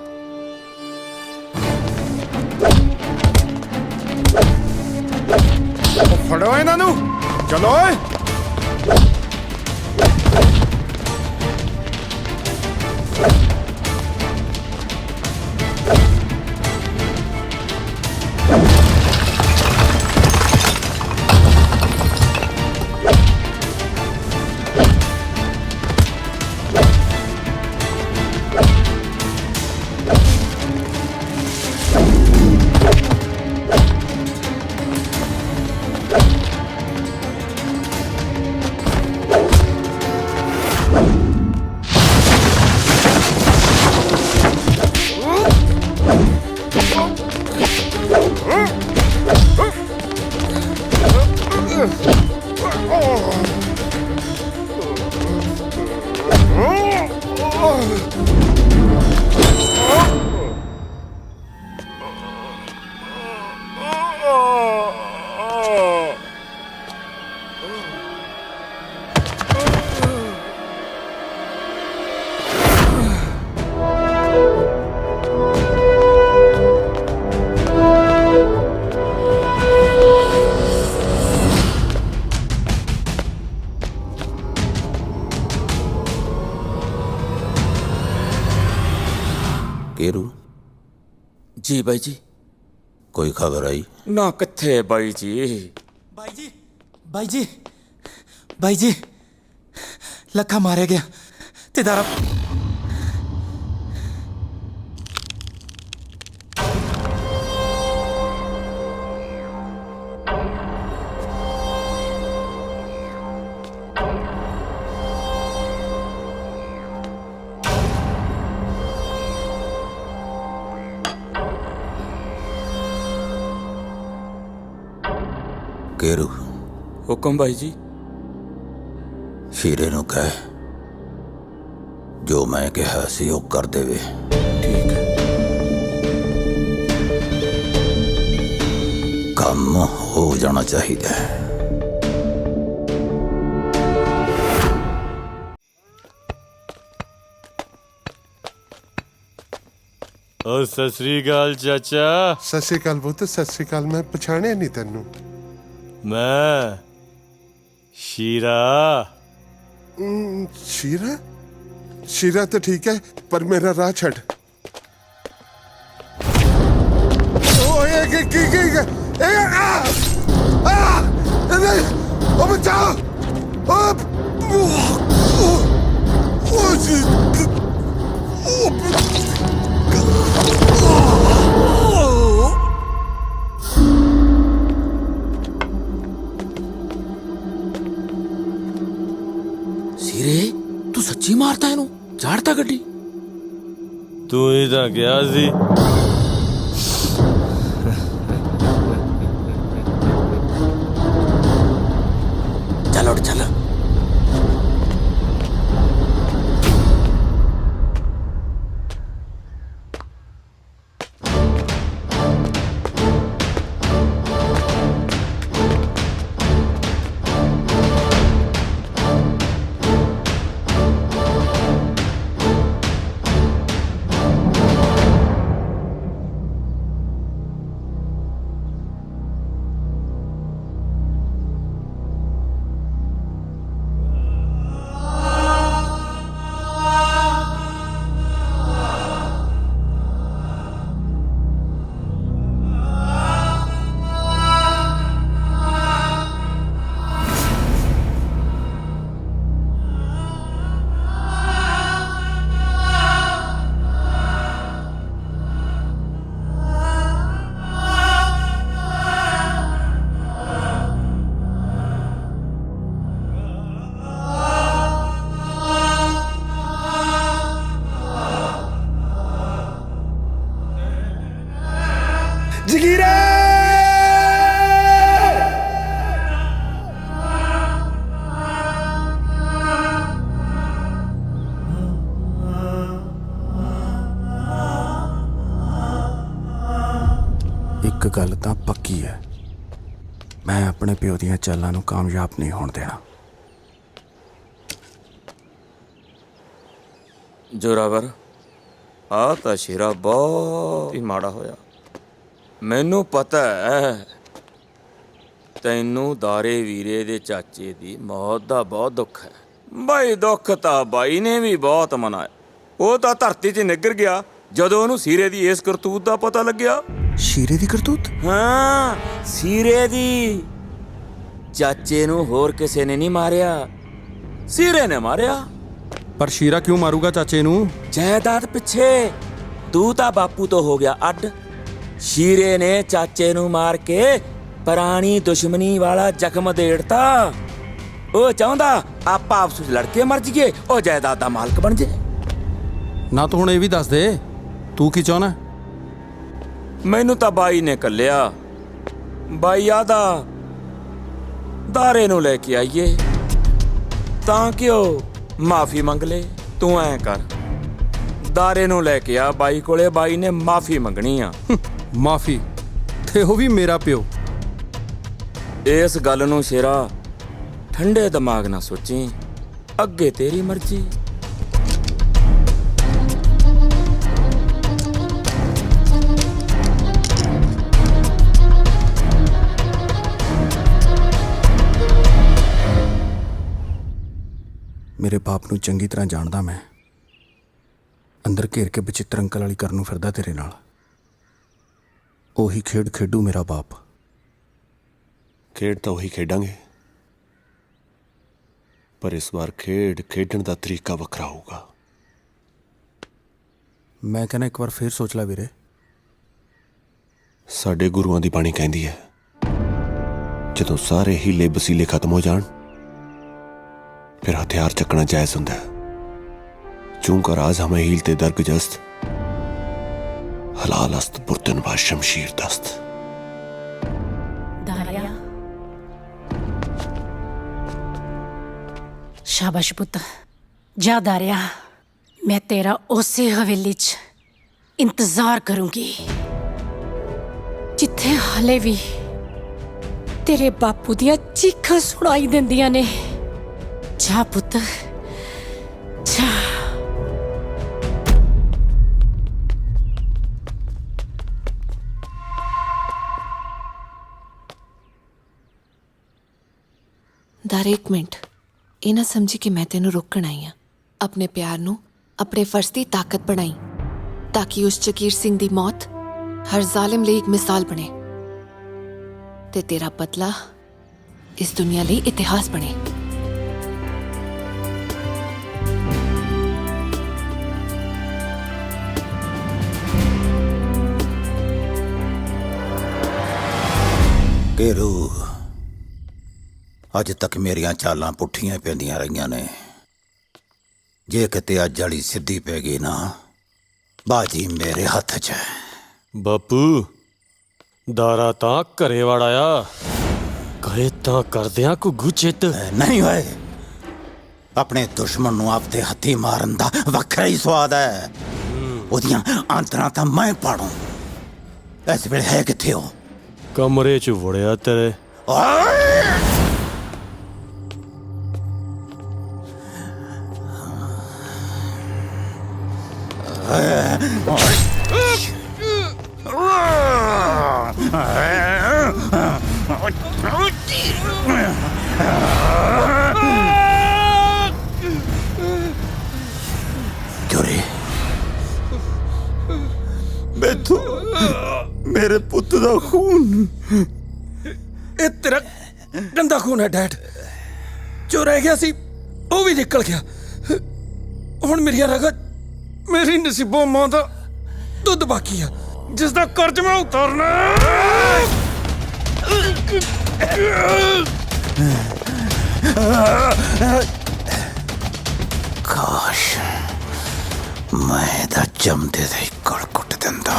ਫੜੋ ਇਹਨਾਂ ਨੂੰ ਚਲੋ ਓਏ। केरू जी बाई जी कोई खबर आई ना किथे बाई जी। ਬਾਈ ਜੀ ਬਾਈ ਜੀ ਬਾਈ ਜੀ ਲੱਖਾ ਮਾਰਿਆ ਗਿਆ ਤੇ ਦਾਰਾ केरू हुक्म भाई जी। हीरे नु कह ਜੋ ਮੈਂ ਕਿਹਾ ਸੀ ਉਹ ਕਰ ਦੇਵੇ। ਠੀਕ ਹੈ। ਕੰਮ ਹੋ ਜਾਣਾ ਚਾਹੀਦਾ ਹੈ। और सत श्री अकाल चाचा। सत श्री अकाल पुੱਤ, सत श्री अकाल। मैं पछाणिਆ नहीं ਤੈਨੂੰ। मैं शीरा। शीरा? शीरा तो ठीक है, पर मेरा राह छड़। ओए बचाओ। ਸੀਰੇ ਤੂੰ ਸੱਚੀ ਮਾਰਤਾ ਇਹਨੂੰ? ਝਾੜਤਾ ਗੱਡੀ? तू ही तो क्या सी। ਚੱਲ ਉੱਠ ਚੱਲ। ਜਗੀਰੇ ਇੱਕ ਗੱਲ ਤਾਂ ਪੱਕੀ ਹੈ, ਮੈਂ ਆਪਣੇ ਪਿਓ ਦੀਆਂ ਚਾਲਾਂ ਨੂੰ ਕਾਮਯਾਬ ਨਹੀਂ ਹੋਣ ਦੇਣਾ। ਜੋਰਾਵਰ, ਆ ਤਾਂ ਸ਼ੇਰਾ ਬਹੁਤ ਹੀ ਮਾੜਾ ਹੋਇਆ। ਮੈਨੂੰ ਪਤਾ ਹੈ ਤੈਨੂੰ ਦਾਰੇ ਵੀਰੇ ਦੇ ਚਾਚੇ ਦੀ ਮੌਤ ਦਾ ਬਹੁਤ ਦੁੱਖ ਹੈ। ਬਾਈ ਦੁੱਖ ਤਾਂ ਬਾਈ ਨੇ ਵੀ ਬਹੁਤ ਮਨਾਇਆ। ਉਹ ਤਾਂ ਧਰਤੀ 'ਚ ਨਿੱਗਰ ਗਿਆ ਜਦੋਂ ਉਹਨੂੰ ਸੀਰੇ ਦੀ ਇਸ ਕਰਤੂਤ ਦਾ ਪਤਾ ਲੱਗਿਆ। ਸ਼ੀਰੇ ਦੀ ਕਰਤੂਤ? ਹਾਂ, ਸੀਰੇ ਦੀ। ਚਾਚੇ ਨੂੰ ਹੋਰ ਕਿਸੇ ਨੇ ਨਹੀਂ ਮਾਰਿਆ, ਸੀਰੇ ਨੇ ਮਾਰਿਆ। ਪਰ ਸ਼ੀਰਾ ਕਿਉਂ ਮਾਰੂਗਾ ਚਾਚੇ ਨੂੰ? ਜਾਇਦਾਦ ਪਿੱਛੇ। ਤੂੰ ਤਾਂ ਬਾਪੂ ਤੋਂ ਹੋ ਗਿਆ ਅੱਡ। ਸ਼ੀਰੇ ਨੇ ਚਾਚੇ ਨੂੰ ਮਾਰ ਕੇ ਪੁਰਾਣੀ ਦੁਸ਼ਮਣੀ ਵਾਲਾ ਜ਼ਖਮ ਦੇੜਤਾ। ਉਹ ਚਾਹੁੰਦਾ ਆਪਾਂ ਆਪਸ ਵਿੱਚ ਲੜ ਕੇ ਮਰ ਜਾਈਏ, ਉਹ ਜਾਇਦਾਦ ਦਾ ਮਾਲਕ ਬਣ ਜੇ। ਨਾ ਤੂੰ ਹੁਣ ਇਹ ਵੀ ਦੱਸ ਦੇ, ਤੂੰ ਕੀ ਚਾਹੁੰਦਾ? ਮੈਨੂੰ ਤਾਂ ਬਾਈ ਨੇ ਕੱਲਿਆ। ਬਾਈ ਆਦਾ ਦਾਰੇ ਨੂੰ ਲੈ ਕੇ ਆਈਏ ਤਾਂ ਕਿ ਉਹ ਮਾਫੀ ਮੰਗ ਲੈ। ਤੂੰ ਐਂ ਕਰ, ਦਾਰੇ ਨੂੰ ਲੈ ਕੇ ਆ ਬਾਈ ਕੋਲੇ, ਬਾਈ ਨੇ ਮਾਫੀ ਮੰਗਣੀ ਆ। ਮਾਫੀ? ਤੇ ਉਹ ਵੀ ਮੇਰਾ ਪਿਓ। ਇਸ ਗੱਲ ਨੂੰ ਸ਼ੇਰਾ ਠੰਡੇ ਦਿਮਾਗ ਨਾਲ ਸੋਚੀ, ਅੱਗੇ ਤੇਰੀ ਮਰਜ਼ੀ। ਮੇਰੇ ਬਾਪ ਨੂੰ ਚੰਗੀ ਤਰ੍ਹਾਂ ਜਾਣਦਾ ਮੈਂ। ਅੰਦਰ ਘੇਰ ਕੇ ਬਚਿੱਤਰ ਅੰਕਲ ਵਾਲੀ ਕਰਨ ਨੂੰ ਫਿਰਦਾ ਤੇਰੇ ਨਾਲ। ਉਹੀ ਖੇਡ ਖੇਡੂ ਮੇਰਾ ਬਾਪ। ਖੇਡ ਤਾਂ ਉਹੀ ਖੇਡਾਂਗੇ, ਪਰ ਇਸ ਵਾਰ ਖੇਡਣ ਦਾ ਤਰੀਕਾ ਵੱਖਰਾ ਹੋਊਗਾ। ਮੈਂ ਕਹਿੰਦਾ ਇੱਕ ਵਾਰ ਫੇਰ ਸੋਚ ਲੈ ਵੀਰੇ। ਸਾਡੇ ਗੁਰੂਆਂ ਦੀ ਬਾਣੀ ਕਹਿੰਦੀ ਹੈ, ਜਦੋਂ ਸਾਰੇ ਹੀਲੇ ਵਸੀਲੇ ਖਤਮ ਹੋ ਜਾਣ फिर हथियार चकना जायज होता है। चूंकर आज हमें हीलते दरगजस्त, हलाल अस्त बुर्तन बा शमशीर दस्त। दारिया शाबाश पुत, जा दारिया, ਮੈਂ ਤੇਰਾ ਉਸੇ ਹਵੇਲੀ 'ਚ ਇੰਤਜ਼ਾਰ ਕਰੂੰਗੀ ਜਿੱਥੇ ਹਾਲੇ ਵੀ ਤੇਰੇ ਬਾਪੂ ਦੀਆਂ ਚੀਖਾਂ ਸੁਣਾਈ ਦਿੰਦੀਆਂ ਨੇ। ਜਾ ਪੁੱਤ ਜਾ। ਦਾਰੇ ਇੱਕ ਮਿੰਟ, ਇਹ ਨਾ ਸਮਝੀ ਕਿ ਮੈਂ ਤੈਨੂੰ ਰੋਕਣ ਆਈ ਹਾਂ। ਆਪਣੇ ਪਿਆਰ ਨੂੰ ਆਪਣੇ ਫਰਜ਼ ਦੀ ਤਾਕਤ ਬਣਾਈ ਤਾਂ ਕਿ ਉਸ ਜਗੀਰ ਸਿੰਘ ਦੀ ਮੌਤ ਹਰ ਜ਼ਾਲਿਮ ਲਈ ਇੱਕ ਮਿਸਾਲ ਬਣੇ ਤੇ ਤੇਰਾ ਬਦਲਾ ਇਸ ਦੁਨੀਆ ਲਈ ਇਤਿਹਾਸ ਬਣੇ। ਕੇਰੂ, ਅੱਜ ਤੱਕ ਮੇਰੀਆਂ ਚਾਲਾਂ ਪੁੱਠੀਆਂ ਪੈਂਦੀਆਂ ਰਹੀਆਂ ਨੇ। ਜੇ ਕਿਤੇ ਅੱਜ ਵਾਲੀ ਸਿੱਧੀ ਪੈ ਗਈ ਨਾ, ਬਾਜੀ ਮੇਰੇ ਹੱਥ 'ਚ ਹੈ। ਬਾਪੂ ਦਾਰਾ ਤਾਂ ਘਰੇ ਵੜ ਆਇਆ, ਕਹੇ ਤਾਂ ਕਰਦਿਆਂ ਘੁੱਗੂ ਚਿੱਤ ਨਹੀਂ ਹੋਏ। ਆਪਣੇ ਦੁਸ਼ਮਣ ਨੂੰ ਆਪਦੇ ਹੱਥੀ ਮਾਰਨ ਦਾ ਵੱਖਰਾ ਹੀ ਸਵਾਦ ਹੈ। ਉਹਦੀਆਂ ਆਂਤਰਾਂ ਤਾਂ ਮੈਂ ਪਾੜੂ। ਇਸ ਵੇਲੇ ਹੈ ਕਿੱਥੇ ਹੋ? ਕਮਰੇ 'ਚ ਵੜਿਆ ਤੇਰੇ। ਚੋਰੀ ਮੈਥੋਂ ਮੇਰੇ ਪੁੱਤ ਦਾ ਖੂਨ। ਇਹ ਤੇਰਾ ਗੰਦਾ ਖੂਨ ਹੈ ਡੈਡ। ਜੋ ਰਹਿ ਗਿਆ ਸੀ ਉਹ ਵੀ ਨਿਕਲ ਗਿਆ। ਹੁਣ ਮੇਰੀਆਂ ਰਗਾਂ, ਮੇਰੀ ਨਸੀਬੋਂ ਮਾਂ ਦਾ ਦੁੱਧ ਬਾਕੀ ਆ, ਜਿਸ ਦਾ ਕਰਜ਼ ਮੈਂ ਉਤਾਰਨਾ। ਕਾਸ਼ ਮੈਂ ਇਹਦਾ ਜੰਮਦੇ ਦੇ ਗਲ ਕੁੱਟ ਦਿੰਦਾ।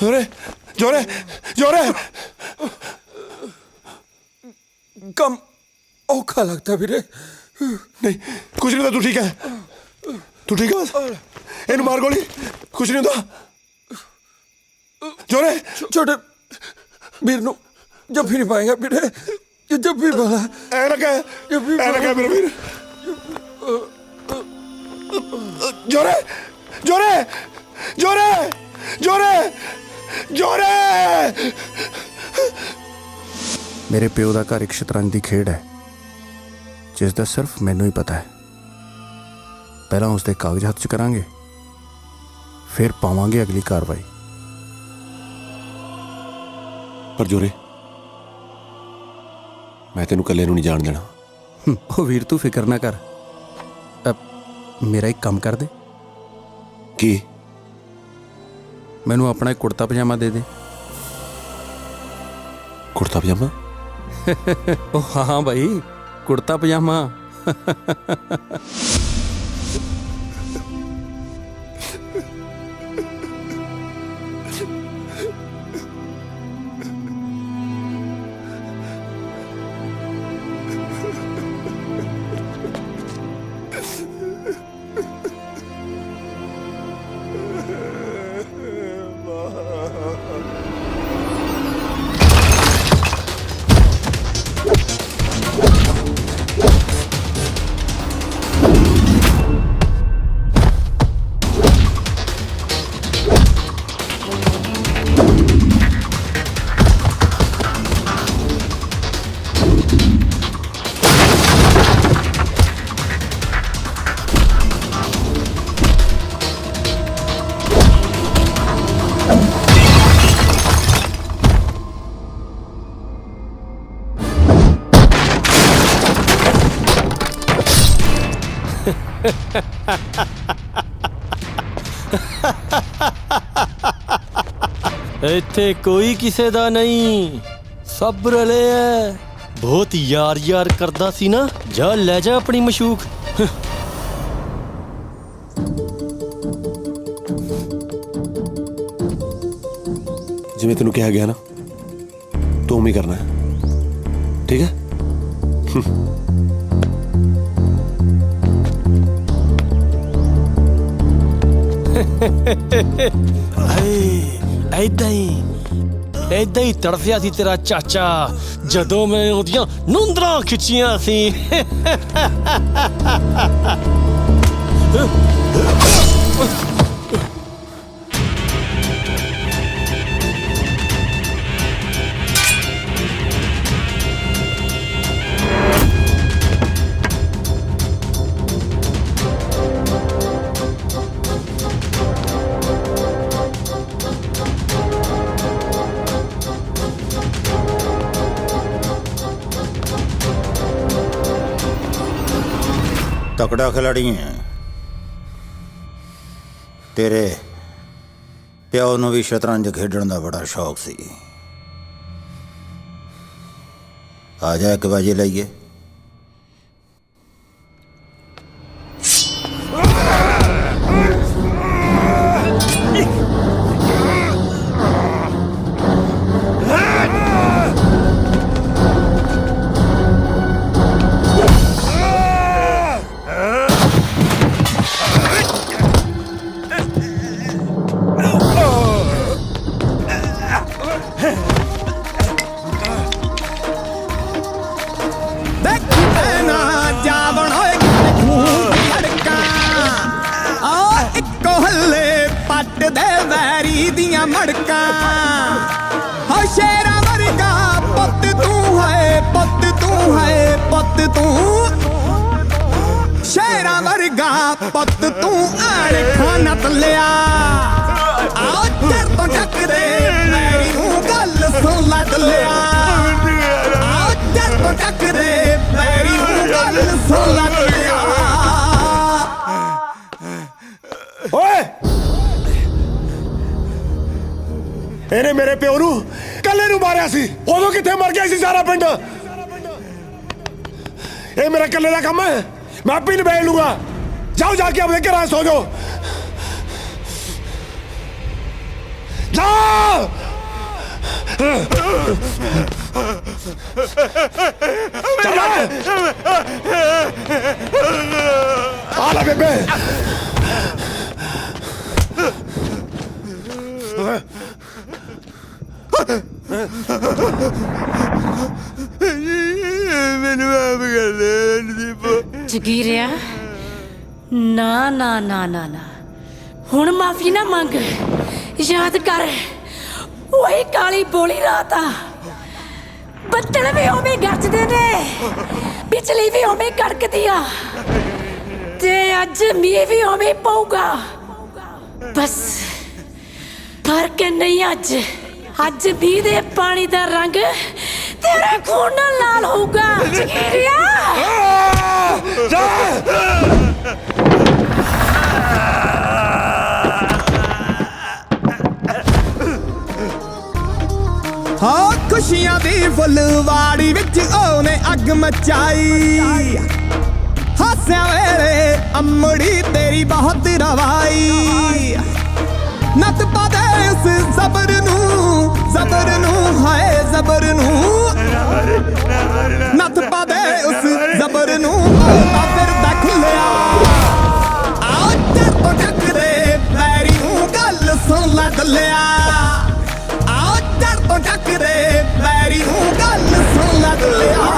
जोरे जोरे जोरे कम औखा लगता वीरे। नहीं कुछ नहीं होता, तू ठीक है? तू ठीक है? इन्हें मार गोली, कुछ नहीं होता। जोरे छोटे वीर नु जब भी नहीं पाएगा वीरे, जब भी बोला ऐ लगा मेरा वीर। जोरे जोरे जोरे जोरे जोरे। मेरे प्यो का घर एक शतरंज की खेड है जिसका सिर्फ मैनू ही पता है। पहला उसके कागज हथ च करांगे, फिर पावांगे अगली कार्रवाई। पर जोरे मैं तेनू कल्ले नू नहीं जान देना। ओ वीर तू फिक्र ना कर। अब मेरा एक काम कर दे। की? मैनू अपना एक कुर्ता पजामा दे दे। कुर्ता पजामा? ओ हाँ भाई, कुर्ता पजामा। ਇੱਥੇ ਕੋਈ ਕਿਸੇ ਦਾ ਨਹੀਂ, ਸਭ ਰਲੇ ਐ। ਬਹੁਤ ਯਾਰ ਯਾਰ ਕਰਦਾ ਸੀ ਨਾ, ਜਾ ਲੈ ਜਾ ਆਪਣੀ ਮਸ਼ੂਕ। ਜਿਵੇਂ ਤੈਨੂੰ ਕਿਹਾ ਗਿਆ ਨਾ, ਤੂੰ ਉਵੇਂ ਹੀ ਕਰਨਾ ਹੈ, ਠੀਕ ਹੈ? ਏਦਾਂ ਹੀ ਤੜਫਿਆ ਸੀ ਤੇਰਾ ਚਾਚਾ ਜਦੋਂ ਮੈਂ ਉਹਦੀਆਂ ਨੂੰਦਰਾਂ ਖਿੱਚੀਆਂ ਸੀ। तकड़ा खिलाड़ी है। तेरे प्यो नूं भी शतरंज खेडण दा बड़ा शौक सी। आ जा एक बाजी लाइए। ਪੁੱਤ ਤੂੰ ਆੜੇ ਖਾਨਾ ਤਲਿਆ ਆਓ ਚਰ ਤੋਂ ਚੱਕ ਦੇ ਮੇਰੀ ਨੂੰ ਗੱਲ ਸੁਣ ਲੈ ਤਲਿਆ ਆਓ ਚਰ ਤੋਂ ਚੱਕ ਦੇ ਮੇਰੀ ਨੂੰ ਗੱਲ ਸੁਣ ਲੈ ਤਲਿਆ। ਓਏ ਇਹਨੇ ਮੇਰੇ ਪਿਓ ਨੂੰ ਕੱਲੇ ਨੂੰ ਮਾਰਿਆ ਸੀ, ਉਦੋਂ ਕਿੱਥੇ ਮਰ ਗਿਆ ਸੀ ਸਾਰਾ ਪਿੰਡ? ਇਹ ਮੇਰਾ ਕੱਲੇ ਦਾ ਕੰਮ ਹੈ, मैं आप ही निभाई लूंगा। जाओ जाके अपने घर सो जाओ, जाओ। आला बेबे मैंने माफ कर दे दीपो। ਜਗੀਰਿਆ ਨਾ ਨਾ ਨਾ ਨਾ ਨਾ ਹੁਣ ਮਾਫੀ ਨਾ ਮੰਗ। ਯਾਦ ਕਰ ਉਹੀ ਕਾਲੀ ਬੋਲੀ ਰਾਤ ਆ, ਬੱਦਲ ਵੀ ਉਵੇਂ ਗਰਜਦੇ ਨੇ, ਬਿਜਲੀ ਵੀ ਉਵੇਂ ਕੜਕਦੀ ਆ, ਤੇ ਅੱਜ ਮੀਂਹ ਵੀ ਉਵੇਂ ਪਊਗਾ। ਬਸ ਫਰਕ ਨਹੀਂ ਅੱਜ, ਅੱਜ ਮੀਂਹ ਦੇ ਪਾਣੀ ਦਾ ਰੰਗ ਤੇਰੇ ਖੂਨ ਨਾਲ ਲਾਲ ਹੋਊਗਾ ਜਗੀਰਿਆ। ਹਾਂ ਖੁਸ਼ੀਆਂ ਦੀ ਫੁੱਲਵਾੜੀ ਵਿੱਚ ਉਹਨੇ ਅੱਗ ਮਚਾਈ, ਹਾਸਿਆਂ ਵੇਲੇ ਅੰਮੜੀ ਤੇਰੀ ਬਹੁਤ ਰਵਾਈ। ਨੱਤ ਪਾ ਦੇ ਉਸ ਜ਼ਬਰ ਨੂੰ ਹਾਏ ਜ਼ਬਰ ਨੂੰ, ਨੱਥ ਪਾ ਦੇ ਉਸ ਜ਼ਬਰ ਨੂੰ ਤਾਂ ਫਿਰਦਾ ਖੁੱਲਿਆ। ਆਓ ਚਰ ਤੋਂ ਚੱਕ ਦੇ ਪੈਰੀ ਨੂੰ ਗੱਲ ਸੁਣ ਲੈ ਦੱਲਿਆ, ਆਓ ਚਰ ਤੋਂ ਚੱਕ ਦੇ ਪੈਰੀ ਨੂੰ ਗੱਲ ਸੁਣ ਲੈ ਦੱਲਿਆ।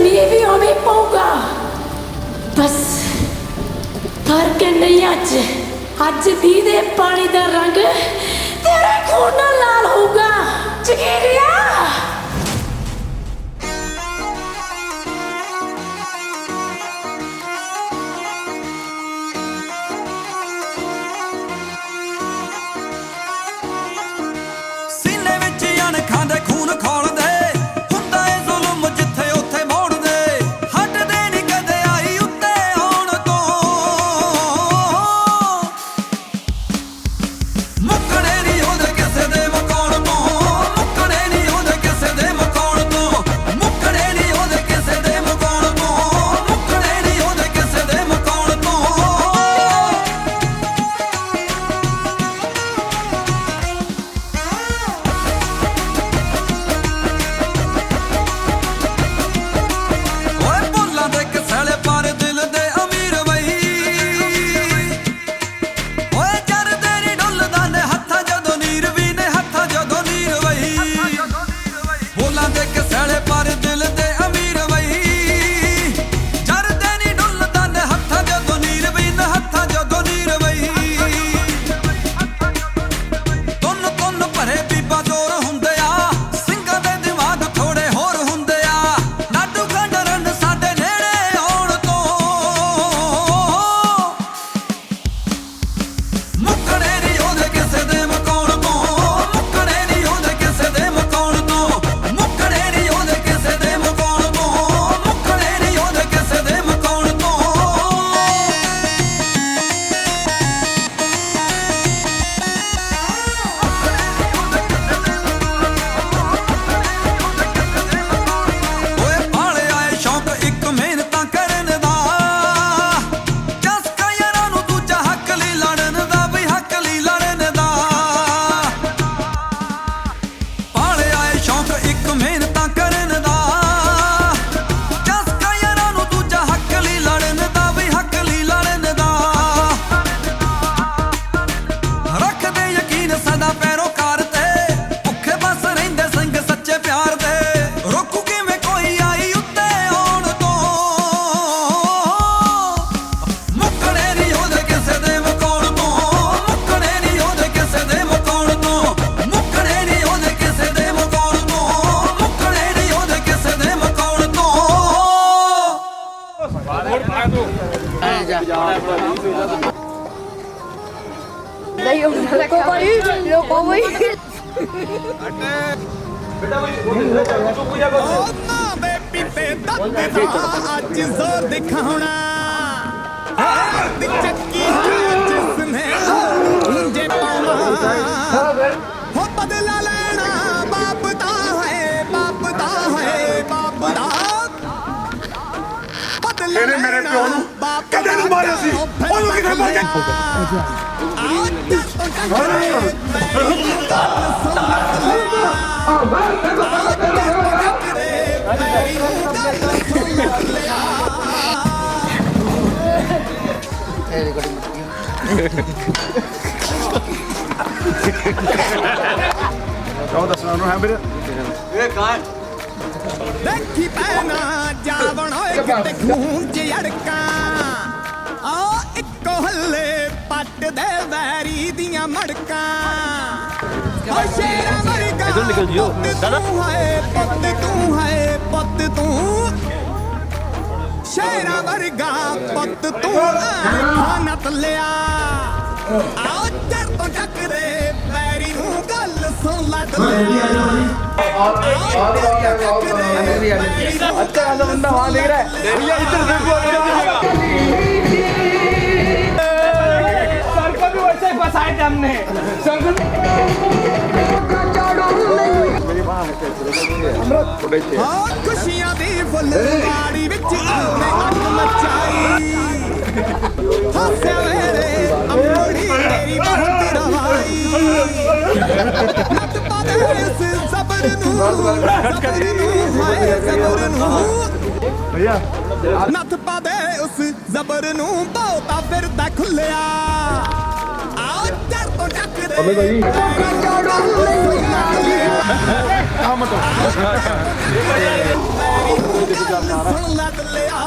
ਮੀਂਹ ਵੀ ਉਵੇਂ ਪਊਗਾ ਬਸ ਫਰਕ ਨਹੀਂ ਅੱਜ ਮੀਂਹ ਦੇ ਪਾਣੀ ਦਾ ਰੰਗ ਤੇਰੇ ਖੂਨ ਨਾਲ ਲਾਲ ਹੋਊਗਾ ਜਗੀਰਿਆ ਸੀਨੇ ਵਿੱਚ ਅਣਖਾਂ ਦੇ ਖੂਨ ਖੋਲਦੇ भाई लोको भाई ਅੱਜ ਜ਼ੋਰ ਦਿਖਾਉਣਾ ਦੀ ਚੱਕੀ ਜਿਸਨੇ ਜੇ ਪਾਉਣਾ ਹੋ ਬਦਲਾ ਲੈਣਾ ਬਾਪ ਦਾ ਹੈ ਬਾਪ ਦਾ ਹੈ ਬਾਪ ਦਾ ਬਦਲਾ ਇਹਨੇ ਮੇਰੇ ਪਿਓ ਨੂੰ ਕਦੇ ਨੂੰ ਮਾਰਿਆ ਸੀ ਉਹਨੂੰ ਕਿੱਥੇ ਮਾਰ ਕੇ ਦੇਖੀ ਪੈਣਾ ਜਾਵਣ ਹੋਏ ਕਿਤੇ ਖੂਨ ਚ ਅੜਕਾਂ ਆ ਇੱਕੋ ਹੱਲੇ ਪੱਟ ਦੇ ਵੈਰੀ ਦੀਆਂ ਮੜਕਾਂ ਓ ਸ਼ੇਰਾਂ ਵਰਗਾ ਇਧਰ ਨਿਕਲ ਜਿਓ ਦਾਦਾ ਪੁੱਤ ਤੂੰ ਹੈ ਪੁੱਤ ਤੂੰ ਸ਼ੇਰਾਂ ਵਰਗਾ ਪੁੱਤ ਤੂੰ ਖਾਨਾ ਤਲਿਆ ਆਓ ਚਰ ਤੋਂ ਟੱਕਰੇ ਵੈਰੀ ਨੂੰ ਗੱਲ ਸੁਣ ਲੈ अच्छा खासा बंदा वहां देख रहा है भैया इधर देखो सर को भी वैसे फंसाए थे हमने सर को खुशियां दी फुलवाड़ी विच आने अग मचाई हंसे मेरे अम्मड़ी तेरी बात रवाई नट पादे इस सबर नू हाय सबर नू भैया नथ पादे उस जबर नू बहुता फिरदा खुलिया आओ चर तो टकरे अबे भाई हम तो सुन लग लिया